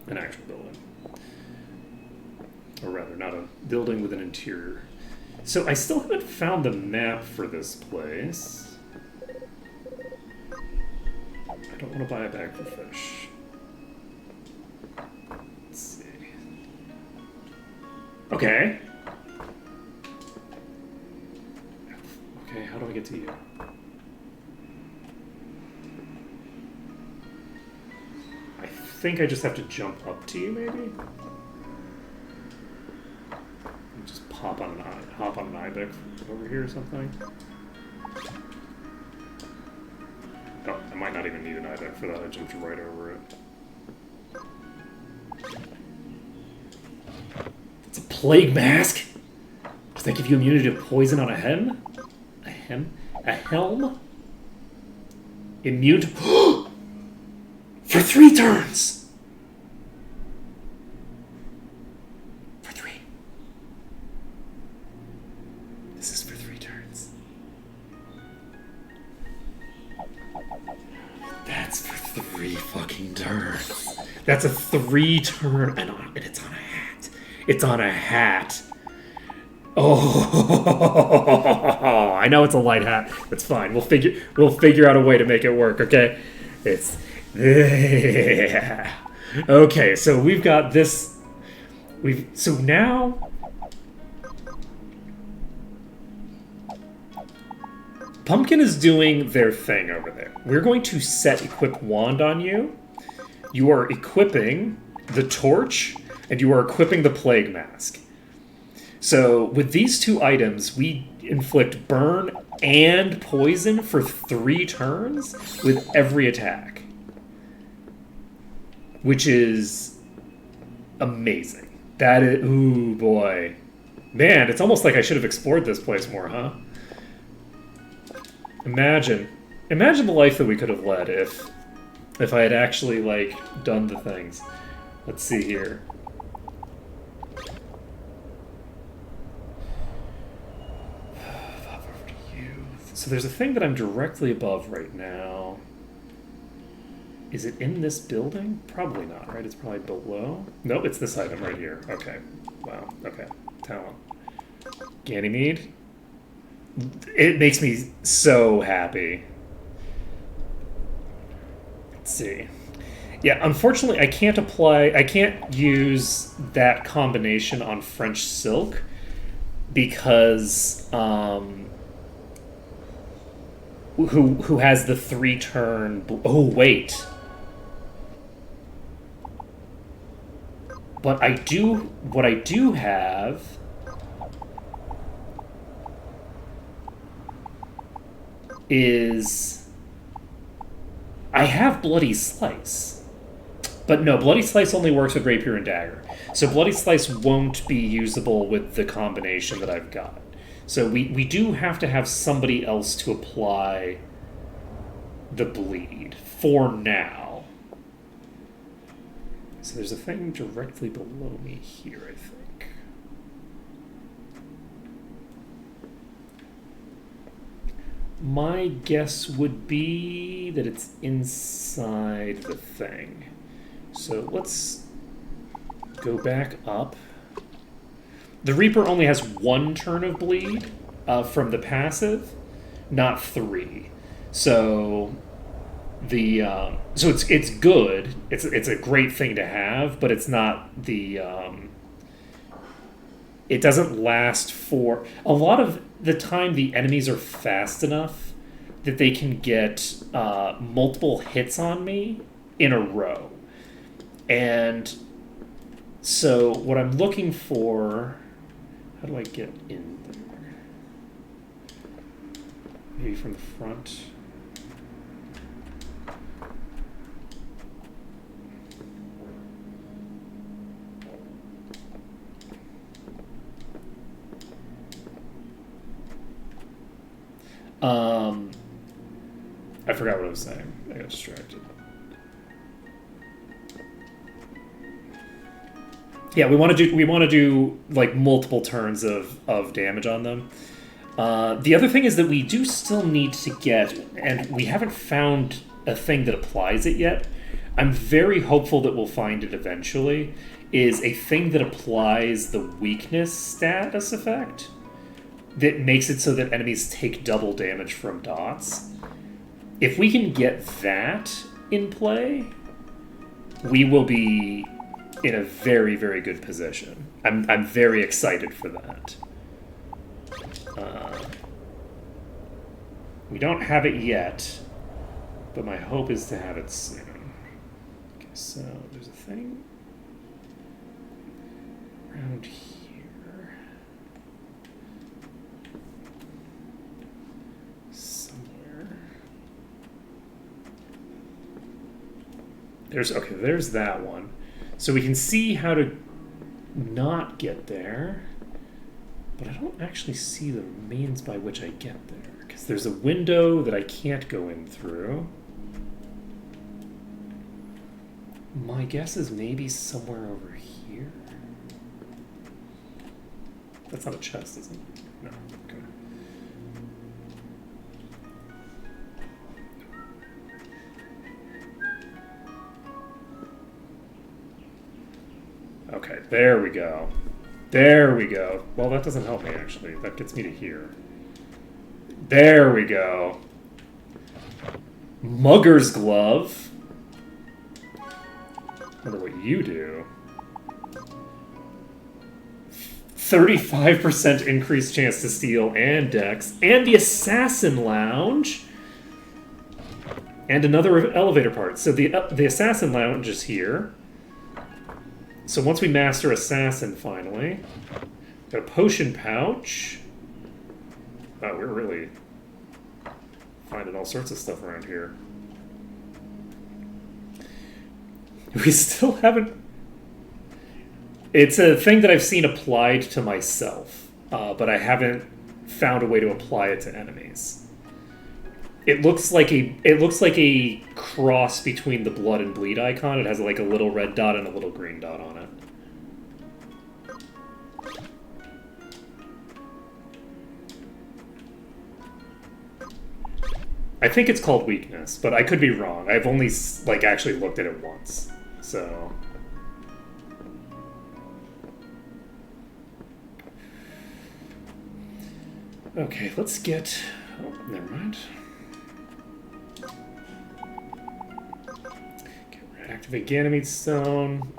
an actual building. Or rather, not a building with an interior. So I still haven't found the map for this place. I don't want to buy a bag for fish. Let's see. Okay. Okay, how do I get to you? I think I just have to jump up to you, maybe? And just hop on an ibex over here or something. Oh, I might not even need an ibex for that. I jumped right over it. It's a plague mask? Does that give you immunity to poison on a hem? A hem? A helm? Immune to... For 3 turns! For 3. This is for 3 turns. fucking turns. That's a 3 turn, and it's on a hat. It's on a hat. Oh, I know it's a light hat. That's fine. We'll figure out a way to make it work. Okay, it's okay. So we've got this. So now Pumpkin is doing their thing over there. We're going to set equip wand on you. You are equipping the torch, and you are equipping the plague mask. So with these 2 items, we inflict burn and poison for 3 turns with every attack, which is amazing. That is, ooh boy, man! It's almost like I should have explored this place more, huh? Imagine the life that we could have led if I had actually like done the things. Let's see here. So there's a thing that I'm directly above right now. Is it in this building? Probably not, right? It's probably below. Nope, it's this item right here. Okay. Wow. Okay. Talent. Ganymede. It makes me so happy. Let's see. Yeah, unfortunately, I can't use that combination on French silk because who has the 3 turn? Oh wait, but I do. What I do have is I have Bloody Slice, but no, Bloody Slice only works with Rapier and Dagger, so Bloody Slice won't be usable with the combination that I've got. So we do have to have somebody else to apply the bleed for now. So there's a thing directly below me here, I think. My guess would be that it's inside the thing. So let's go back up. The Reaper only has 1 turn of bleed from the passive, not 3. So so it's good. It's a great thing to have, but it's not the. It doesn't last for a lot of the time. The enemies are fast enough that they can get multiple hits on me in a row, and so what I'm looking for. How do I get in there? Maybe from the front. I forgot what I was saying. I got distracted. Yeah, we want to do like multiple turns of damage on them. The other thing is that we do still need to get, and we haven't found a thing that applies it yet. I'm very hopeful that we'll find it eventually. Is a thing that applies the weakness status effect that makes it so that enemies take double damage from dots. If we can get that in play, we will be in a very, very good position. I'm very excited for that. We don't have it yet, but my hope is to have it soon. Okay, so there's a thing around here. Somewhere. There's that one. So we can see how to not get there, but I don't actually see the means by which I get there, because there's a window that I can't go in through. My guess is maybe somewhere over here. That's not a chest, is it? No. Okay. Okay, there we go. There we go. Well, that doesn't help me, actually. That gets me to here. There we go. Mugger's Glove. Wonder what you do. 35% increased chance to steal and dex. And the Assassin Lounge. And another elevator part. So the Assassin Lounge is here. So once we master Assassin, finally. Got a potion pouch. Wow, we're really finding all sorts of stuff around here. We still haven't... It's a thing that I've seen applied to myself, but I haven't found a way to apply it to enemies. It looks like a cross between the blood and bleed icon. It has like a little red dot and a little green dot on it. I think it's called weakness, but I could be wrong. I've only like actually looked at it once, so. Okay, let's get. Oh, never mind. Activate Ganymede Stone.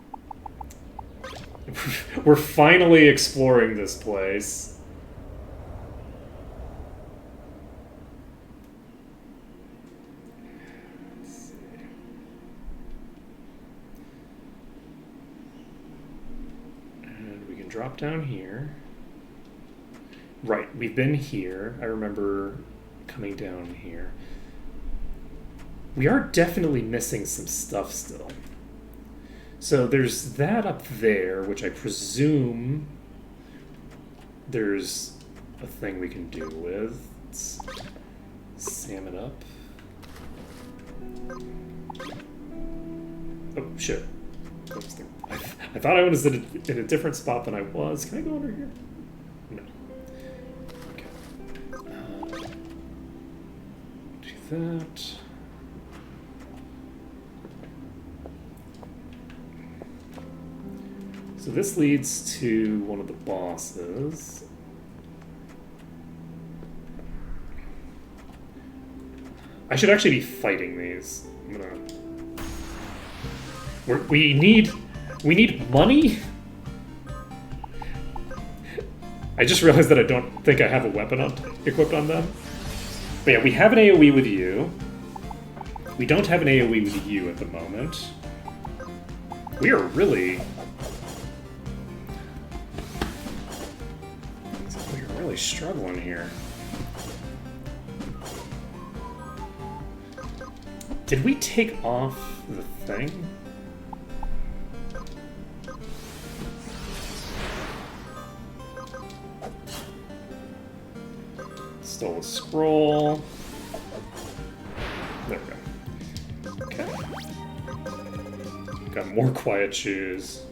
We're finally exploring this place. Drop down here. Right, we've been here. I remember coming down here. We are definitely missing some stuff still. So there's that up there, which I presume there's a thing we can do with. Let's sam it up. Oh, shit. I thought I was in a different spot than I was. Can I go under here? No. Okay. Do that. So this leads to one of the bosses. I should actually be fighting these. I'm gonna... We need money? I just realized that I don't think I have a weapon equipped on them. But yeah, we have an AoE with you. We don't have an AoE with you at the moment. We are really... We're really struggling here. Did we take off the thing? Stole a scroll. There we go. Okay. Got more quiet shoes.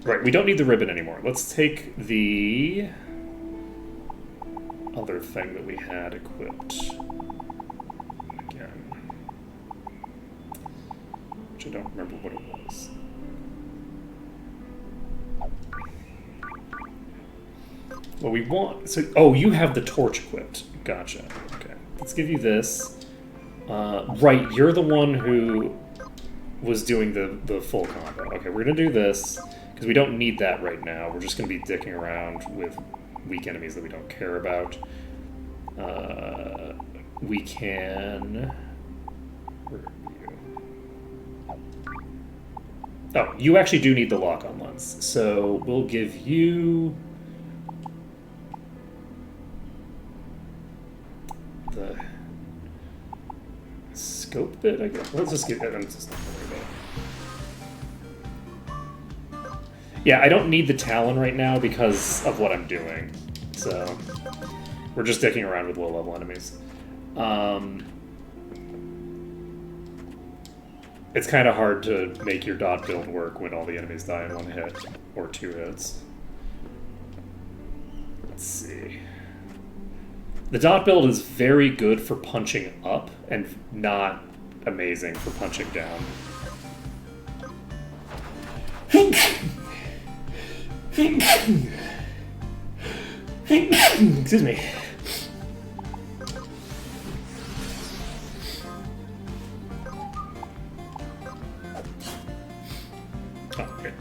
Right, we don't need the ribbon anymore. Let's take the other thing that we had equipped again. Which I don't remember what it was. Well, we want... So, oh, you have the torch equipped. Gotcha. Okay. Let's give you this. Right, you're the one who was doing the full combo. Okay, we're going to do this, because we don't need that right now. We're just going to be dicking around with weak enemies that we don't care about. We can... Where are you? Oh, you actually do need the lock-on lens. So we'll give you... the scope bit, I guess. Let's just get that. I'm just not worried about it. Yeah, I don't need the Talon right now because of what I'm doing. So we're just dicking around with low-level enemies. It's kind of hard to make your dot build work when all the enemies die in one hit or two hits. Let's see. The dot build is very good for punching up and not amazing for punching down. Excuse me. Oh, okay.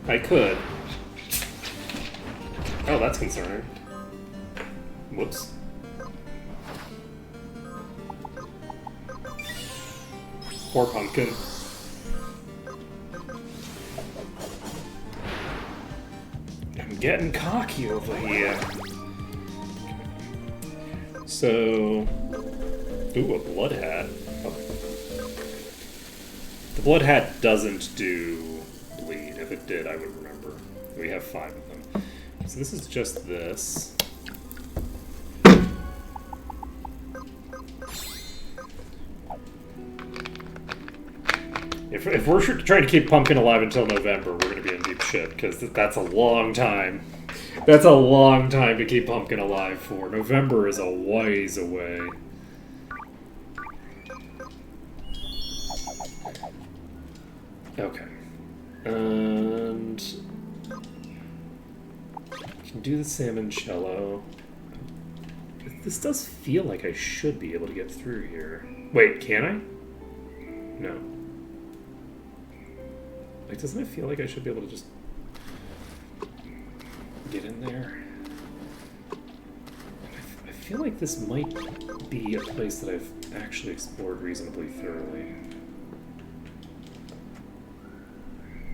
I could. Oh, that's concerning. Whoops. Poor pumpkin. I'm getting cocky over here. So... Ooh, a blood hat. Oh. The blood hat doesn't do bleed. If it did, I would remember. We have 5 of them. So this is just this. If we're trying to keep Pumpkin alive until November, we're going to be in deep shit, because that's a long time. That's a long time to keep Pumpkin alive for. November is a ways away. Okay. And... I can do the salmoncello. This does feel like I should be able to get through here. Wait, can I? No. Like, doesn't it feel like I should be able to just get in there? I feel like this might be a place that I've actually explored reasonably thoroughly.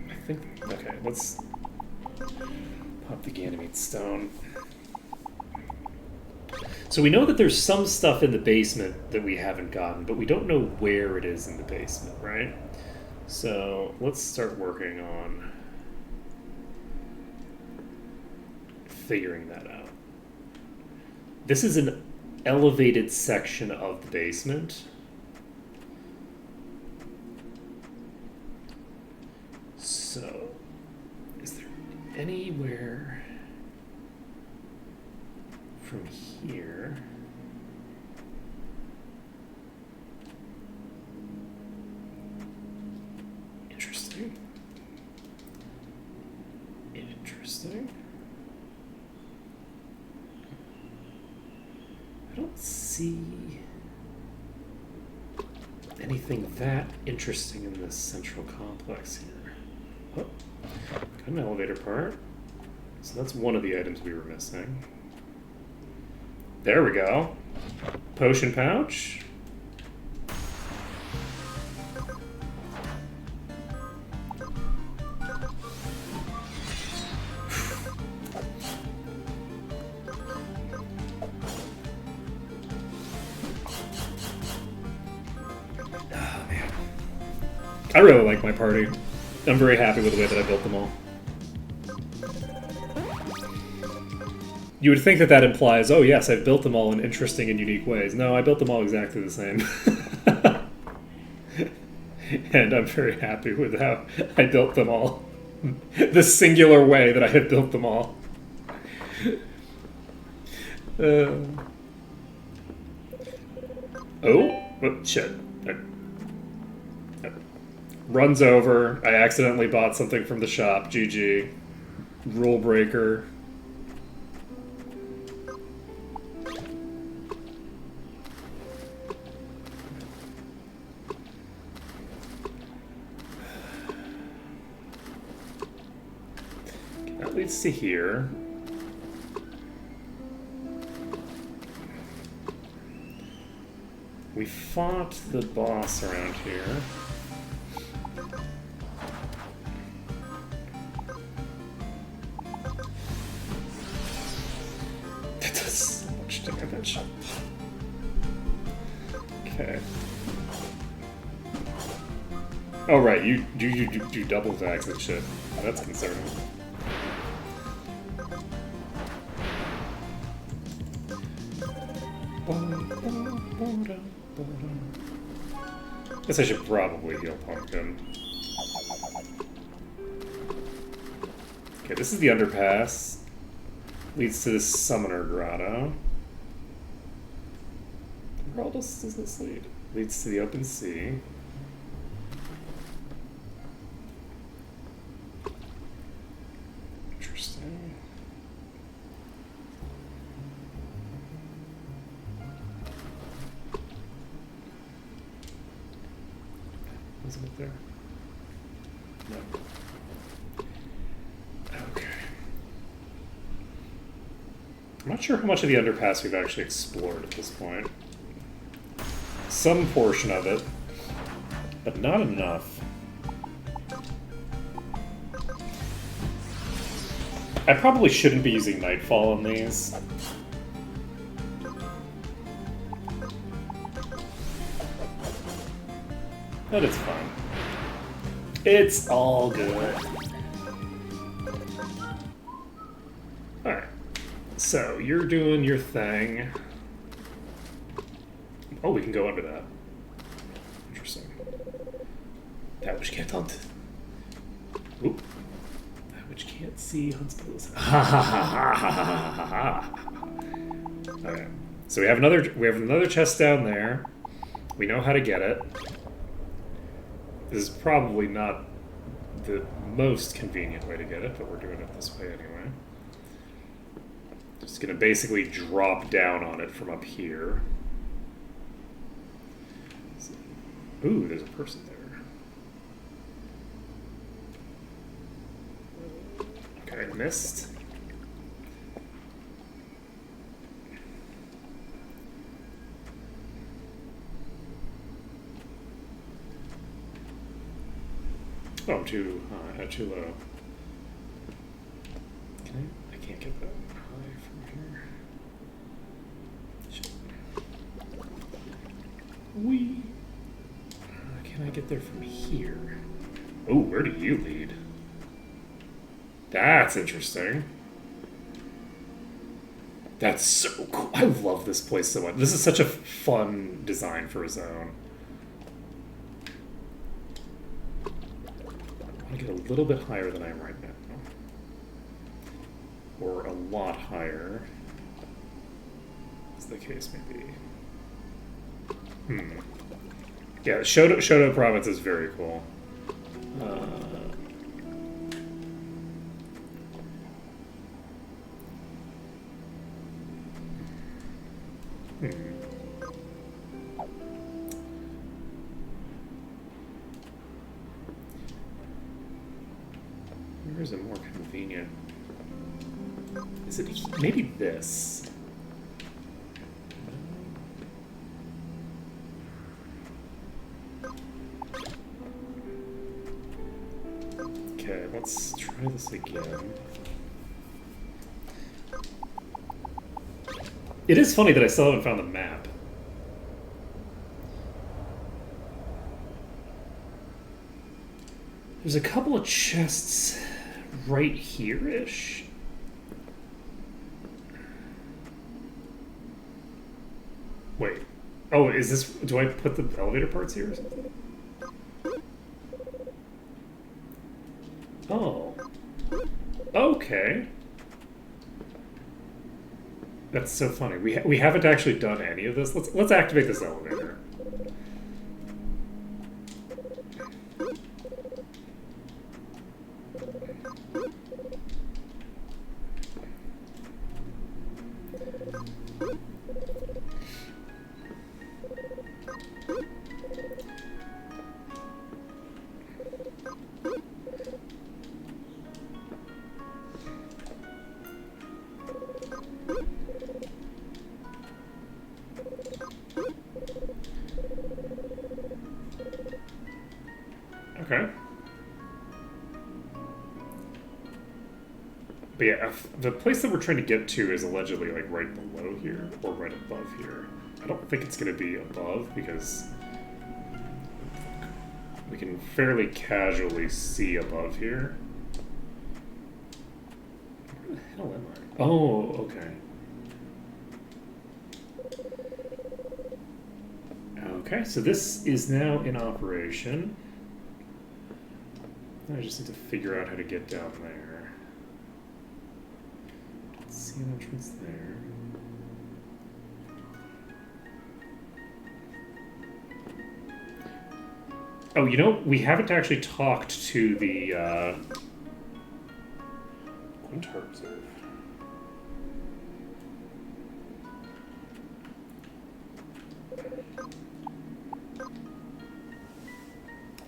I think... Okay, let's pop the Ganymede stone. So we know that there's some stuff in the basement that we haven't gotten, but we don't know where it is in the basement, right? So let's start working on figuring that out. This is an elevated section of the basement. So, is there anywhere from here? Interesting. I don't see anything that interesting in this central complex here. Oh, got an elevator part. So that's one of the items we were missing. There we go. Potion pouch. I really like my party. I'm very happy with the way that I built them all. You would think that that implies, oh yes, I've built them all in interesting and unique ways. No, I built them all exactly the same. And I'm very happy with how I built them all. The singular way that I have built them all. Oh, shit. Runs over. I accidentally bought something from the shop. GG. Rule breaker. Okay, that leads to here. We fought the boss around here. That does so much damage. Okay. Oh right, you do double attacks and shit. That's concerning. Guess I should probably heal Pumpkin. Okay, this is the underpass. leads to this Summoner Grotto. Where else does this lead? Leads to the open sea. Interesting. Isn't it there? No. Okay. I'm not sure how much of the underpass we've actually explored at this point. Some portion of it, but not enough. I probably shouldn't be using Nightfall on these. But it's fine. It's all good. Alright. So, you're doing your thing. Oh, we can go under that. Interesting. That which can't hunt. Oop. That which can't see hunts pillows. Ha ha ha ha ha ha ha. Okay. So we have another chest down there. We know how to get it. This is probably not the most convenient way to get it, but we're doing it this way anyway. Just gonna basically drop down on it from up here. Ooh, there's a person there. Okay, missed. Oh, too high, too low. I can't get that high from here. Whee! Can I get there from here? Oh, where do you lead? That's interesting. That's so cool. I love this place so much. This is such a fun design for a zone. I want to get a little bit higher than I am right now. Or a lot higher, as the case may be. Yeah, Shoto Province is very cool. Where's a more convenient? Is it maybe this? Okay, let's try this again. It is funny that I still haven't found the map. There's a couple of chests right here-ish. Wait. Oh, is this... Do I put the elevator parts here or something? Oh. Okay. That's so funny. We haven't actually done any of this. Let's activate this elevator. Okay. But yeah, the place that we're trying to get to is allegedly like right below here or right above here. I don't think it's going to be above because we can fairly casually see above here. Where the hell am I? Oh, okay. Okay, so this is now in operation. I just need to figure out how to get down there. Let's see see an entrance there. Oh, you know, we haven't actually talked to the Quintar Reserve.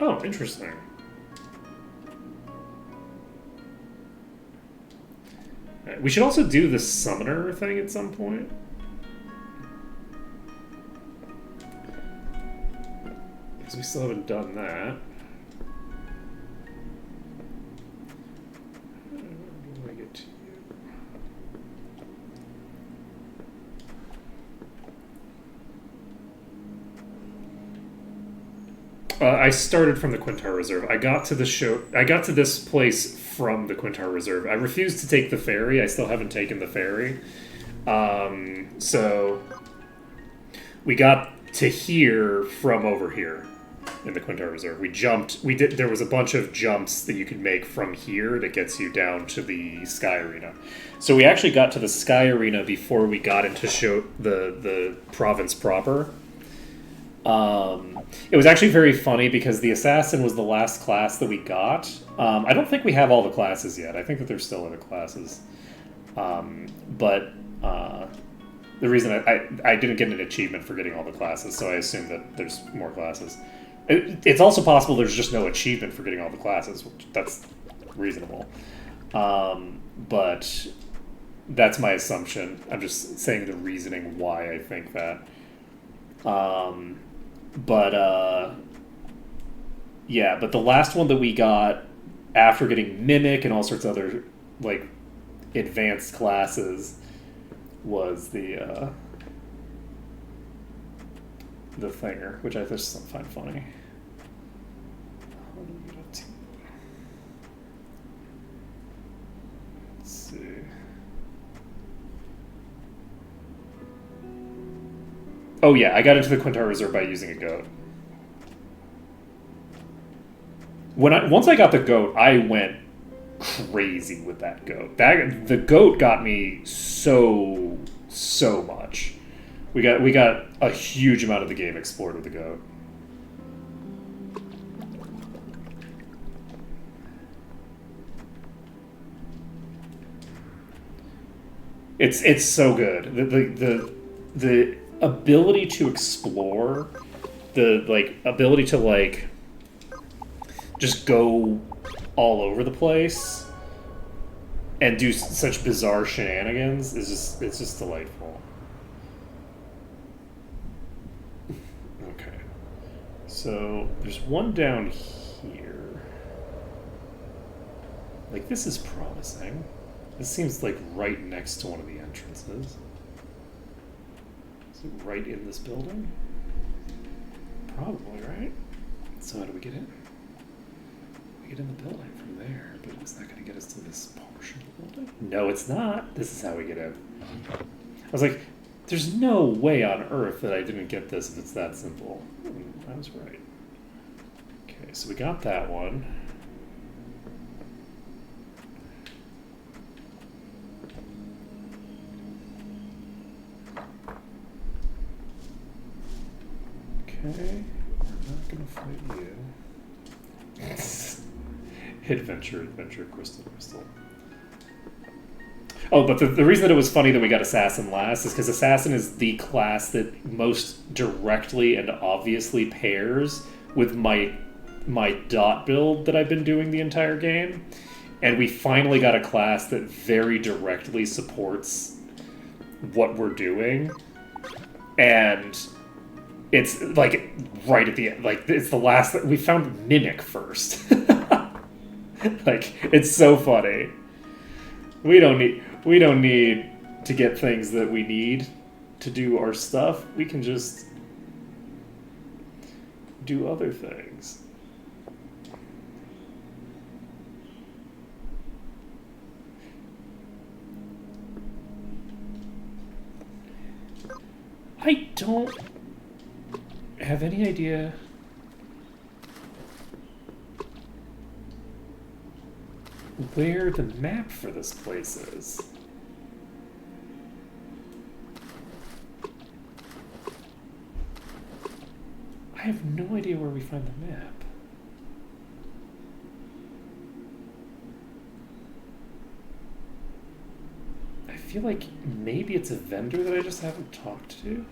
Oh, interesting. We should also do the summoner thing at some point. Because we still haven't done that. How do I get to you? I started from the Quintar Reserve. I got to this place from the Quintar Reserve. I refused to take the ferry. I still haven't taken the ferry. So we got to here from over here in the Quintar Reserve. We jumped. There was a bunch of jumps that you could make from here that gets you down to the Sky Arena. So we actually got to the Sky Arena before we got into the province proper. It was actually very funny because the assassin was the last class that we got. I don't think we have all the classes yet. I think that there's still other classes. But the reason I didn't get an achievement for getting all the classes, so I assume that there's more classes. It's also possible there's just no achievement for getting all the classes. That's reasonable. But that's my assumption. I'm just saying the reasoning why I think that. But the last one that we got after getting Mimic and all sorts of other like advanced classes was the thinger, which I just find funny. Let's see. Oh yeah, I got into the Quintar Reserve by using a goat. Once I got the goat, I went crazy with that goat. The goat got me so much. We got a huge amount of the game explored with the goat. It's so good. The ability to explore, the ability to just go all over the place and do such bizarre shenanigans it's just delightful. Okay, so there's one down here. This is promising. This seems right next to one of the entrances. Is it right in this building? Probably, right? So how do we get in? We get in the building from there, but is that going to get us to this portion of the building? No, it's not. This is how we get in. I was like, there's no way on earth that I didn't get this if it's that simple. And I was right. Okay, so we got that one. Okay, we're not gonna fight you. Adventure, crystal. Oh, but the reason that it was funny that we got Assassin last is because Assassin is the class that most directly and obviously pairs with my dot build that I've been doing the entire game. And we finally got a class that very directly supports what we're doing. And it's right at the end. It's the last that we found Mimic first. It's so funny. We don't need to get things that we need to do our stuff. We can just do other things. I don't have any idea where the map for this place is. I have no idea where we find the map. I feel like maybe it's a vendor that I just haven't talked to.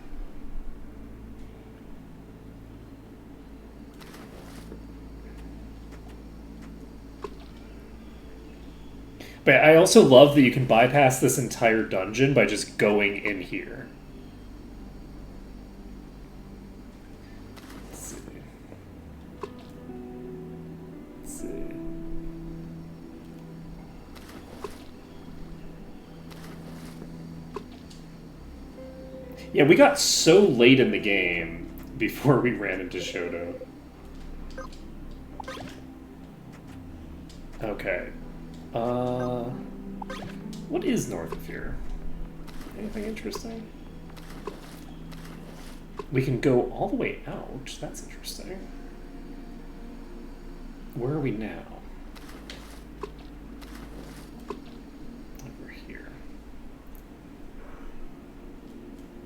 But I also love that you can bypass this entire dungeon by just going in here. Let's see. Let's see. Yeah, we got so late in the game before we ran into Shoto. Okay. What is north of here? Anything interesting? We can go all the way out. That's interesting. Where are we now? Over here.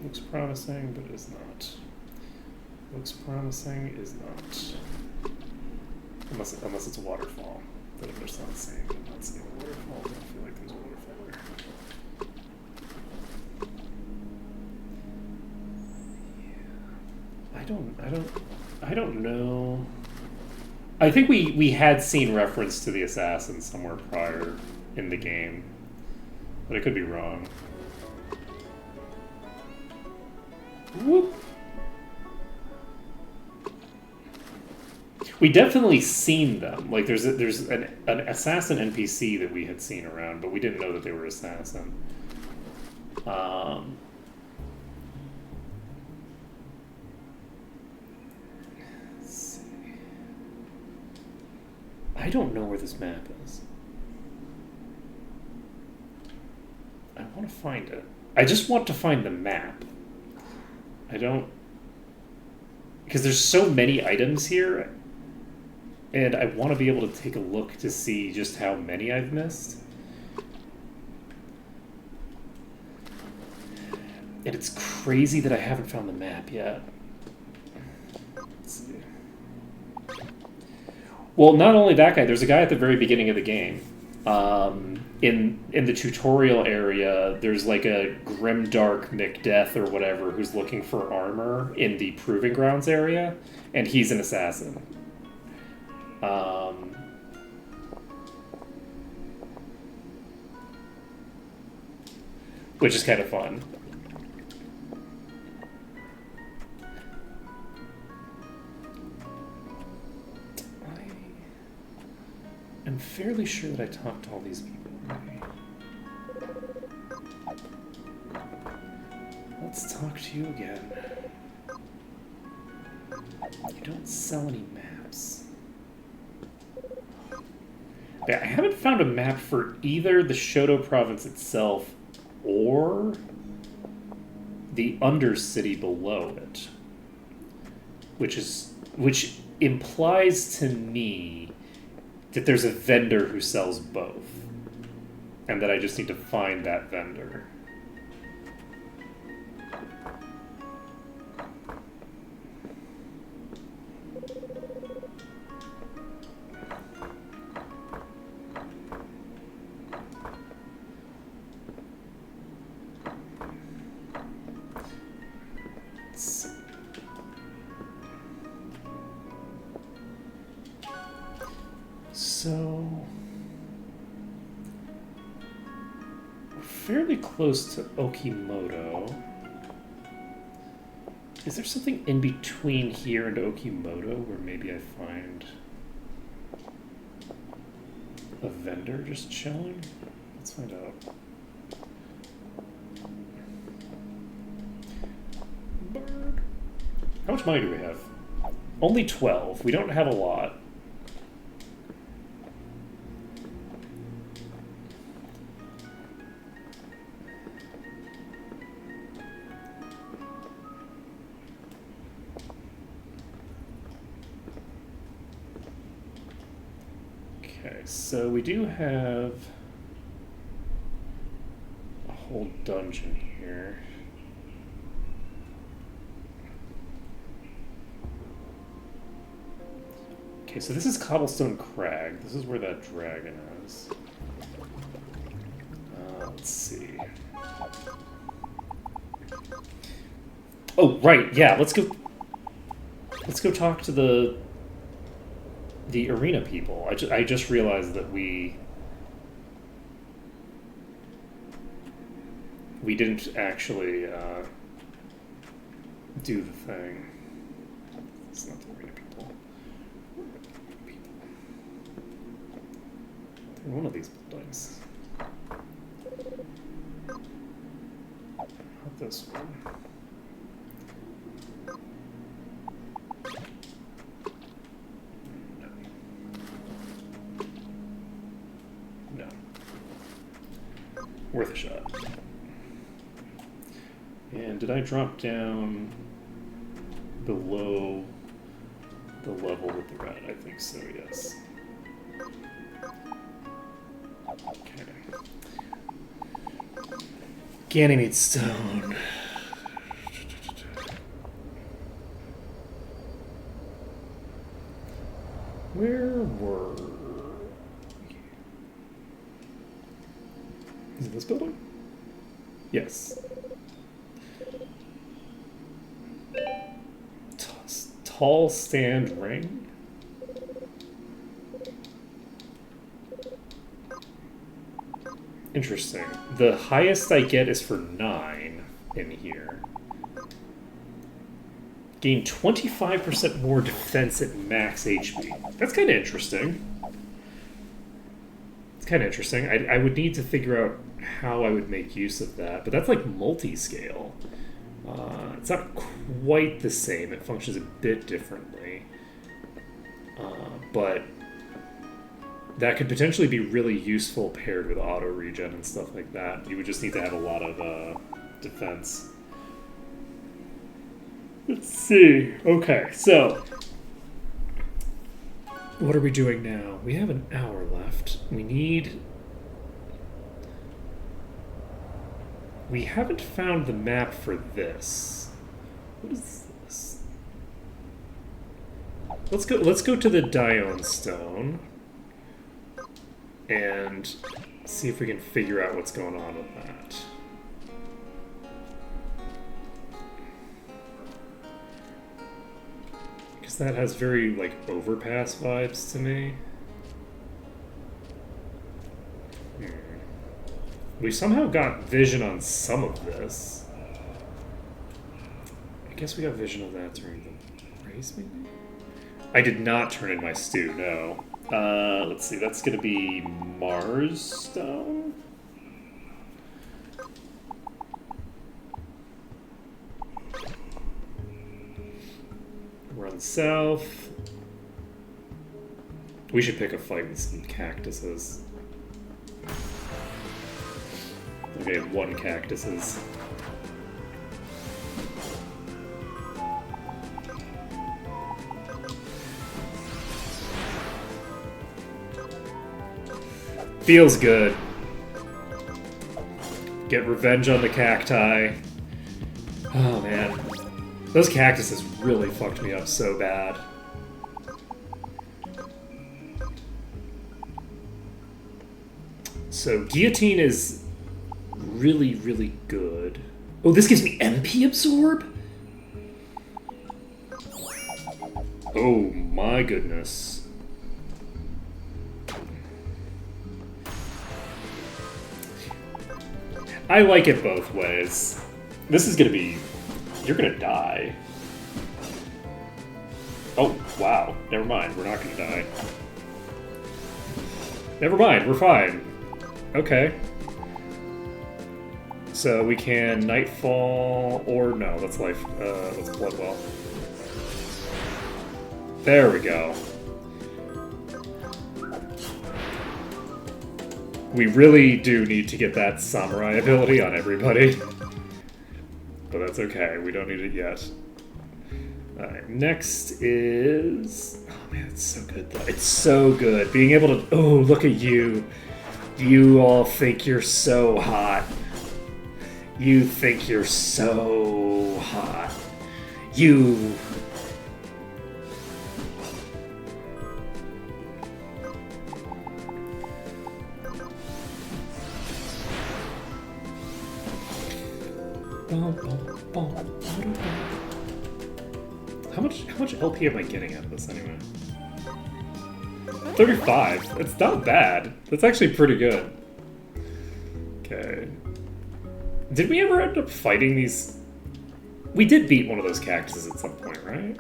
Looks promising, but is not. Looks promising, is not. Unless it's a waterfall. But if there's not seeing, I'm not seeing a waterfall. I don't feel like there's a waterfall there. Yeah. I don't know. I think we had seen reference to the assassin somewhere prior in the game, but I could be wrong. Whoop. We definitely seen them. Like there's an assassin NPC that we had seen around, but we didn't know that they were assassin. Let's see. I don't know where this map is. I want to find it. I just want to find the map. I don't... Because there's so many items here, and I want to be able to take a look to see just how many I've missed. And it's crazy that I haven't found the map yet. Let's see. Well, not only that guy, there's a guy at the very beginning of the game. In the tutorial area, there's like a grimdark McDeath or whatever who's looking for armor in the Proving Grounds area, and he's an assassin. Which is kind of fun. I'm fairly sure that I talked to all these people already. Let's talk to you again. You don't sell any maps. Yeah, I haven't found a map for either the Shoto province itself or the Undercity below it. Which implies to me that there's a vendor who sells both, and that I just need to find that vendor. So, we're fairly close to Okimoto. Is there something in between here and Okimoto where maybe I find a vendor just chilling? Let's find out. Bird. How much money do we have? Only 12. We don't have a lot. So we do have a whole dungeon here. Okay, so this is Cobblestone Crag. This is where that dragon is. Let's see. Oh, right, yeah, let's go... Let's go talk to the arena people. I just realized that we didn't actually do the thing. It's not the arena people. They're one of these buildings. Not this one. No. Worth a shot. And did I drop down below the level with the red? I think so, yes. Okay. Ganymede Stone. Where were... Is it this building? Yes. Tall stand ring? Interesting. The highest I get is for 9 in here. Gain 25% more defense at max HP. That's kind of interesting. It's kind of interesting. I would need to figure out how I would make use of that, but that's like multi-scale. It's not quite the same. It functions a bit differently. But that could potentially be really useful paired with auto regen and stuff like that. You would just need to have a lot of defense. Let's see. Okay, so what are we doing now? We have an hour left. We haven't found the map for this. What is this? Let's go to the Dione Stone and see if we can figure out what's going on with that. Because that has very, like, overpass vibes to me. We somehow got vision on some of this. I guess we got vision of that during the race, maybe? I did not turn in my stew, no. Let's see, that's gonna be Mars Stone? Run south. We should pick a fight with some cactuses. Okay, 1 cactuses. Feels good. Get revenge on the cacti. Oh man. Those cactuses really fucked me up so bad. So guillotine is really, really good. Oh, this gives me MP absorb? Oh my goodness. I like it both ways. This is gonna be... You're gonna die. Oh, wow. Never mind. We're not gonna die. Never mind. We're fine. Okay. So we can Nightfall, or no, let's Bloodwell. There we go. We really do need to get that Samurai ability on everybody. But that's okay, we don't need it yet. Alright, next is... Oh man, it's so good though. It's so good. Being able to... Oh, look at you. You all think you're so hot. You think you're so hot. You... How much LP am I getting out of this anyway? 35. It's not bad. That's actually pretty good. Okay. Did we ever end up fighting these? We did beat one of those cactuses at some point, right?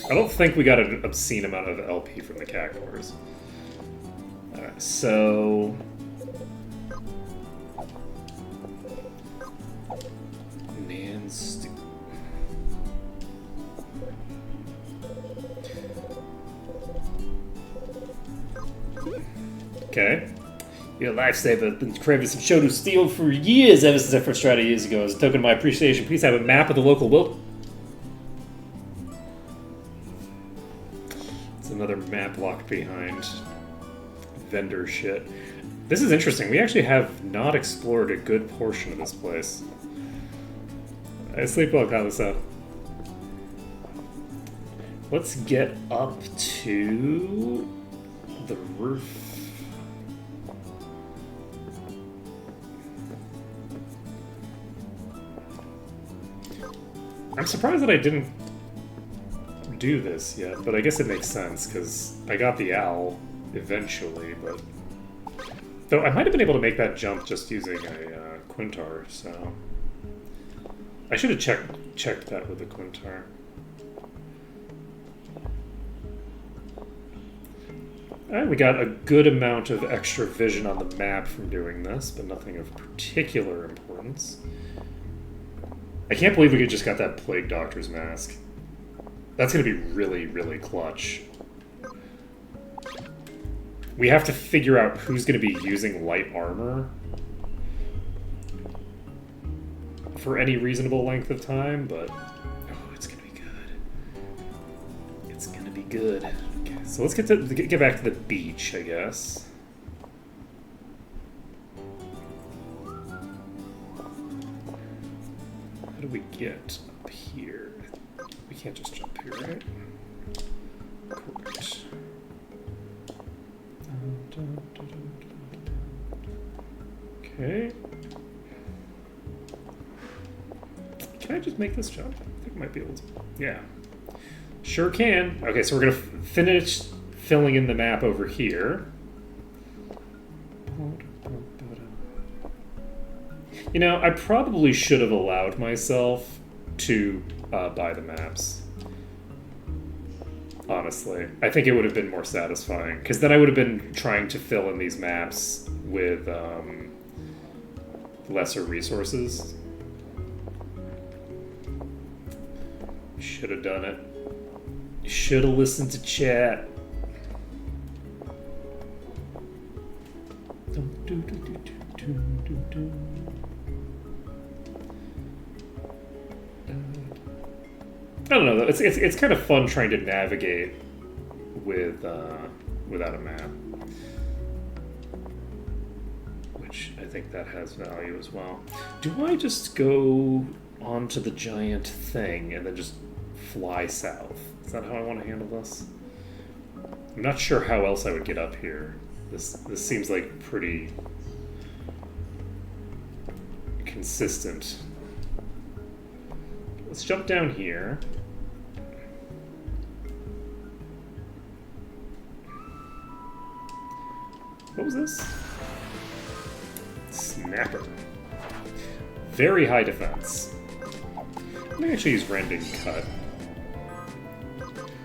I don't think we got an obscene amount of LP from the cactuars. Alright, so... Nan's... Okay. You're a lifesaver. I've been craving some Shoto steel for years, ever since I first tried it years ago. As a token of my appreciation, please have a map of the local wild. It's another map locked behind vendor shit. This is interesting. We actually have not explored a good portion of this place. I sleep well, Kamasa. Let's get up to the roof. I'm surprised that I didn't do this yet, but I guess it makes sense, because I got the owl eventually, but... Though I might have been able to make that jump just using a Quintar, so... I should have checked that with the Quintar. Alright, we got a good amount of extra vision on the map from doing this, but nothing of particular importance. I can't believe we just got that Plague Doctor's mask. That's going to be really, really clutch. We have to figure out who's going to be using light armor for any reasonable length of time, but... Oh, it's going to be good. It's going to be good. Okay, so let's get back to the beach, I guess. How do we get up here? We can't just jump here, right? Correct. Okay. Can I just make this jump? I think I might be able to. Yeah. Sure can. Okay, so we're going to finish filling in the map over here. You know, I probably should have allowed myself to buy the maps. Honestly. I think it would have been more satisfying. Because then I would have been trying to fill in these maps with lesser resources. Should have done it. Should have listened to chat. I don't know. It's kind of fun trying to navigate with without a map, which I think that has value as well. Do I just go onto the giant thing and then just fly south? Is that how I want to handle this? I'm not sure how else I would get up here. This seems like pretty consistent. Let's jump down here. What was this? Snapper. Very high defense. I'm gonna actually use Rending Cut.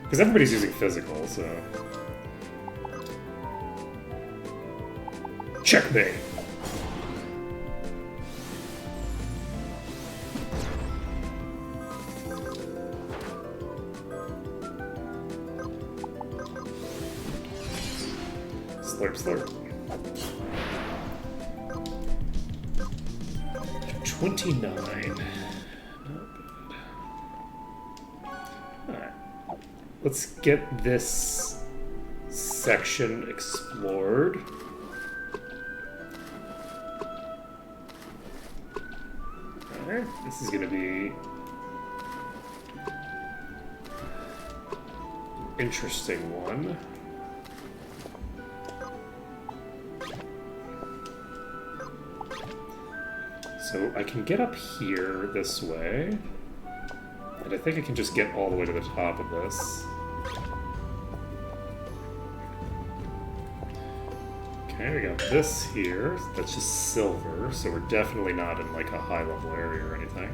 Because everybody's using physical, so... Checkmate! Slurp, slurp. 29. Not bad. Alright. Let's get this section explored. Alright, this is going to be an interesting one. So I can get up here this way. And I think I can just get all the way to the top of this. Okay, we got this here. That's just silver, so we're definitely not in like a high-level area or anything.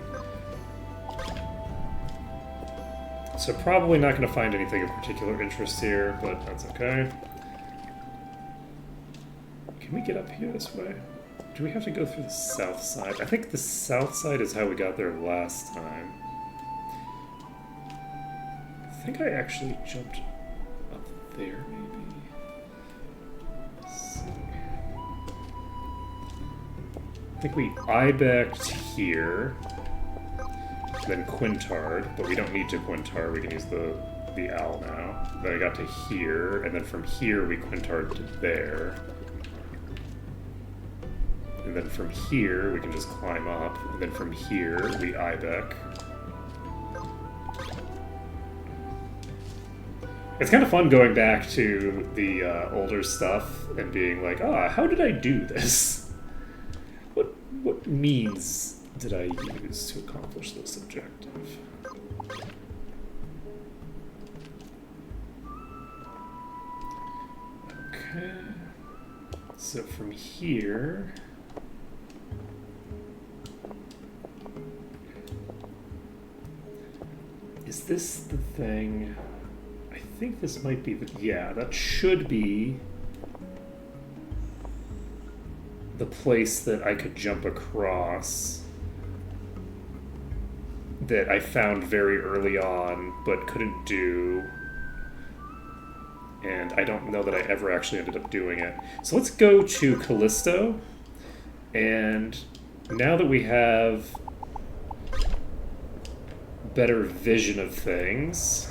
So probably not going to find anything of particular interest here, but that's okay. Can we get up here this way? Do we have to go through the south side? I think the south side is how we got there last time. I think I actually jumped up there, maybe. Let's see. I think we ibecked here, then quintard, but we don't need to quintard. We can use the owl now. Then I got to here, and then from here we quintard to there. And then from here we can just climb up, and then from here we ibeck. It's kind of fun going back to the older stuff and being like, how did I do this? What means did I use to accomplish this objective? Okay. So from here... Is this the thing? I think this might be the... Yeah, that should be the place that I could jump across that I found very early on but couldn't do. And I don't know that I ever actually ended up doing it. So let's go to Callisto. And now that we have better vision of things,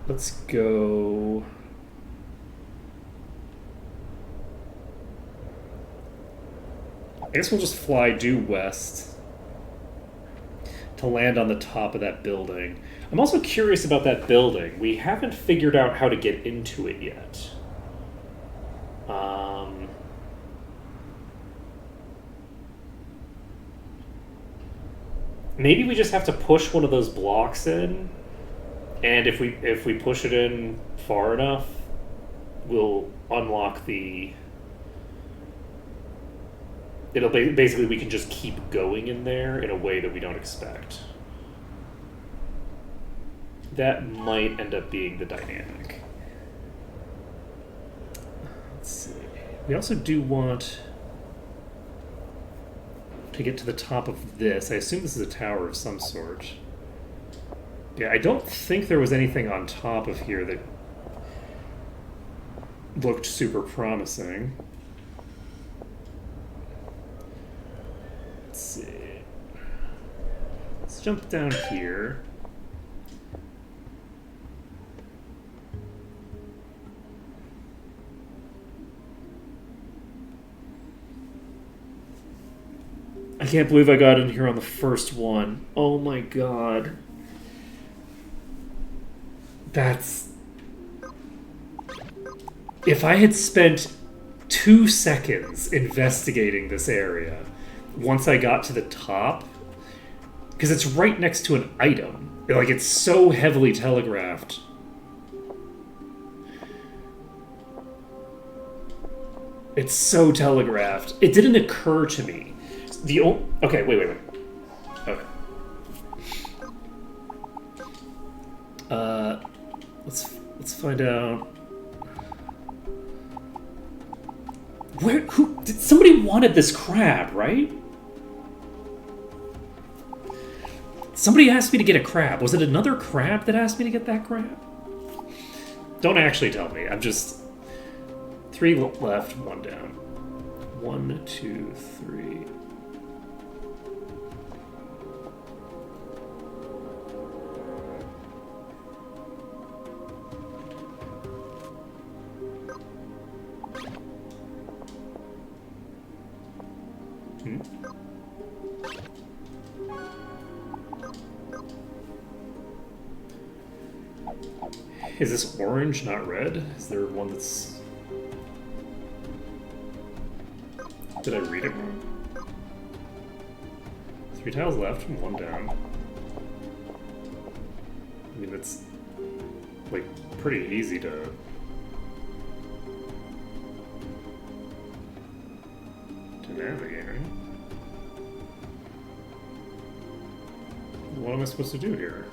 let's go... I guess we'll just fly due west to land on the top of that building. I'm also curious about that building. We haven't figured out how to get into it yet. Maybe we just have to push one of those blocks in, and if we push it in far enough, we'll unlock the... It'll basically, we can just keep going in there in a way that we don't expect. That might end up being the dynamic. Let's see. We also do want to get to the top of this. I assume this is a tower of some sort. Yeah, I don't think there was anything on top of here that looked super promising. Let's see. Let's jump down here. I can't believe I got in here on the first one. Oh my god. That's... If I had spent 2 seconds investigating this area, once I got to the top, because it's right next to an item. Like, it's so heavily telegraphed. It's so telegraphed. It didn't occur to me. Okay, wait. Okay. Let's find out. Somebody wanted this crab, right? Somebody asked me to get a crab. Was it another crab that asked me to get that crab? Don't actually tell me. I'm just... 3 left, 1 down. 1, 2, 3... Is this orange, not red? Is there one that's... Did I read it wrong? 3 tiles left, 1 down. I mean, that's, like, pretty easy to... navigate, right? What am I supposed to do here?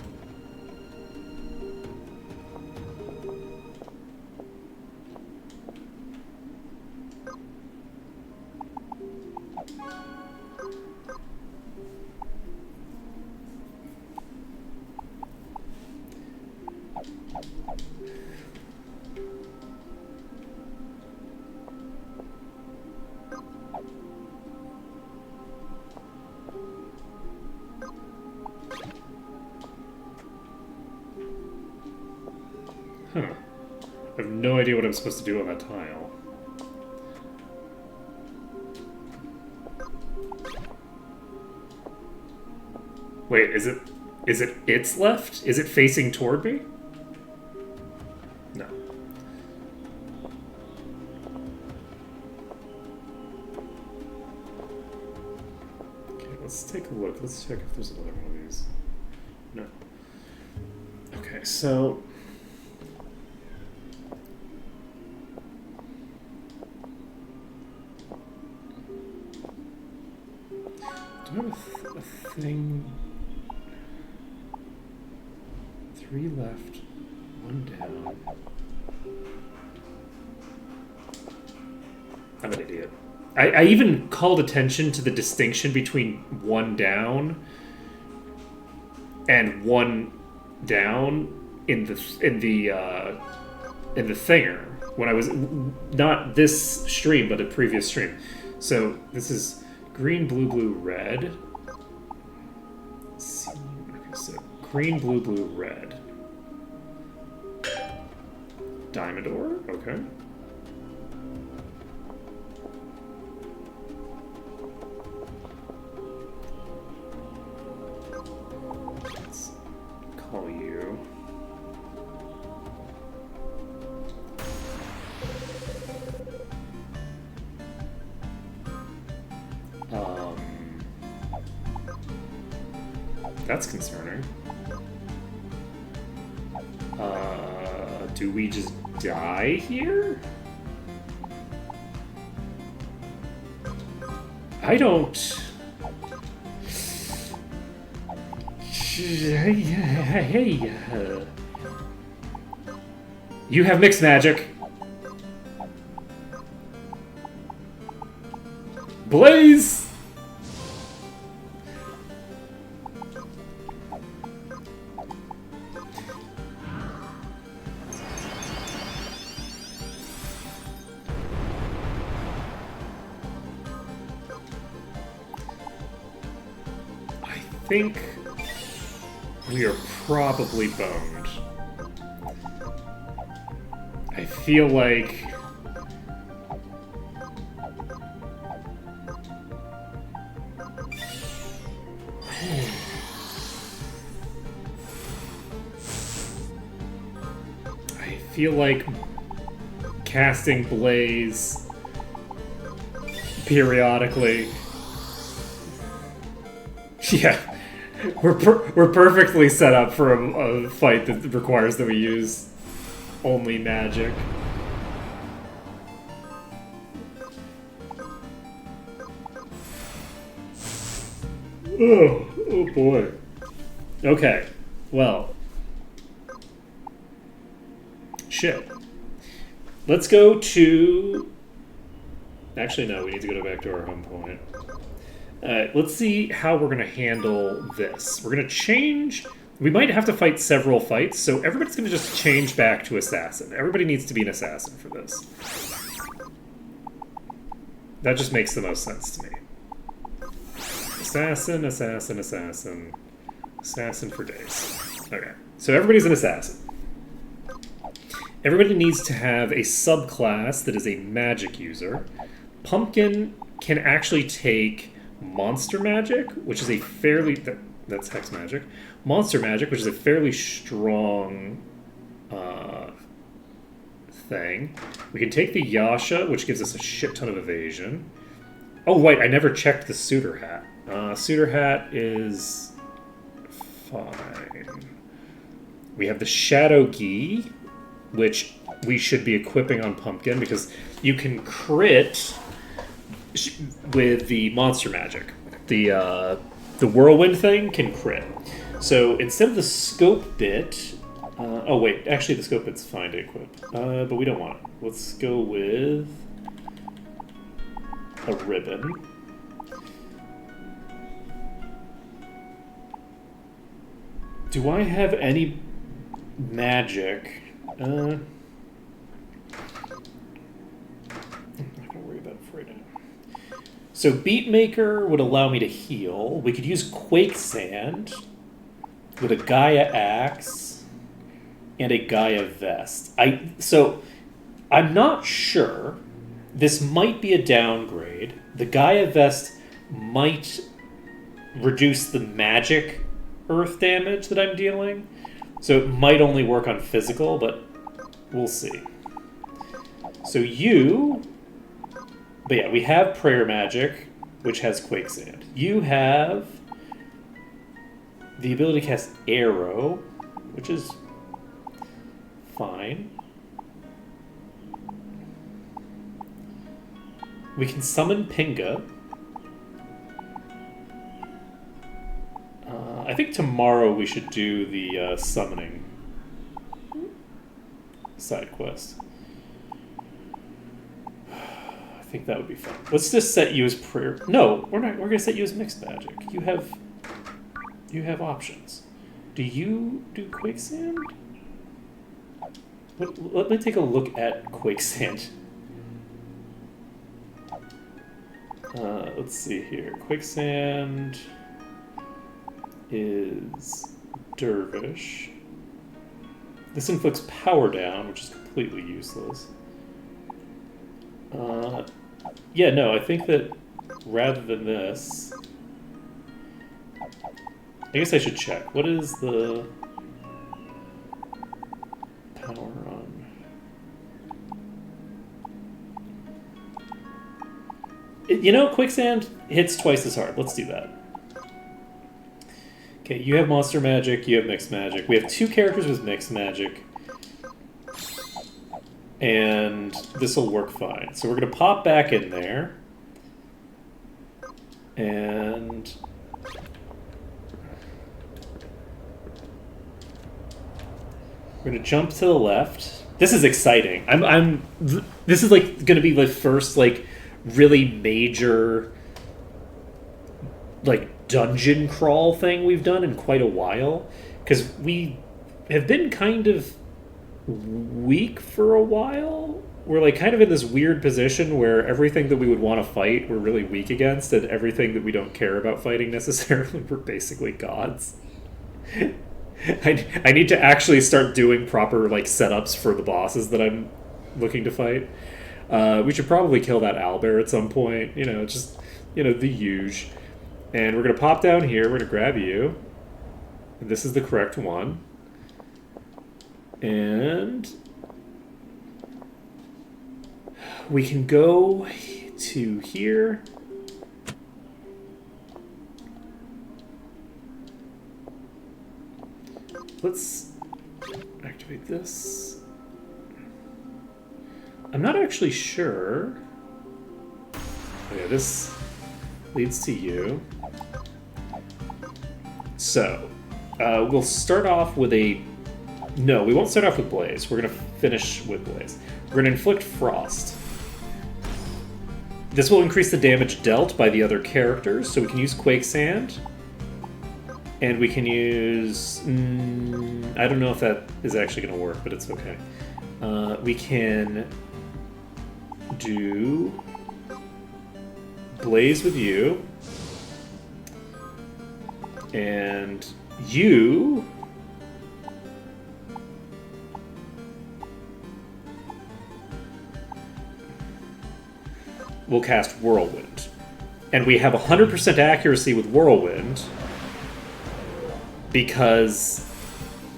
Huh. I have no idea what I'm supposed to do on that tile. Wait, is it its left? Is it facing toward me? No. Okay, let's take a look. Let's check if there's another one of these. No. Okay, so... do I have a thing? 3 left, 1 down. I'm an idiot. I even called attention to the distinction between 1 down and 1 down in the thinger when I was not this stream but a previous stream. So this is green, blue, blue, red. Let's see. Okay, so green, blue, blue, red. Diamond ore? Okay. Let's call you. That's concerning. Do we just die here? I don't... Hey, you have mixed magic. Blaze! I think we are probably boned. I feel like... I feel like casting Blaze periodically... Yeah. We're perfectly set up for a fight that requires that we use only magic. Oh boy. Okay. Well. Shit. Let's go to... Actually, no, we need to go back to our home point. Let's see how we're going to handle this. We're going to change... We might have to fight several fights, so everybody's going to just change back to assassin. Everybody needs to be an assassin for this. That just makes the most sense to me. Assassin, assassin, assassin. Assassin for days. Okay, so everybody's an assassin. Everybody needs to have a subclass that is a magic user. Pumpkin can actually take monster magic, which is a fairly... That's hex magic. Monster magic, which is a fairly strong thing. We can take the Yasha, which gives us a shit ton of evasion. Oh, wait, I never checked the suitor hat. Suitor hat is fine. We have the Shadow Gi, which we should be equipping on Pumpkin because you can crit with the monster magic. The whirlwind thing can crit. So instead of the scope bit, oh wait, actually the scope bit's fine to equip, but we don't want it. Let's go with a ribbon. Do I have any magic? I'm not gonna worry about it for right now. So Beatmaker would allow me to heal. We could use Quake Sand with a Gaia Axe and a Gaia Vest. So I'm not sure. This might be a downgrade. The Gaia Vest might reduce the magic earth damage that I'm dealing. So it might only work on physical, but we'll see. So but yeah, we have Prayer Magic, which has Quake Sand. You have the ability to cast Arrow, which is fine. We can summon Pinga. I think tomorrow we should do the summoning side quest. I think that would be fun. Let's just set you as prayer. No, we're not. We're gonna set you as mixed magic. You have options. Do you do Quicksand? Let me take a look at Quicksand. Let's see here. Quicksand is Dervish. This inflicts power down, which is completely useless. Yeah, no, I think that rather than this... I guess I should check. What is the power on? You know, Quicksand hits twice as hard. Let's do that. Okay, you have Monster Magic, you have Mixed Magic. We have two characters with Mixed Magic. And this will work fine. So we're going to pop back in there. And... we're going to jump to the left. This is exciting. This is like going to be the first like really major like dungeon crawl thing we've done in quite a while, because we have been kind of weak for a while. We're like kind of in this weird position where everything that we would want to fight we're really weak against, and everything that we don't care about fighting necessarily we're basically gods. I need to actually start doing proper like setups for the bosses that I'm looking to fight. We should probably kill that owlbear at some point. You know, just the huge. And we're gonna pop down here. We're gonna grab you. And this is the correct one. And we can go to here. Let's activate this. I'm not actually sure. Okay, this leads to you. So, we'll start off with a... No, we won't start off with Blaze. We're going to finish with Blaze. We're going to inflict Frost. This will increase the damage dealt by the other characters, so we can use Quake Sand. And we can use... I don't know if that is actually going to work, but it's okay. We can do Blaze with you. And you... will cast Whirlwind. And we have 100% accuracy with Whirlwind, because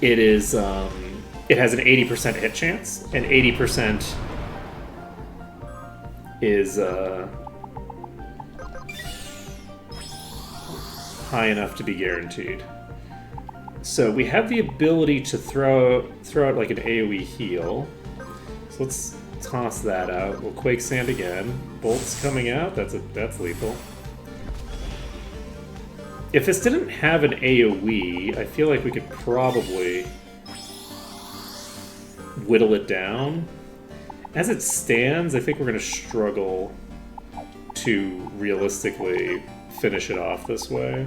it is it has an 80% hit chance, and 80% is high enough to be guaranteed. So we have the ability to throw out like an AoE heal. So let's toss that out. We'll Quake Sand again. Bolts coming out. That's lethal. If this didn't have an AoE, I feel like we could probably whittle it down. As it stands, I think we're going to struggle to realistically finish it off this way.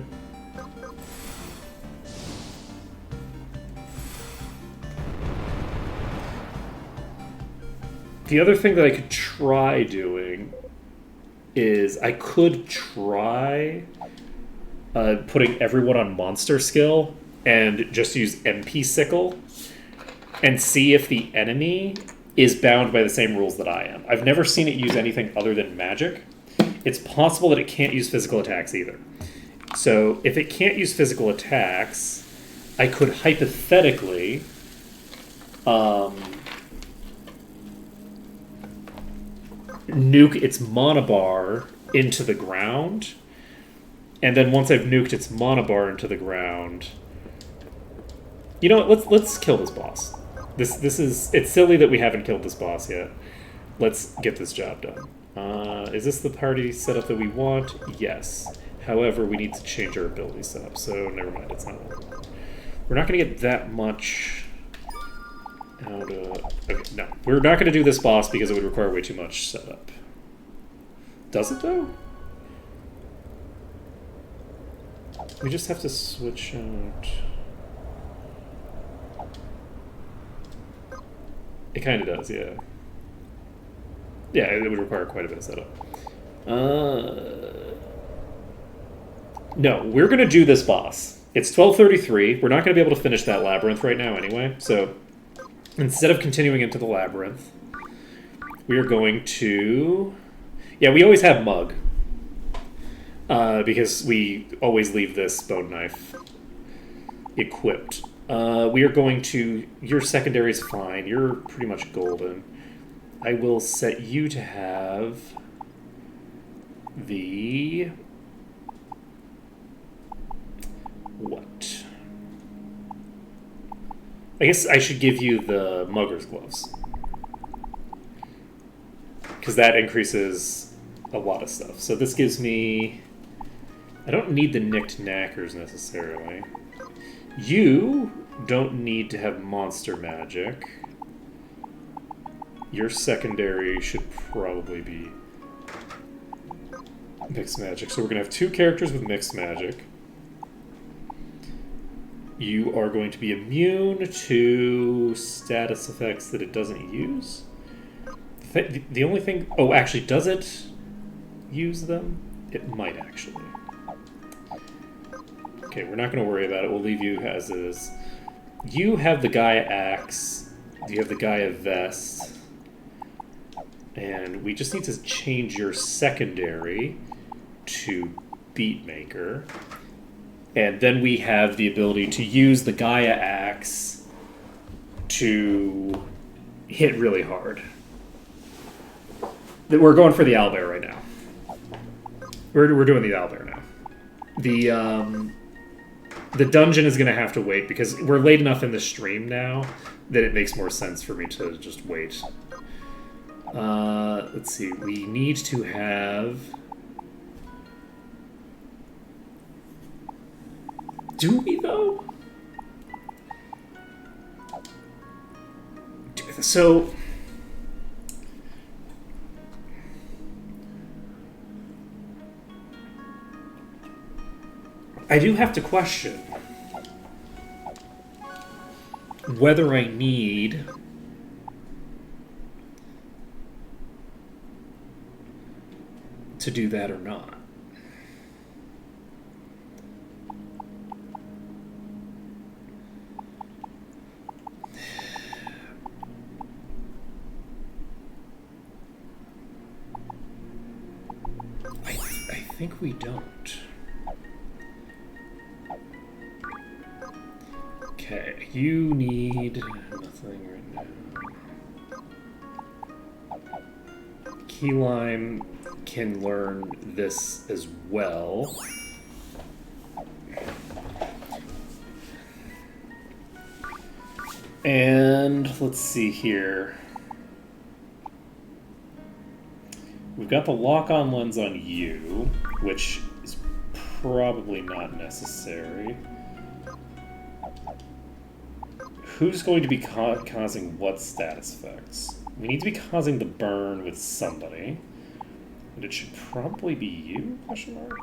The other thing that I could try doing is I could try putting everyone on monster skill and just use MP Sickle and see if the enemy is bound by the same rules that I am. I've never seen it use anything other than magic. It's possible that it can't use physical attacks either. So if it can't use physical attacks, I could hypothetically nuke its mana bar into the ground, and then once I've nuked its mana bar into the ground, you know what? Let's kill this boss. It's silly that we haven't killed this boss yet. Let's get this job done. Is this the party setup that we want? Yes. However, we need to change our ability setup, so never mind. It's not. We're not going to get that much out of... Okay, no. We're not going to do this boss because it would require way too much setup. Does it, though? We just have to switch out... It kind of does, yeah. Yeah, it would require quite a bit of setup. No, we're going to do this boss. It's 12:33. We're not going to be able to finish that labyrinth right now anyway. So instead of continuing into the labyrinth, we are going to... Yeah, we always have Mug. Because we always leave this bone knife equipped. We are going to... Your secondary is fine. You're pretty much golden. I will set you to have the... What? I guess I should give you the Mugger's Gloves. Because that increases a lot of stuff. So this gives me... I don't need the Nicked Knackers necessarily. You don't need to have monster magic. Your secondary should probably be mixed magic. So we're going to have two characters with mixed magic. You are going to be immune to status effects that it doesn't use. The only thing... Oh, actually, does it use them? It might, actually. Okay, we're not going to worry about it. We'll leave you as is. You have the Gaia Axe. You have the Gaia Vest. And we just need to change your secondary to Beatmaker. And then we have the ability to use the Gaia Axe to hit really hard. We're going for the owlbear right now. We're doing the owlbear now. The dungeon is going to have to wait because we're late enough in the stream now that it makes more sense for me to just wait. Let's see. We need to have... Do we, though? So... I do have to question whether I need to do that or not. I think we don't. Okay, you need nothing right now. Keyline can learn this as well. And let's see here. We've got the lock-on lens on you, which is probably not necessary. Who's going to be causing what status effects? We need to be causing the burn with somebody. And it should probably be you, question mark?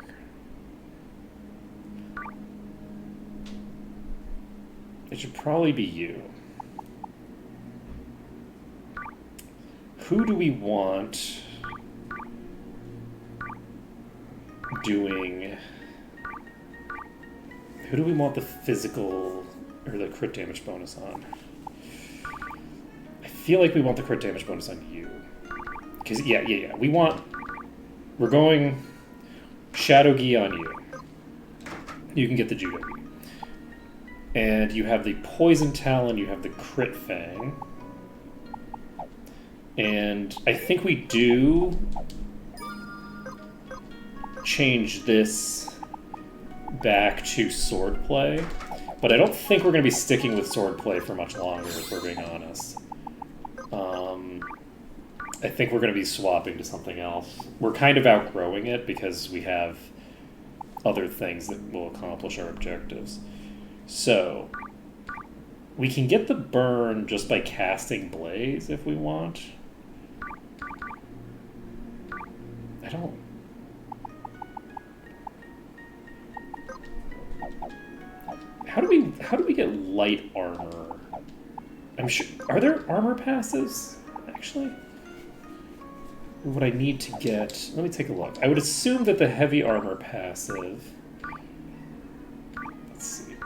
It should probably be you. Who do we want doing... Who do we want the physical or the crit damage bonus on? I feel like we want the crit damage bonus on you. Because, yeah. We're going Shadow Gi on you. You can get the Judo Gi. And you have the Poison Talon, you have the Crit Fang. And I think we do change this back to swordplay, but I don't think we're going to be sticking with swordplay for much longer, if we're being honest. I think we're going to be swapping to something else. We're kind of outgrowing it because we have other things that will accomplish our objectives. So, we can get the burn just by casting Blaze if we want. I don't... How do we get light armor? I'm sure... Are there armor passives, actually? What I need to get... Let me take a look. I would assume that the heavy armor passive... Let's see.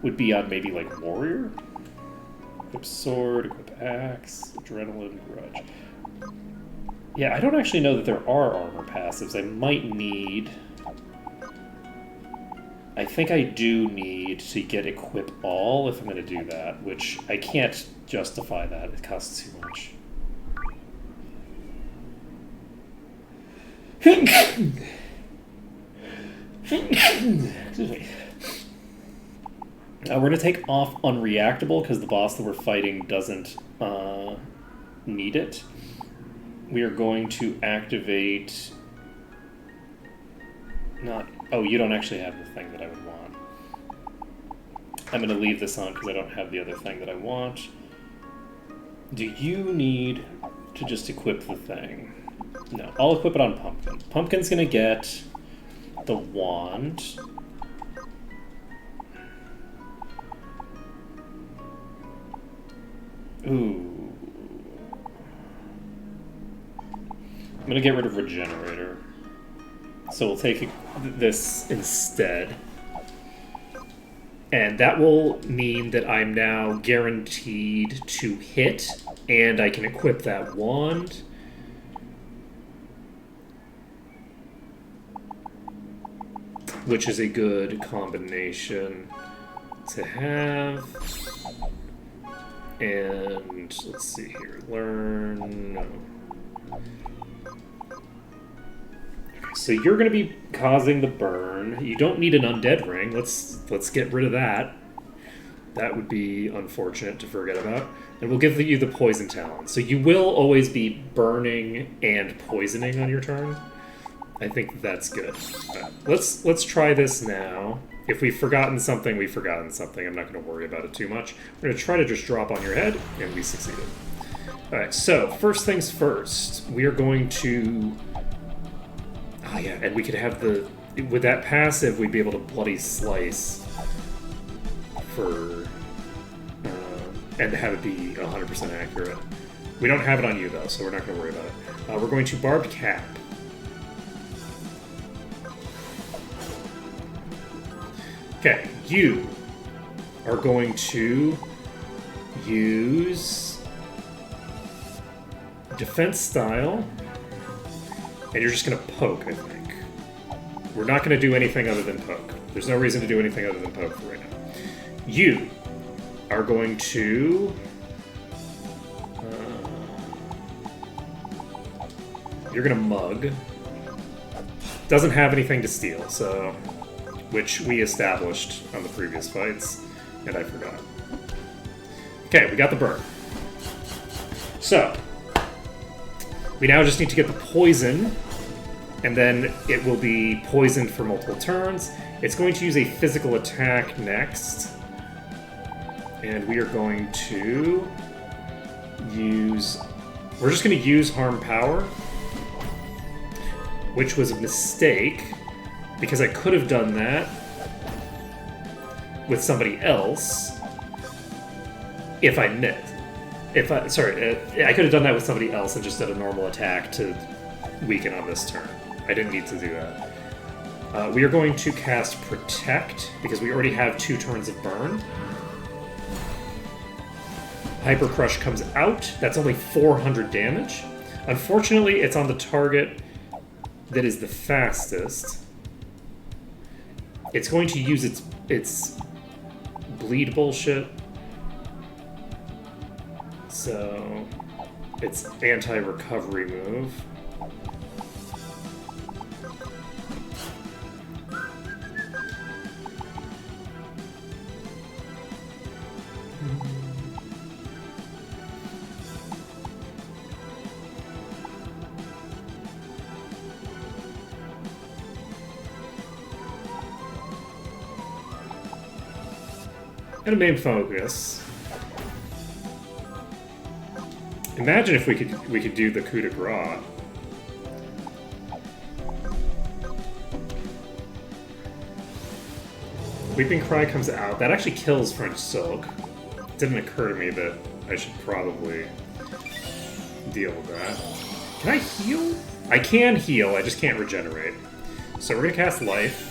Would be on maybe, like, warrior? Equip sword, equip axe, adrenaline, grudge. Yeah, I don't actually know that there are armor passives. I might need... I think I do need to get equip all if I'm going to do that, which I can't justify that. It costs too much. Excuse me. We're going to take off Unreactable because the boss that we're fighting doesn't need it. We are going to activate... Not... Oh, you don't actually have the thing that I would want. I'm going to leave this on because I don't have the other thing that I want. Do you need to just equip the thing? No, I'll equip it on Pumpkin. Pumpkin's going to get the wand. Ooh. I'm going to get rid of Regenerator. So we'll take this instead. And that will mean that I'm now guaranteed to hit, and I can equip that wand. Which is a good combination to have. And let's see here. Learn. No. So you're going to be causing the burn. You don't need an undead ring. Let's get rid of that. That would be unfortunate to forget about. And we'll give you the poison talon. So you will always be burning and poisoning on your turn. I think that's good. Let's try this now. If we've forgotten something, we've forgotten something. I'm not going to worry about it too much. We're going to try to just drop on your head, and we succeeded. All right. So first things first, we are going to. Oh, yeah, and we could have the... With that passive, we'd be able to bloody slice for... and have it be 100% accurate. We don't have it on you, though, so we're not going to worry about it. We're going to Barbed Cap. Okay, you are going to use Defense Style... And you're just going to poke, I think. We're not going to do anything other than poke. There's no reason to do anything other than poke for right now. You are going to... you're going to mug. Doesn't have anything to steal, so... Which we established on the previous fights, and I forgot. Okay, we got the burn. So, we now just need to get the poison, and then it will be poisoned for multiple turns. It's going to use a physical attack next. And we are going to use... We're just going to use Harm Power, which was a mistake, because I could have done that with somebody else if I missed. I could have done that with somebody else and just did a normal attack to weaken on this turn. I didn't need to do that. We are going to cast Protect, because we already have 2 turns of burn. Hyper Crush comes out. That's only 400 damage. Unfortunately, it's on the target that is the fastest. It's going to use its bleed bullshit. So, it's anti-recovery move. And a main focus. Imagine if we could do the coup de grace. Weeping Cry comes out. That actually kills French Silk. It didn't occur to me that I should probably deal with that. Can I heal? I can heal, I just can't regenerate. So we're gonna cast Life.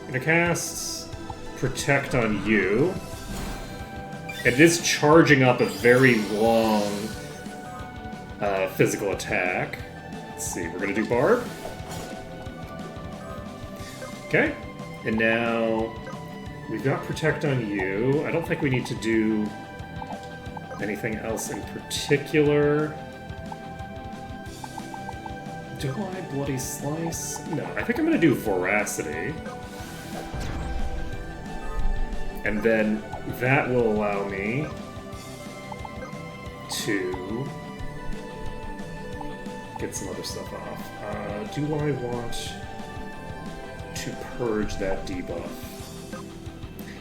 Gonna cast Protect on you. It is charging up a very long physical attack. Let's see, we're gonna do Barb. Okay, and now we've got Protect on you. I don't think we need to do anything else in particular. Do I Bloody Slice? No, I think I'm gonna do Voracity. And then that will allow me to get some other stuff off. Do I want to purge that debuff?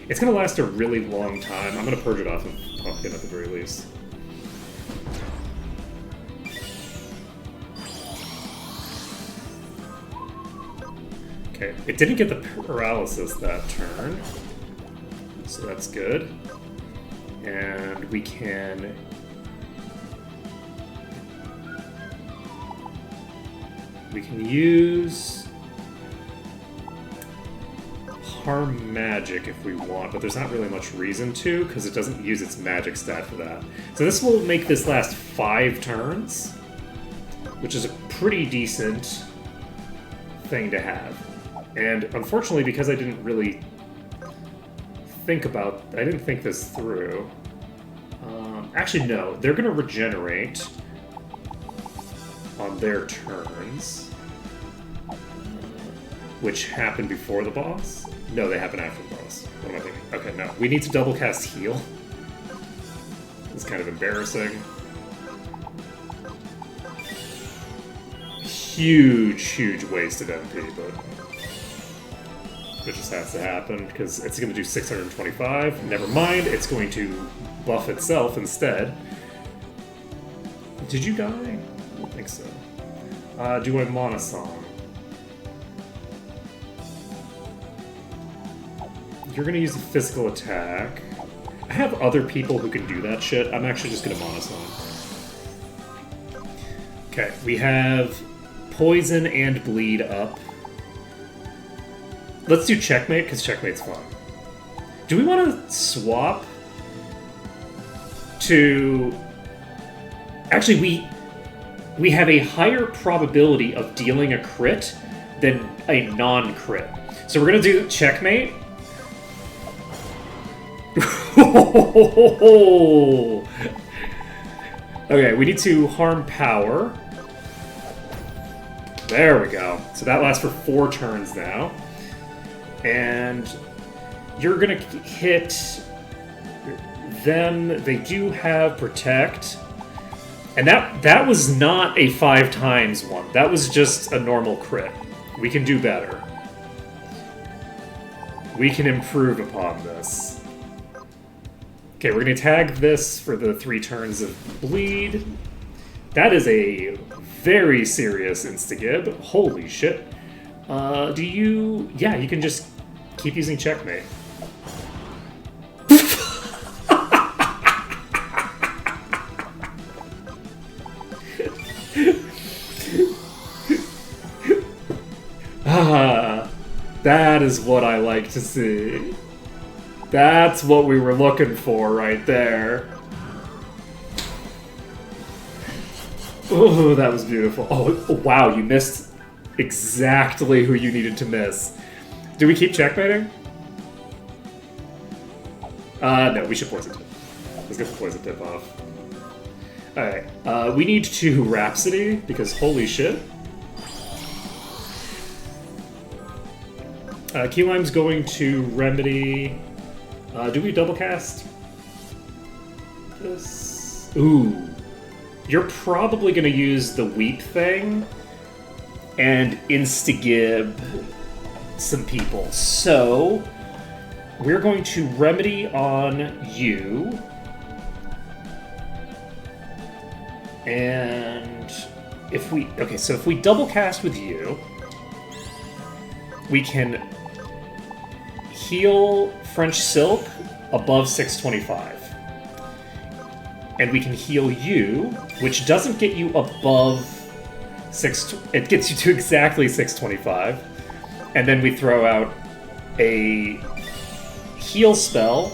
It's going to last a really long time. I'm going to purge it off of Pumpkin at the very least. Okay, it didn't get the paralysis that turn. So that's good. And we can... use Harm Magic if we want, but there's not really much reason to, because it doesn't use its magic stat for that. So this will make this last 5 turns, which is a pretty decent thing to have. And unfortunately, because I didn't really I didn't think this through. Actually, no. They're going to regenerate on their turns, which happen before the boss. No, they happen after the boss. What am I thinking? Okay, no. We need to double cast Heal. It's kind of embarrassing. Huge wasted MP, but it just has to happen, because it's going to do 625. Never mind, it's going to buff itself instead. Did you die? I don't think so. Do I Mana Song? You're going to use a physical attack. I have other people who can do that shit. I'm actually just going to Mana Song. Okay, we have Poison and Bleed up. Let's do Checkmate, because Checkmate's fun. Do we want to swap to... Actually, we have a higher probability of dealing a crit than a non-crit. So we're going to do Checkmate. Okay, we need to Harm Power. There we go. So that lasts for 4 turns now. And You're gonna hit them. They do have protect. And that was not a 5 times one. That was just a normal crit. We can do better. We can improve upon this. Okay, we're going to tag this for the 3 turns of bleed. That is a very serious Instagib. Holy shit. Do you... Yeah, you can just keep using checkmate. That is what I like to see. That's what we were looking for right there. Oh, that was beautiful. Oh, wow, you missed exactly who you needed to miss. Do we keep checkmating? No, we should poison tip. Let's get the poison tip off. Alright, we need to Rhapsody, because holy shit. Key Lime's going to remedy. Do we double cast this? Ooh. You're probably going to use the Weep thing and Instagib some people. So, we're going to remedy on you. And if we... Okay, so if we double cast with you, we can heal French Silk above 625. And we can heal you, which doesn't get you above 6... It gets you to exactly 625. And then we throw out a heal spell,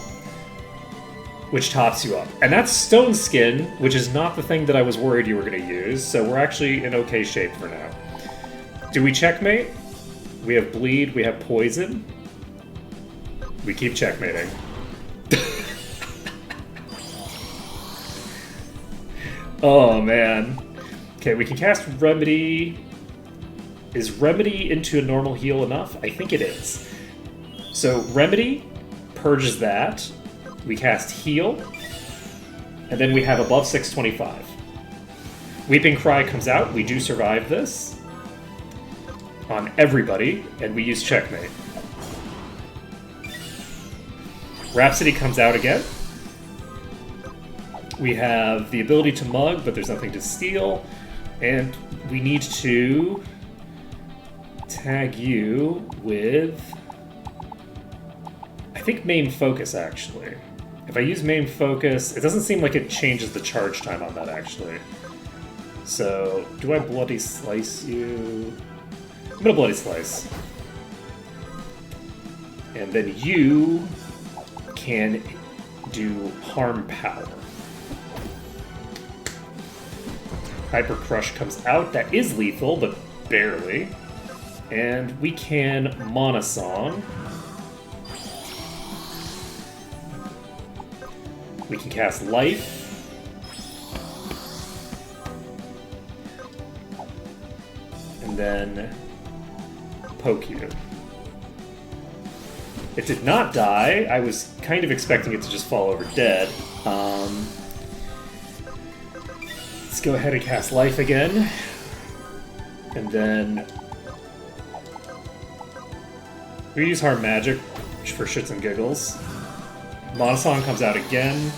which tops you up. And that's Stone Skin, which is not the thing that I was worried you were going to use, so we're actually in okay shape for now. Do we checkmate? We have Bleed, we have Poison. We keep checkmating. Oh, man. Okay, we can cast Remedy. Is Remedy into a normal heal enough? I think it is. So, Remedy purges that. We cast Heal. And then we have above 625. Weeping Cry comes out. We do survive this. On everybody. And we use Checkmate. Rhapsody comes out again. We have the ability to mug, but there's nothing to steal. And we need to tag you with... I think Main Focus, actually. If I use Main Focus, it doesn't seem like it changes the charge time on that, actually. So, do I Bloody Slice you? I'm gonna Bloody Slice. And then you can do Harm Power. Hyper Crush comes out. That is lethal, but barely. And we can Mana Song. We can cast Life. And then poke you. It did not die. I was kind of expecting it to just fall over dead. Let's go ahead and cast Life again. And then we use Harm Magic for shits and giggles. Mana Song comes out again.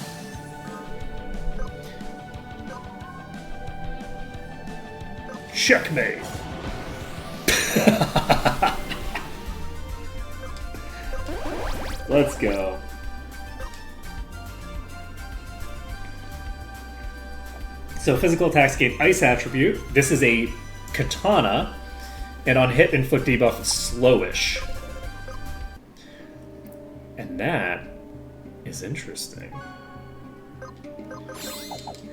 Checkmate! Let's go. So physical attacks gain Ice attribute. This is a katana, and on hit inflict debuff slowish. And that is interesting.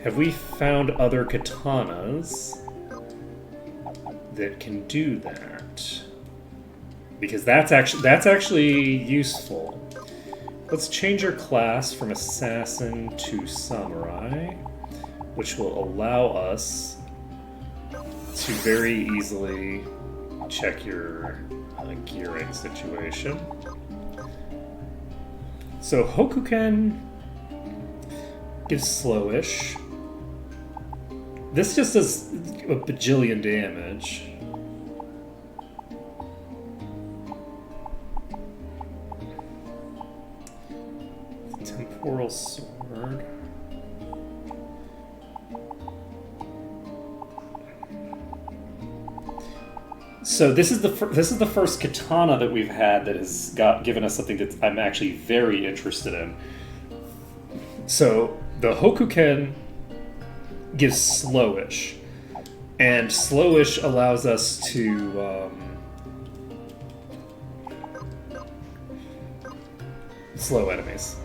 Have we found other katanas that can do that? Because that's actually useful. Let's change our class from assassin to samurai, which will allow us to very easily check your gearing situation. So Hokuken gives slowish. This just does a bajillion damage. Temporal sword. So this is the first katana that we've had that has given us something that I'm actually very interested in. So the Hokuken gives slowish, and slowish allows us to slow enemies.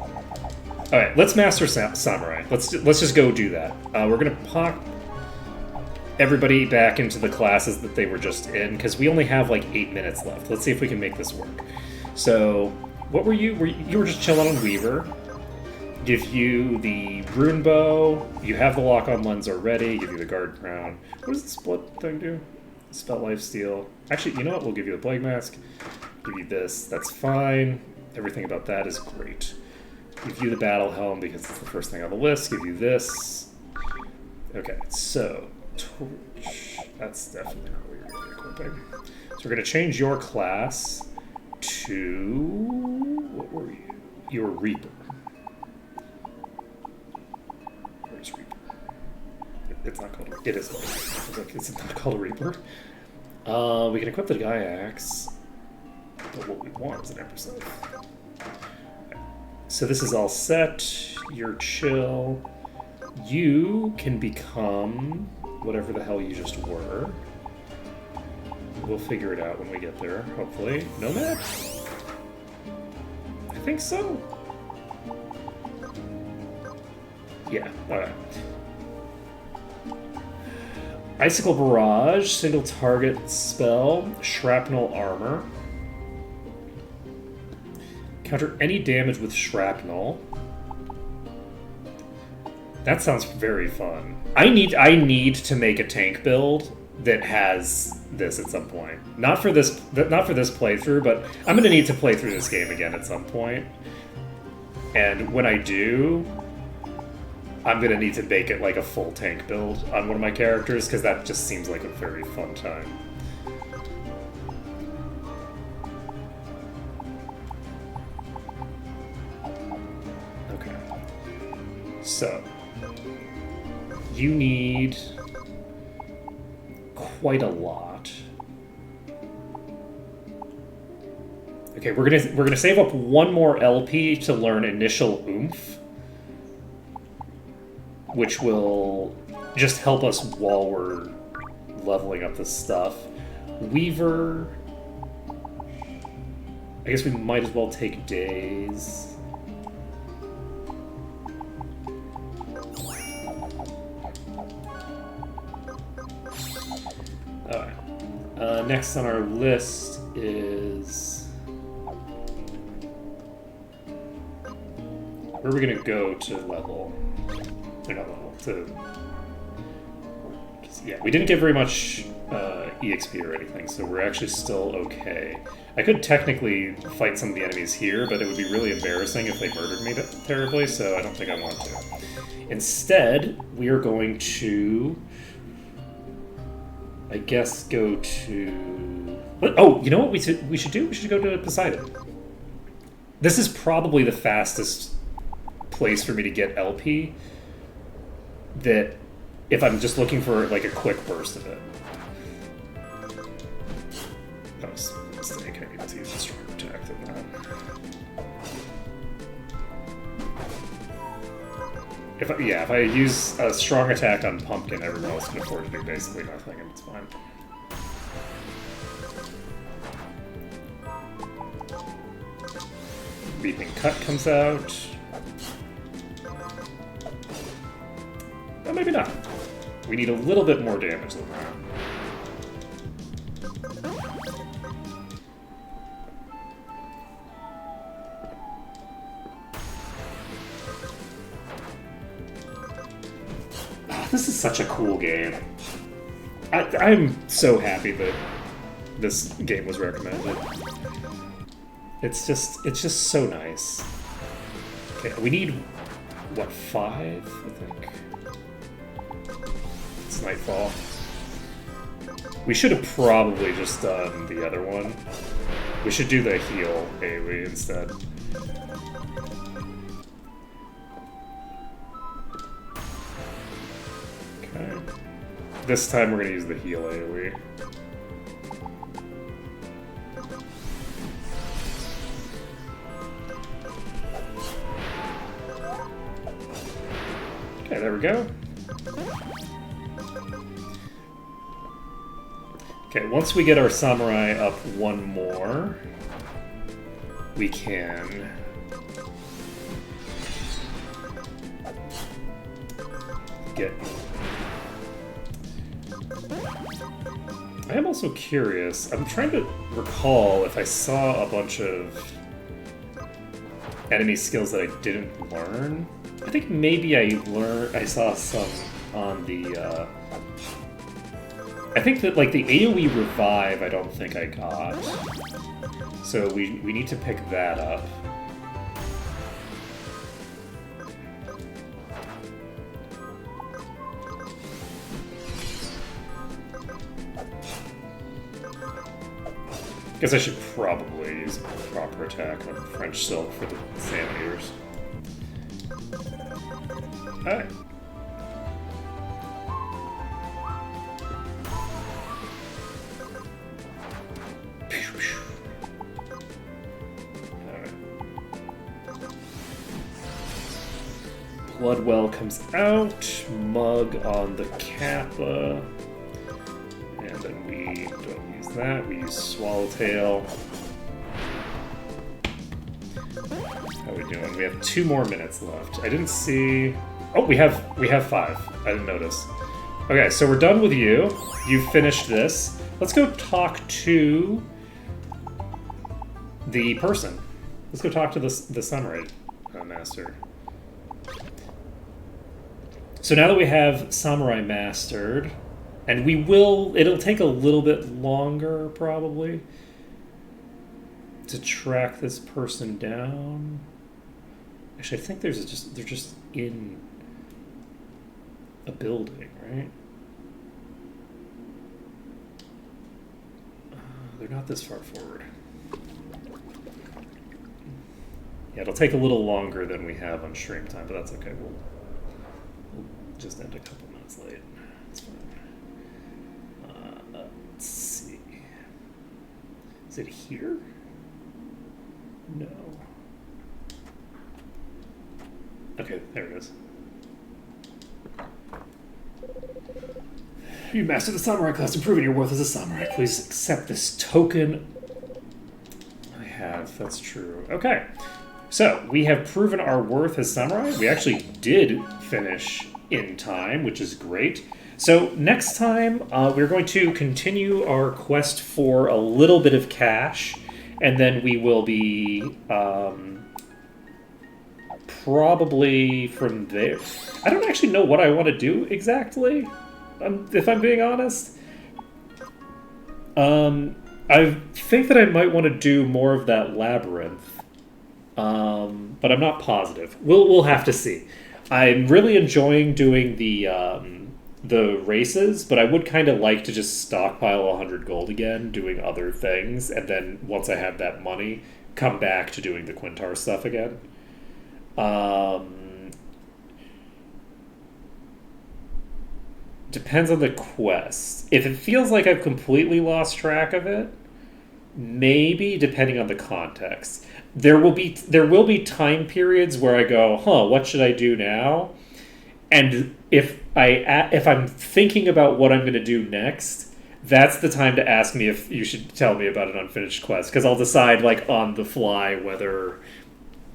All right, let's master samurai. Let's just go do that. We're gonna pop everybody back into the classes that they were just in, because we only have like 8 minutes left. Let's see if we can make this work. So, what were you? You were just chilling on Weaver. Give you the rune bow. You have the lock-on lens already. Give you the guard crown. What does the split thing do? Spell lifesteal. Actually, you know what? We'll give you the plague mask. Give you this. That's fine. Everything about that is great. Give you the battle helm because it's the first thing on the list. Give you this. Okay, so torch. That's definitely not what you're going to be equipping. So we're going to change your class to... What were you? You were Reaper. Where's Reaper? It's not called... It is called a Reaper. I was like, is it not called a Reaper? We can equip the Guy Axe, but what we want is an Emperor Scythe. So this is all set. You're chill. You can become whatever the hell you just were. We'll figure it out when we get there, hopefully. Nomad? I think so. Yeah, alright. Icicle Barrage, single target spell, shrapnel armor. Counter any damage with shrapnel. That sounds very fun. I need to make a tank build that has this at some point. Not for this playthrough, but I'm gonna need to play through this game again at some point. And when I do, I'm gonna need to make it like a full tank build on one of my characters, because that just seems like a very fun time. Okay. So you need quite a lot. Okay, we're gonna save up one more LP to learn Initial Oomph, which will just help us while we're leveling up this stuff. Weaver, I guess we might as well take days. Alright. Next on our list is... Where are we gonna go to level? Or not level, to... Yeah, we didn't get very much EXP or anything, so we're actually still okay. I could technically fight some of the enemies here, but it would be really embarrassing if they murdered me terribly, so I don't think I want to. Instead, we are going to... I guess go to... Oh, you know what we should do? We should go to Poseidon. This is probably the fastest place for me to get LP, that if I'm just looking for like a quick burst of it. That was a mistake. I needed to use a stronger attack than that. If I use a strong attack on Pumpkin, everyone else can afford to do basically nothing, and it's fine. Reaping Cut comes out. Well, maybe not. We need a little bit more damage than that. This is such a cool game. I'm so happy that this game was recommended. It's just so nice. Okay, we need, what, 5, I think? It's nightfall. We should have probably just done the other one. We should do the heal AoE instead. Okay. This time we're going to use the heal AoE. Okay, there we go. Okay, once we get our samurai up one more, we can get... I am also curious, I'm trying to recall if I saw a bunch of enemy skills that I didn't learn. I think maybe I saw some on the, I think that, like, the AoE revive, I don't think I got. So we need to pick that up. Guess I should probably use proper attack on French Silk for the Salmon Eaters. Alright. Bloodwell comes out, Mug on the Kappa, and then we don't use that, we use Swallowtail. How are we doing? We have 2 more minutes left. I didn't see... Oh, we have 5. I didn't notice. Okay, so we're done with you. You've finished this. Let's go talk to the person. Let's go talk to the samurai master. So now that we have Samurai mastered, and it'll take a little bit longer, probably, to track this person down. Actually, I think they're just in a building, right? They're not this far forward. Yeah, it'll take a little longer than we have on stream time, but that's okay. We'll just end a couple minutes late. It's fine. Let's see. Is it here? No. Okay, there it is. You mastered the samurai class, improving your worth as a samurai. Please accept this token. I have, that's true. Okay. So, we have proven our worth as samurai. We actually did finish in time, which is great. So next time, we're going to continue our quest for a little bit of cash, and then we will be probably from there. I don't actually know what I want to do exactly, if I'm being honest. I think that I might want to do more of that labyrinth, but I'm not positive. We'll have to see. I'm really enjoying doing the races, but I would kind of like to just stockpile 100 gold again, doing other things, and then once I have that money, come back to doing the Quintar stuff again. Depends on the quest. If it feels like I've completely lost track of it, maybe, depending on the context. There will be time periods where I go, what should I do now? And if I'm thinking about what I'm going to do next, that's the time to ask me if you should tell me about an unfinished quest, because I'll decide, like, on the fly whether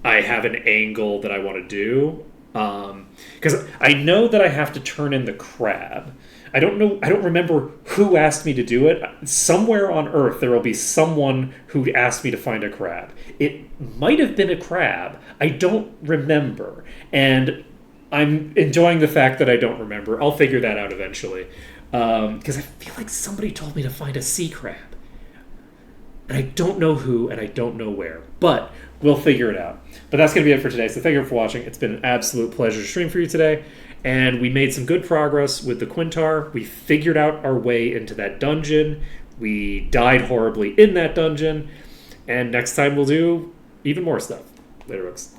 I have an angle that I want to do. Because I know that I have to turn in the crab. I don't remember who asked me to do it. Somewhere on Earth there will be someone who asked me to find a crab. It might have been a crab. I don't remember. And I'm enjoying the fact that I don't remember. I'll figure that out eventually. Because I feel like somebody told me to find a sea crab. and I don't know who, and I don't know where. But we'll figure it out. But that's going to be it for today. So thank you for watching. It's been an absolute pleasure to stream for you today. And we made some good progress with the Quintar. We figured out our way into that dungeon. We died horribly in that dungeon. And next time we'll do even more stuff. Later, folks.